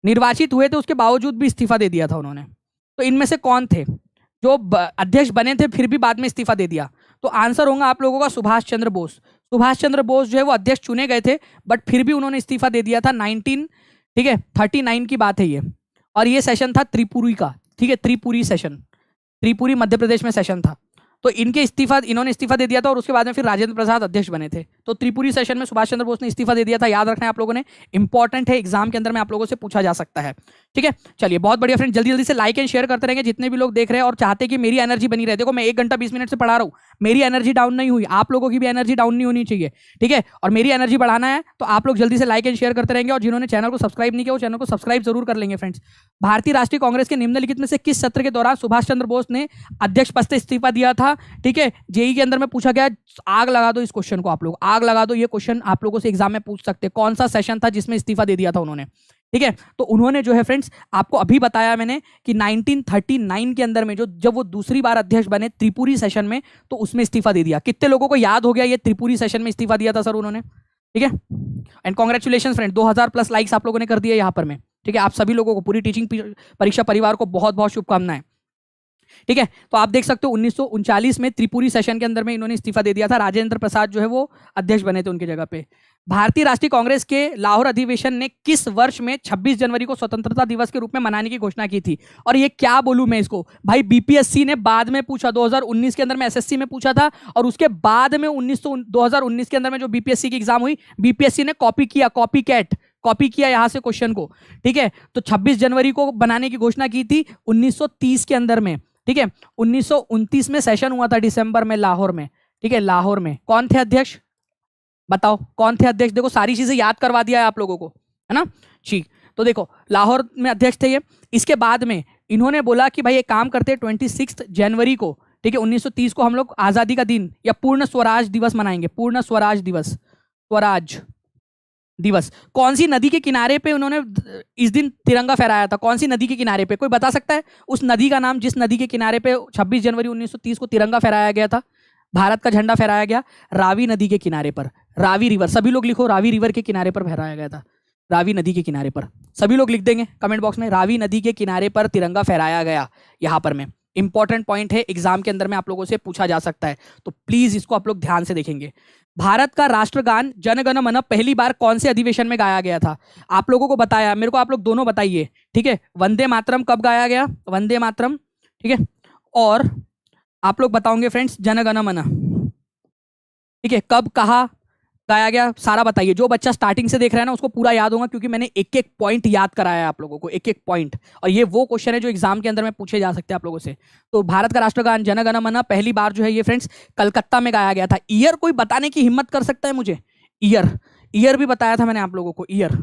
निर्वाचित हुए थे उसके बावजूद भी इस्तीफा दे दिया था उन्होंने। तो इनमें से कौन थे जो अध्यक्ष बने थे फिर भी बाद में इस्तीफा दे दिया। तो आंसर होगा आप लोगों का सुभाष चंद्र बोस। सुभाष चंद्र बोस जो है वो अध्यक्ष चुने गए थे बट फिर भी उन्होंने इस्तीफा दे दिया था 19, ठीक है, 39 की बात है ये। और ये सेशन था त्रिपुरी का, ठीक है, त्रिपुरी सेशन, त्रिपुरी मध्य प्रदेश में सेशन था। तो इन्होंने इस्तीफा दे दिया था और उसके बाद में फिर राजेंद्र प्रसाद अध्यक्ष बने थे। तो त्रिपुरी सेशन में सुभाष चंद्र बोस ने इस्तीफा दे दिया था, याद रखना है आप लोगों ने, इंपॉर्टेंट है, एग्जाम के अंदर में आप लोगों से पूछा जा सकता है, ठीक है। चलिए बहुत बढ़िया फ्रेंड, जल्दी जल्दी से लाइक एंड शेयर करते रहेंगे जितने भी लोग देख रहे हैं और चाहते हैं कि मेरी एनर्जी बनी रहे। देखो मैं 1 घंटा 20 मिनट से पढ़ा रहा हूँ, मेरी एनर्जी डाउन नहीं हुई, आप लोगों की भी एनर्जी डाउन नहीं होनी चाहिए, ठीक है। और मेरी एनर्जी बढ़ाना है तो आप लोग जल्दी से लाइक एंड शेयर करते रहेंगे, और जिन्होंने चैनल को सब्सक्राइब नहीं किया वो चैनल को सब्सक्राइब जरूर कर लेंगे फ्रेंड्स। भारतीय राष्ट्रीय कांग्रेस के निम्नलिखित में से किस सत्र के दौरान सुभाष चंद्र बोस ने अध्यक्ष पद से इस्तीफा दिया था, ठीक है। जेई के अंदर में पूछा गया, आग लगा दो इस क्वेश्चन को, आप लोग आग लगा दो, ये क्वेश्चन आप लोगों से एग्जाम में पूछ सकते हैं, कौन सा सेशन था जिसमें इस्तीफा दे दिया था उन्होंने, ठीक है। तो उन्होंने जो है फ्रेंड्स आपको अभी बताया मैंने कि 1939 के अंदर में जब वो दूसरी बार अध्यक्ष बने त्रिपुरी सेशन में, तो उसमें इस्तीफा दे दिया। कितने लोगों को याद हो गया ये त्रिपुरी सेशन में इस्तीफा दिया था सर उन्होंने, ठीक है। And congratulation friend, 2000 plus likes आप लोगों ने कर दिया यहाँ पर में, ठीक है। आप सभी लोगों को, पूरी टीचिंग परीक्षा परिवार को बहुत बहुत शुभकामनाएं, ठीक है। तो आप देख सकते हो 1939 में त्रिपुरी सेशन के अंदर में इन्होंने इस्तीफा दे दिया था, राजेंद्र प्रसाद जो है वो अध्यक्ष बने थे उनकी जगह पे। भारतीय राष्ट्रीय कांग्रेस के लाहौर अधिवेशन ने किस वर्ष में 26 जनवरी को स्वतंत्रता दिवस के रूप में मनाने की घोषणा की थी। और ये क्या बोलूं मैं इसको, भाई बीपीएससी ने बाद में पूछा, 2019 के अंदर में एसएससी में पूछा था, और उसके बाद में 2019 के अंदर में जो बीपीएससी की एग्जाम हुई, बीपीएससी ने कॉपी किया, कॉपी किया यहां से क्वेश्चन को, ठीक है। तो 26 जनवरी को बनाने की घोषणा की थी 1930 के अंदर में, ठीक है। 1929 में सेशन हुआ था दिसंबर में लाहौर में, ठीक है। लाहौर में कौन थे अध्यक्ष, बताओ कौन थे अध्यक्ष। देखो सारी चीजें याद करवा दिया है आप लोगों को, है ना, ठीक। तो देखो लाहौर में अध्यक्ष थे ये। इसके बाद में इन्होंने बोला कि भाई एक काम करते हैं 26 जनवरी को, ठीक है, 1930 को हम लोग आजादी का दिन या पूर्ण स्वराज दिवस मनाएंगे, पूर्ण स्वराज दिवस, स्वराज दिवस। कौन सी नदी के किनारे पे उन्होंने इस दिन तिरंगा फहराया था, कौन सी नदी के किनारे पे, कोई बता सकता है उस नदी का नाम, जिस नदी के किनारे पे 26 जनवरी 1930 को तिरंगा फहराया गया था, भारत का झंडा फहराया गया। रावी नदी के किनारे पर, रावी रिवर, सभी लोग लिखो, रावी रिवर के किनारे पर फहराया गया था, रावी नदी के किनारे पर, सभी लोग लिख देंगे कमेंट बॉक्स में, रावी नदी के किनारे पर तिरंगा फहराया गया। यहां पर में इंपॉर्टेंट पॉइंट है, एग्जाम के अंदर में आप लोगों से पूछा जा सकता है, तो प्लीज इसको आप लोग ध्यान से देखेंगे। भारत का राष्ट्रगान जन गण मन पहली बार कौन से अधिवेशन में गाया गया था, आप लोगों को बताया, मेरे को आप लोग दोनों बताइए, ठीक है। वंदे मातरम कब गाया गया, वंदे मातरम, ठीक है। और आप लोग बताओगे फ्रेंड्स जन गण मन, ठीक है, कब कहा, गाया गया सारा बताइए। जो बच्चा स्टार्टिंग से देख रहा है ना उसको पूरा याद होगा, क्योंकि मैंने एक एक पॉइंट याद कराया है आप लोगों को, एक एक पॉइंट। और ये वो क्वेश्चन है जो एग्जाम के अंदर में पूछे जा सकते हैं आप लोगों से। तो भारत का राष्ट्रगान जन गण मन पहली बार जो है ये फ्रेंड्स कलकत्ता में गाया गया था। ईयर कोई बताने की हिम्मत कर सकता है मुझे? ईयर, ईयर भी बताया था मैंने आप लोगों को, ईयर।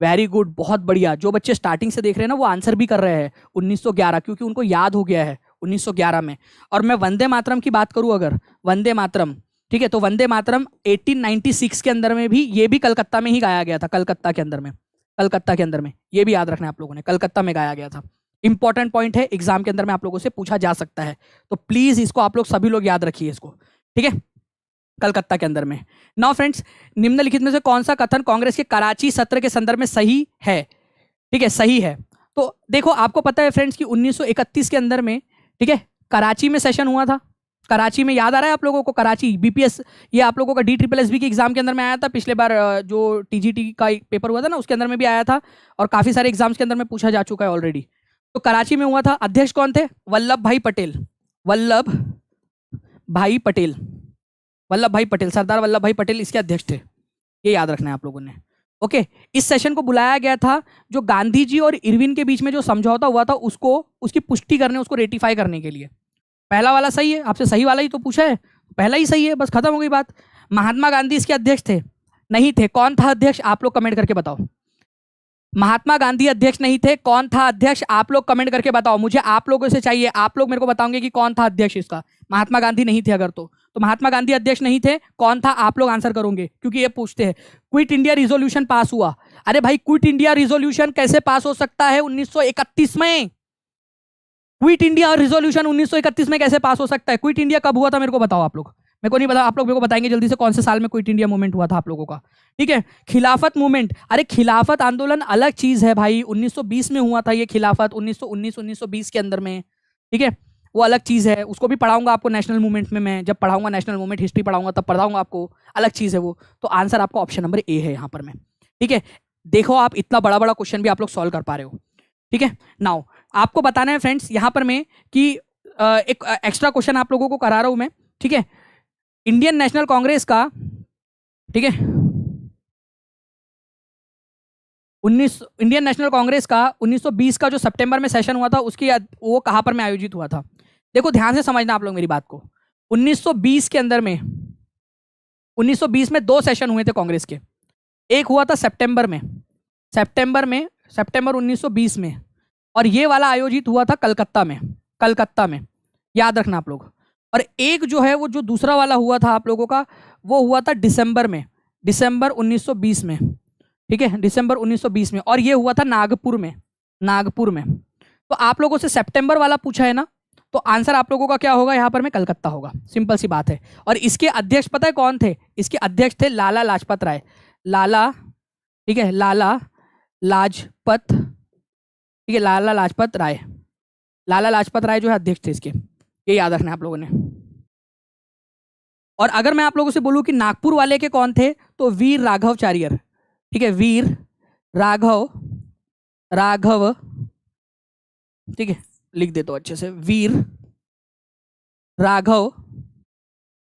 वेरी गुड, बहुत बढ़िया। जो बच्चे स्टार्टिंग से देख रहे हैं ना वो आंसर भी कर रहे हैं 1911, क्योंकि उनको याद हो गया है 1911 में। और मैं वंदे मातरम की बात करूं, अगर वंदे मातरम, ठीक है, तो वंदे मातरम 1896 के अंदर में भी, ये भी कलकत्ता में ही गाया गया था, कलकत्ता के अंदर में, कलकत्ता के अंदर में। ये भी याद रखना है आप लोगों ने, कलकत्ता में गाया गया था। इंपॉर्टेंट पॉइंट है, एग्जाम के अंदर में आप लोगों से पूछा जा सकता है, तो प्लीज इसको आप लोग सभी लोग याद रखिए इसको, ठीक है, कलकत्ता के अंदर में। नाउ फ्रेंड्स, निम्नलिखित में से कौन सा कथन कांग्रेस के कराची सत्र के संदर्भ में सही है? ठीक है, सही है। तो देखो, आपको पता है फ्रेंड्स कि 1931 के अंदर में, ठीक है, कराची में सेशन हुआ था। कराची में, याद आ रहा है आप लोगों को? कराची बीपीएस, ये आप लोगों का DSSS के एग्जाम के अंदर में आया था पिछले बार, जो TGT का पेपर हुआ था ना उसके अंदर में भी आया था, और काफी सारे एग्जाम्स के अंदर में पूछा जा चुका है ऑलरेडी। तो कराची में हुआ था। अध्यक्ष कौन थे? वल्लभ भाई पटेल, वल्लभ भाई पटेल, वल्लभ भाई पटेल, सरदार वल्लभ भाई पटेल इसके अध्यक्ष थे। ये याद रखना है आप लोगों ने, ओके। इस सेशन को बुलाया गया था जो गांधी जी और इरविन के बीच में जो समझौता हुआ था उसको, उसकी पुष्टि करने, उसको रेटिफाई करने के लिए। पहला वाला सही है, आपसे सही वाला ही तो पूछा है, पहला ही सही है, बस खत्म हो गई बात। महात्मा गांधी इसके अध्यक्ष थे? नहीं थे। कौन था अध्यक्ष? आप लोग कमेंट करके बताओ। महात्मा गांधी अध्यक्ष नहीं थे। कौन था अध्यक्ष? आप लोग कमेंट करके बताओ, मुझे आप लोगों से चाहिए, आप लोग मेरे को बताओगे कि कौन था अध्यक्ष इसका। महात्मा गांधी नहीं थे अगर तो महात्मा गांधी अध्यक्ष नहीं थे। कौन था? आप लोग आंसर करोगे, क्योंकि ये पूछते हैं। क्विट इंडिया रिजोल्यूशन पास हुआ। अरे भाई, क्विट इंडिया रिजोल्यूशन कैसे पास हो सकता है 1931 में? क्विट इंडिया रिजोल्यूशन 1931 में कैसे पास हो सकता है? क्विट इंडिया कब हुआ था मेरे को बताओ आप लोग। मेरे को नहीं पता, आप लोग मेरे को बताएंगे जल्दी से कौन से साल में क्विट इंडिया मूवमेंट हुआ था आप लोगों का, ठीक है। खिलाफत मूवमेंट, अरे खिलाफत आंदोलन अलग चीज है भाई, 1920 में हुआ था ये खिलाफत, 1919 1920 के अंदर में, ठीक है, वो अलग चीज है। उसको भी पढ़ाऊंगा आपको नेशनल मूवमेंट में, मैं जब पढ़ाऊंगा नेशनल मूवमेंट हिस्ट्री पढ़ाऊंगा तब पढ़ाऊंगा आपको, अलग चीज है वो। तो आंसर आपका ऑप्शन नंबर ए है यहाँ पर में, ठीक है। देखो, आप इतना बड़ा बड़ा क्वेश्चन भी आप लोग सॉल्व कर पा रहे हो, ठीक है। नाउ आपको बताना है फ्रेंड्स यहाँ पर में कि एक एक्स्ट्रा क्वेश्चन आप लोगों को करा रहा हूं मैं, ठीक है। इंडियन नेशनल कांग्रेस का, ठीक है, इंडियन नेशनल कांग्रेस का 1920 का जो सितंबर में सेशन हुआ था उसकी वो कहां पर में आयोजित हुआ था? देखो ध्यान से समझना आप लोग मेरी बात को। 1920 के अंदर में, 1920 में 2 सेशन हुए थे कांग्रेस के। एक हुआ था सितंबर में, सितंबर 1920 में, और ये वाला आयोजित हुआ था कलकत्ता में, कलकत्ता में, याद रखना आप लोग। और एक जो है वो जो दूसरा वाला हुआ था आप लोगों का, वो हुआ था दिसंबर में, दिसंबर 1920 में, ठीक है, दिसंबर 1920 में। और ये हुआ था नागपुर में, नागपुर में। तो आप लोगों से सितंबर वाला पूछा है ना, तो आंसर आप लोगों का क्या होगा यहाँ पर में? कलकत्ता होगा, सिंपल सी बात है। और इसके अध्यक्ष पता है कौन थे? इसके अध्यक्ष थे लाला लाजपत राय, लाला, ठीक है, लाला लाजपत, ठीक है, लाला लाजपत राय, लाला लाजपत राय जो है अध्यक्ष थे इसके, ये याद रखना है आप लोगों ने। और अगर मैं आप लोगों से बोलूं कि नागपुर वाले के कौन थे, तो वीर राघव चारियर, ठीक है, वीर राघव, राघव, ठीक है, लिख देता हूं अच्छे से, वीर राघव,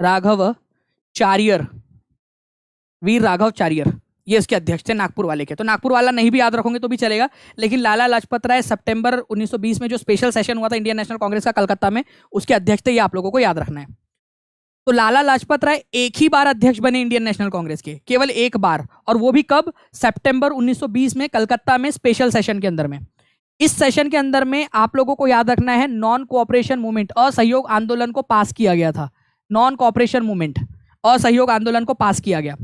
राघव चारियर, वीर राघव चारियर, ये इसके अध्यक्ष थे नागपुर वाले के। तो नागपुर वाला नहीं भी याद रखोगे तो भी चलेगा, लेकिन लाला लाजपत राय सितंबर 1920 में जो स्पेशल सेशन हुआ था इंडियन नेशनल कांग्रेस का कलकत्ता में, उसके अध्यक्ष थे, ये आप लोगों को याद रखना है। तो लाला लाजपत राय एक ही बार अध्यक्ष बने इंडियन नेशनल कांग्रेस के, केवल एक बार, और वो भी कब? सितंबर 1920 में कलकत्ता में स्पेशल सेशन के अंदर में। इस सेशन के अंदर में आप लोगों को याद रखना है नॉन कोऑपरेशन मूवमेंट, असहयोग आंदोलन को पास किया गया था। नॉन कोऑपरेशन मूवमेंट, असहयोग आंदोलन को पास किया गया।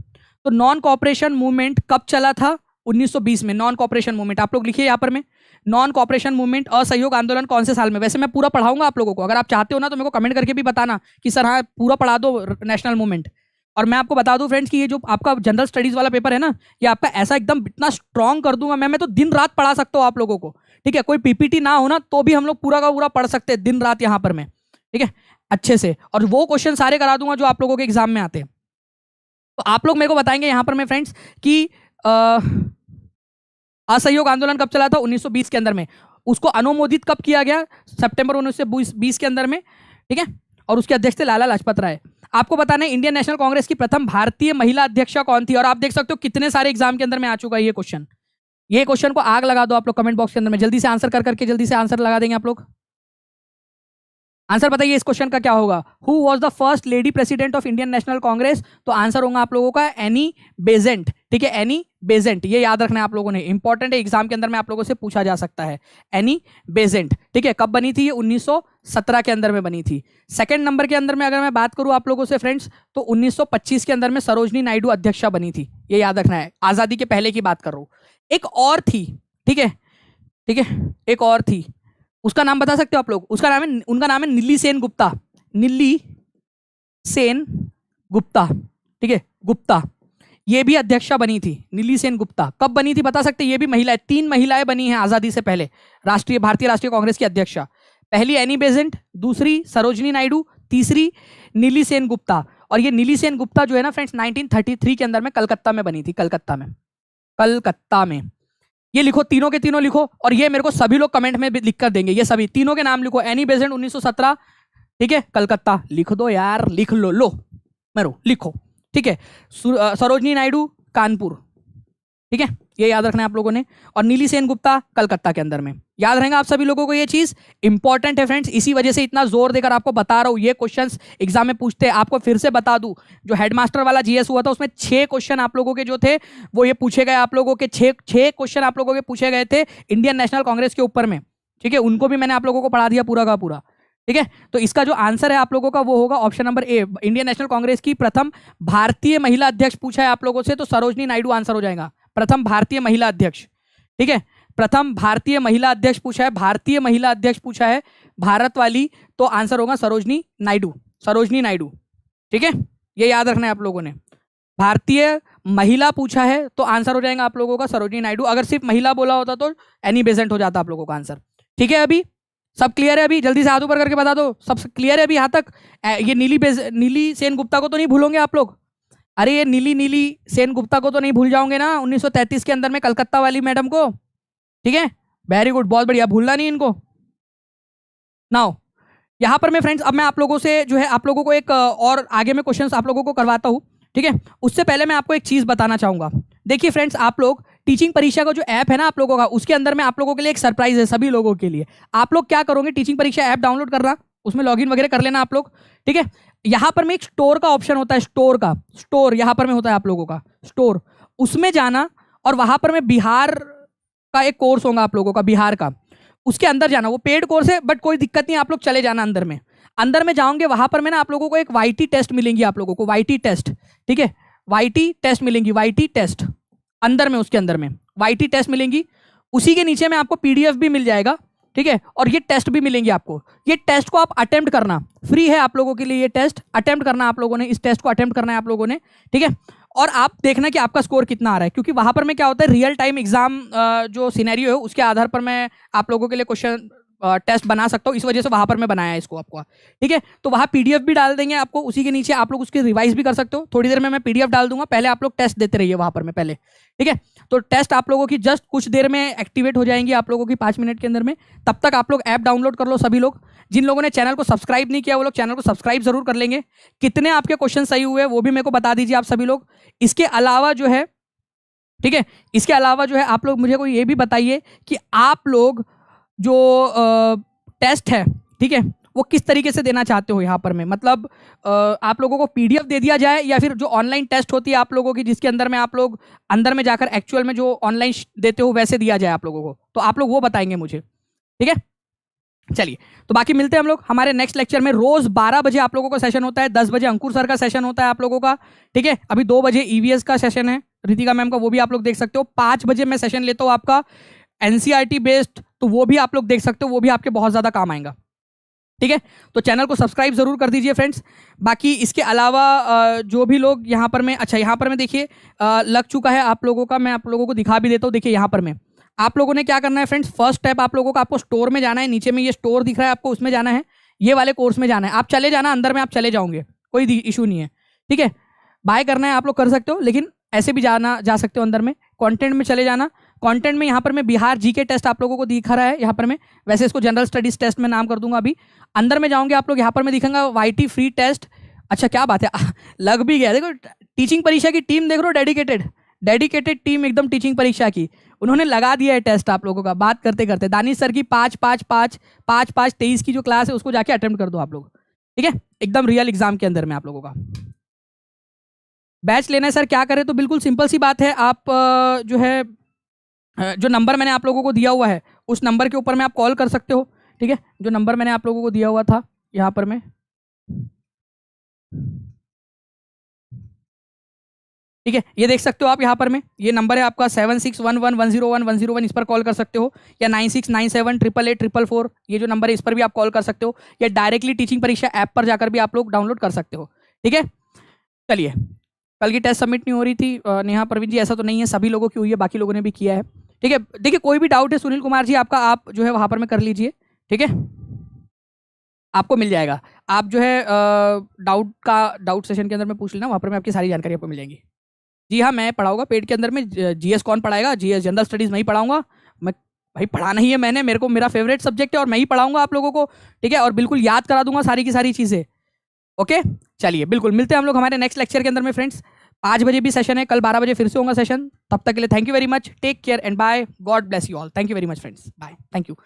तो नॉन कोऑपरेशन मूवमेंट कब चला था? 1920 में। नॉन कोऑपरेशन मूवमेंट आप लोग लिखिए यहाँ पर में, नॉन कोऑपरेशन मूवमेंट, असहयोग आंदोलन कौन से साल में? वैसे मैं पूरा पढ़ाऊंगा आप लोगों को, अगर आप चाहते हो ना तो मेरे को कमेंट करके भी बताना कि सर हाँ पूरा पढ़ा दो नेशनल मूवमेंट। और मैं आपको बता दूं फ्रेंड्स कि ये जो आपका जनरल स्टडीज वाला पेपर है ना, ये आपका ऐसा एकदम इतना स्ट्रॉन्ग कर दूंगा मैं तो दिन रात पढ़ा सकता हूँ आप लोगों को, ठीक है। कोई पीपीटी ना हो ना तो भी हम लोग पूरा का पूरा पढ़ सकते हैं दिन रात यहाँ पर में, ठीक है, अच्छे से। और वो क्वेश्चन सारे करा दूंगा जो आप लोगों के एग्जाम में आते हैं। तो आप लोग मेरे को बताएंगे यहाँ पर में फ्रेंड्स कि असहयोग आंदोलन कब चला था? 1920 के अंदर में। उसको अनुमोदित कब किया गया? सितंबर 1920 के अंदर में, ठीक है। और उसके अध्यक्ष थे लाला लाजपत राय। आपको बताना है इंडियन नेशनल कांग्रेस की प्रथम भारतीय महिला अध्यक्षा कौन थी। और आप देख सकते हो कितने सारे एग्जाम के अंदर में आ चुका है ये क्वेश्चन। ये क्वेश्चन को आग लगा दो आप लोग कमेंट बॉक्स के अंदर में, जल्दी से आंसर कर करके जल्दी से आंसर लगा देंगे आप लोग। आंसर बताइए इस क्वेश्चन का क्या होगा। Who was the first lady president of Indian National Congress? तो आंसर होगा आप लोगों का एनी बेजेंट। ठीक है, एनी बेजेंट, ये याद रखना है आप लोगों ने, इंपॉर्टेंट है, एग्जाम के अंदर में आप लोगों से पूछा जा सकता है। एनी बेजेंट, ठीक है, कब बनी थी ये? 1917 के अंदर में बनी थी। सेकंड नंबर के अंदर में अगर मैं बात करूं आप लोगों से फ्रेंड्स, तो 1925 के अंदर में सरोजनी नायडू अध्यक्षा बनी थी, ये याद रखना है। आजादी के पहले की बात कर रहा हूं। एक और थी, ठीक है, ठीक है, एक और थी, उसका नाम बता सकते हो आप लोग? उसका नाम है, उनका नाम है नीली सेन गुप्ता। नीली सेन गुप्ता, ठीक है, गुप्ता, ये भी अध्यक्षा बनी थी। नीली सेन गुप्ता कब बनी थी बता सकते? ये भी महिला है, 3 महिलाएं बनी हैं आजादी से पहले भारतीय राष्ट्रीय कांग्रेस की अध्यक्षा। पहली एनी बेजेंट, दूसरी सरोजनी नायडू, तीसरी नीली सेन गुप्ता। और ये नीली सेन गुप्ता जो है ना फ्रेंड्स 1933 के अंदर में कलकत्ता में बनी थी, कलकत्ता में, कलकत्ता में। ये लिखो, तीनों के तीनों लिखो, और ये मेरे को सभी लोग कमेंट में लिख कर देंगे, ये सभी तीनों के नाम लिखो। एनी बेजेंट 1917, ठीक है, कलकत्ता, लिख दो यार, लिख लो, मेरो लिखो, ठीक है। सरोजनी नायडू कानपुर, ठीक है, ये याद रखना है आप लोगों ने। और नीली सेन गुप्ता कलकत्ता के अंदर में। याद रहेगा आप सभी लोगों को, ये चीज इंपॉर्टेंट है फ्रेंड्स, इसी वजह से इतना जोर देकर आपको बता रहा हूं। ये क्वेश्चंस एग्जाम में पूछते हैं, आपको फिर से बता दूं, जो हेडमास्टर वाला जीएस हुआ था उसमें 6 क्वेश्चन आप लोगों के जो थे वो ये पूछे गए, आप लोगों के 6 क्वेश्चन आप लोगों के पूछे गए थे इंडियन नेशनल कांग्रेस के ऊपर में, ठीक है, उनको भी मैंने आप लोगों को पढ़ा दिया पूरा का पूरा, ठीक है। तो इसका जो आंसर है आप लोगों का वो होगा option number A, Indian National Congress की प्रथम भारतीय महिला अध्यक्ष पूछा है आप लोगों से, तो सरोजनी नायडू आंसर हो जाएगा। प्रथम भारतीय महिला अध्यक्ष, ठीक है, प्रथम भारतीय महिला अध्यक्ष पूछा है, भारतीय महिला अध्यक्ष पूछा है भारत वाली, तो आंसर होगा सरोजनी नायडू, सरोजनी नायडू, ठीक है, ये याद रखना है आप लोगों ने। भारतीय महिला पूछा है तो आंसर हो जाएगा आप लोगों का सरोजनी नायडू। अगर सिर्फ महिला बोला होता तो एनी बेजेंट हो जाता आप लोगों का आंसर, ठीक है। अभी सब क्लियर है? अभी जल्दी से हाथ ऊपर करके बता दो, सब क्लियर है अभी यहाँ तक? ये नीली सेन गुप्ता को तो नहीं भूलोगे आप लोग? अरे ये नीली सेन गुप्ता को तो नहीं भूल जाओगे ना, 1933 के अंदर में कलकत्ता वाली मैडम को, ठीक है, वेरी गुड, बहुत बढ़िया, भूलना नहीं इनको। नाउ यहां पर मैं फ्रेंड्स, अब मैं आप लोगों से जो है आप लोगों को एक और आगे में क्वेश्चंस आप लोगों को करवाता हूं, ठीक है। उससे पहले मैं आपको एक चीज बताना चाहूंगा। देखिए फ्रेंड्स, आप लोग टीचिंग परीक्षा का जो ऐप है ना आप लोगों का, उसके अंदर में आप लोगों के लिए एक सरप्राइज है सभी लोगों के लिए। आप लोग क्या करोगे, टीचिंग परीक्षा ऐप डाउनलोड करना, उसमें लॉगिन वगैरह कर लेना आप लोग, ठीक है। यहां पर में एक स्टोर का ऑप्शन होता है, स्टोर का, स्टोर यहां पर में होता है आप लोगों का स्टोर, उसमें जाना और वहां पर में बिहार का एक कोर्स होगा आप लोगों का, बिहार का, उसके अंदर जाना। वो पेड कोर्स है बट कोई दिक्कत नहीं, आप लोग चले जाना अंदर में जाओगे, वहां पर में ना आप लोगों को एक वाईटी टेस्ट मिलेंगी, आप लोगों को वाईटी टेस्ट, ठीक है, वाईटी टेस्ट मिलेंगी, वाईटी टेस्ट अंदर में, उसके अंदर में वाईटी टेस्ट मिलेंगी, उसी के नीचे में आपको पीडीएफ भी मिल जाएगा, ठीक है, और ये टेस्ट भी मिलेंगे आपको। ये टेस्ट को आप अटेम्प्ट करना, फ्री है आप लोगों के लिए, ये टेस्ट अटेम्प्ट करना आप लोगों ने, इस टेस्ट को अटेम्प्ट करना है आप लोगों ने, ठीक है। और आप देखना कि आपका स्कोर कितना आ रहा है, क्योंकि वहां पर में क्या होता है, रियल टाइम एग्जाम जो सिनेरियो है उसके आधार पर मैं आप लोगों के लिए क्वेश्चन टेस्ट बना सकता हूँ, इस वजह से वहां पर मैं बनाया है इसको आपको, ठीक है। तो वहां पीडीएफ भी डाल देंगे आपको, उसी के नीचे आप लोग उसकी रिवाइज भी कर सकते हो। थोड़ी देर में मैं पीडीएफ डाल दूंगा, पहले आप लोग टेस्ट देते रहिए वहां पर में पहले, ठीक है। तो टेस्ट आप लोगों की जस्ट कुछ देर में एक्टिवेट हो जाएंगी आप लोगों की, 5 मिनट के अंदर में। तब तक आप लोग ऐप डाउनलोड कर लो सभी लोग। जिन लोगों ने चैनल को सब्सक्राइब नहीं किया वो लोग चैनल को सब्सक्राइब जरूर कर लेंगे। कितने आपके क्वेश्चन सही हुए वो भी मेरे को बता दीजिए आप सभी लोग। इसके अलावा जो है, ठीक है, इसके अलावा जो है आप लोग मुझे कोई ये भी बताइए कि आप लोग जो टेस्ट है, ठीक है, वो किस तरीके से देना चाहते हो यहाँ पर में, मतलब आप लोगों को पीडीएफ दे दिया जाए या फिर जो ऑनलाइन टेस्ट होती है आप लोगों की, जिसके अंदर में आप लोग अंदर में जाकर एक्चुअल में जो ऑनलाइन देते हो वैसे दिया जाए आप लोगों को, तो आप लोग वो बताएंगे मुझे, ठीक है। चलिए, तो बाकी मिलते हैं हम लोग हमारे नेक्स्ट लेक्चर में। रोज 12 बजे आप लोगों का सेशन होता है, 10 बजे अंकुर सर का सेशन होता है आप लोगों का, ठीक है। अभी 2 बजे ईवीएस का सेशन है रितिका मैम का, वो भी आप लोग देख सकते हो। 5 बजे मैं सेशन लेता हूँ आपका एनसीईआरटी बेस्ड, तो वो भी आप लोग देख सकते हो, वो भी आपके बहुत ज़्यादा काम आएगा, ठीक है। तो चैनल को सब्सक्राइब जरूर कर दीजिए फ्रेंड्स। बाकी इसके अलावा जो भी लोग यहाँ पर में, अच्छा यहाँ पर में देखिए लग चुका है आप लोगों का, मैं आप लोगों को दिखा भी देता हूँ। देखिए यहाँ पर में आप लोगों ने क्या करना है फ्रेंड्स, फर्स्ट स्टेप आप लोगों का, आपको स्टोर में जाना है, नीचे में ये स्टोर दिख रहा है आपको, उसमें जाना है, ये वाले कोर्स में जाना है। आप चले जाना अंदर में, आप चले जाओगे, कोई इशू नहीं है, ठीक है। बाय करना है आप लोग कर सकते हो, लेकिन ऐसे भी जा सकते हो अंदर में, कंटेंट में चले जाना। कंटेंट में यहाँ पर मैं बिहार जीके टेस्ट आप लोगों को दिखा रहा है यहाँ पर में, वैसे इसको जनरल स्टडीज टेस्ट में नाम कर दूंगा अभी। अंदर में जाओगे आप लोग, यहाँ पर मैं दिखाऊंगा वाईटी फ्री टेस्ट, अच्छा क्या बात है लग भी गया। देखो टीचिंग परीक्षा की टीम देख रहे हो, डेडिकेटेड टीम एकदम टीचिंग परीक्षा की, उन्होंने लगा दिया है टेस्ट आप लोगों का। बात करते करते दानिश सर की 5-5-5-5-5-23 की जो क्लास है उसको जाके अटेम्प्ट कर दो आप लोग, ठीक है, एकदम रियल एग्जाम के अंदर में आप लोगों का बैच लेना है। सर क्या करें? तो बिल्कुल सिंपल सी बात है, आप जो है जो नंबर मैंने आप लोगों को दिया हुआ है उस नंबर के ऊपर में आप कॉल कर सकते हो, ठीक है, जो नंबर मैंने आप लोगों को दिया हुआ था यहाँ पर मैं, ठीक है, ये देख सकते हो आप यहाँ पर में, ये नंबर है आपका 7611101101, इस पर कॉल कर सकते हो, या 9697888844, ये जो नंबर है इस पर भी आप कॉल कर सकते हो, या डायरेक्टली टीचिंग परीक्षा ऐप पर जाकर भी आप लोग डाउनलोड कर सकते हो, ठीक है। चलिए, कल की टेस्ट सबमिट नहीं हो रही थी नेहा परवीन जी, ऐसा तो नहीं है, सभी लोगों की हुई है, बाकी लोगों ने भी किया है, ठीक है। देखिए कोई भी डाउट है सुनील कुमार जी आपका, आप जो है वहां पर में कर लीजिए, ठीक है, आपको मिल जाएगा। आप जो है डाउट सेशन के अंदर में पूछ लेना, वहां पर में आपकी सारी जानकारी आपको मिल जाएगी। जी हाँ, मैं पढ़ाऊंगा पेड के अंदर में, जीएस कौन पढ़ाएगा? जीएस जनरल स्टडीज मैं ही पढ़ाऊंगा। मैं भाई पढ़ाना ही है मैंने, मेरे को मेरा फेवरेट सब्जेक्ट है और मैं ही पढ़ाऊंगा आप लोगों को, ठीक है, और बिल्कुल याद करा दूंगा सारी की सारी चीजें। ओके, चलिए बिल्कुल मिलते हैं हम लोग हमारे नेक्स्ट लेक्चर के अंदर में फ्रेंड्स। 5 बजे भी सेशन है, कल 12 बजे फिर से होगा सेशन। तब तक के लिए thank you very much, take care and bye, God bless you all. Thank you very much friends, bye, thank you.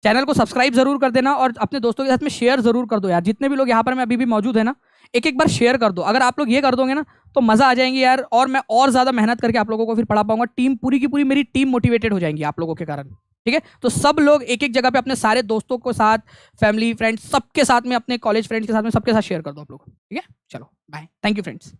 Channel को सब्सक्राइब जरूर कर देना और अपने दोस्तों के साथ में शेयर जरूर कर दो यार, जितने भी लोग यहाँ पर मैं अभी भी मौजूद है ना, एक एक बार शेयर कर दो। अगर आप लोग ये कर दोगे ना तो मजा आ जाएंगे यार, और मैं और ज्यादा मेहनत करके आप लोगों को फिर पढ़ा पाऊंगा। टीम पूरी की पूरी मेरी टीम मोटिवेटेड हो जाएंगी आप लोगों के कारण, ठीक है। तो सब लोग एक एक जगह पे अपने सारे दोस्तों के साथ, फैमिली फ्रेंड्स सबके साथ में, अपने कॉलेज फ्रेंड्स के साथ में, सबके साथ शेयर कर दो आप लोग, ठीक है। चलो बाय, थैंक यू फ्रेंड्स।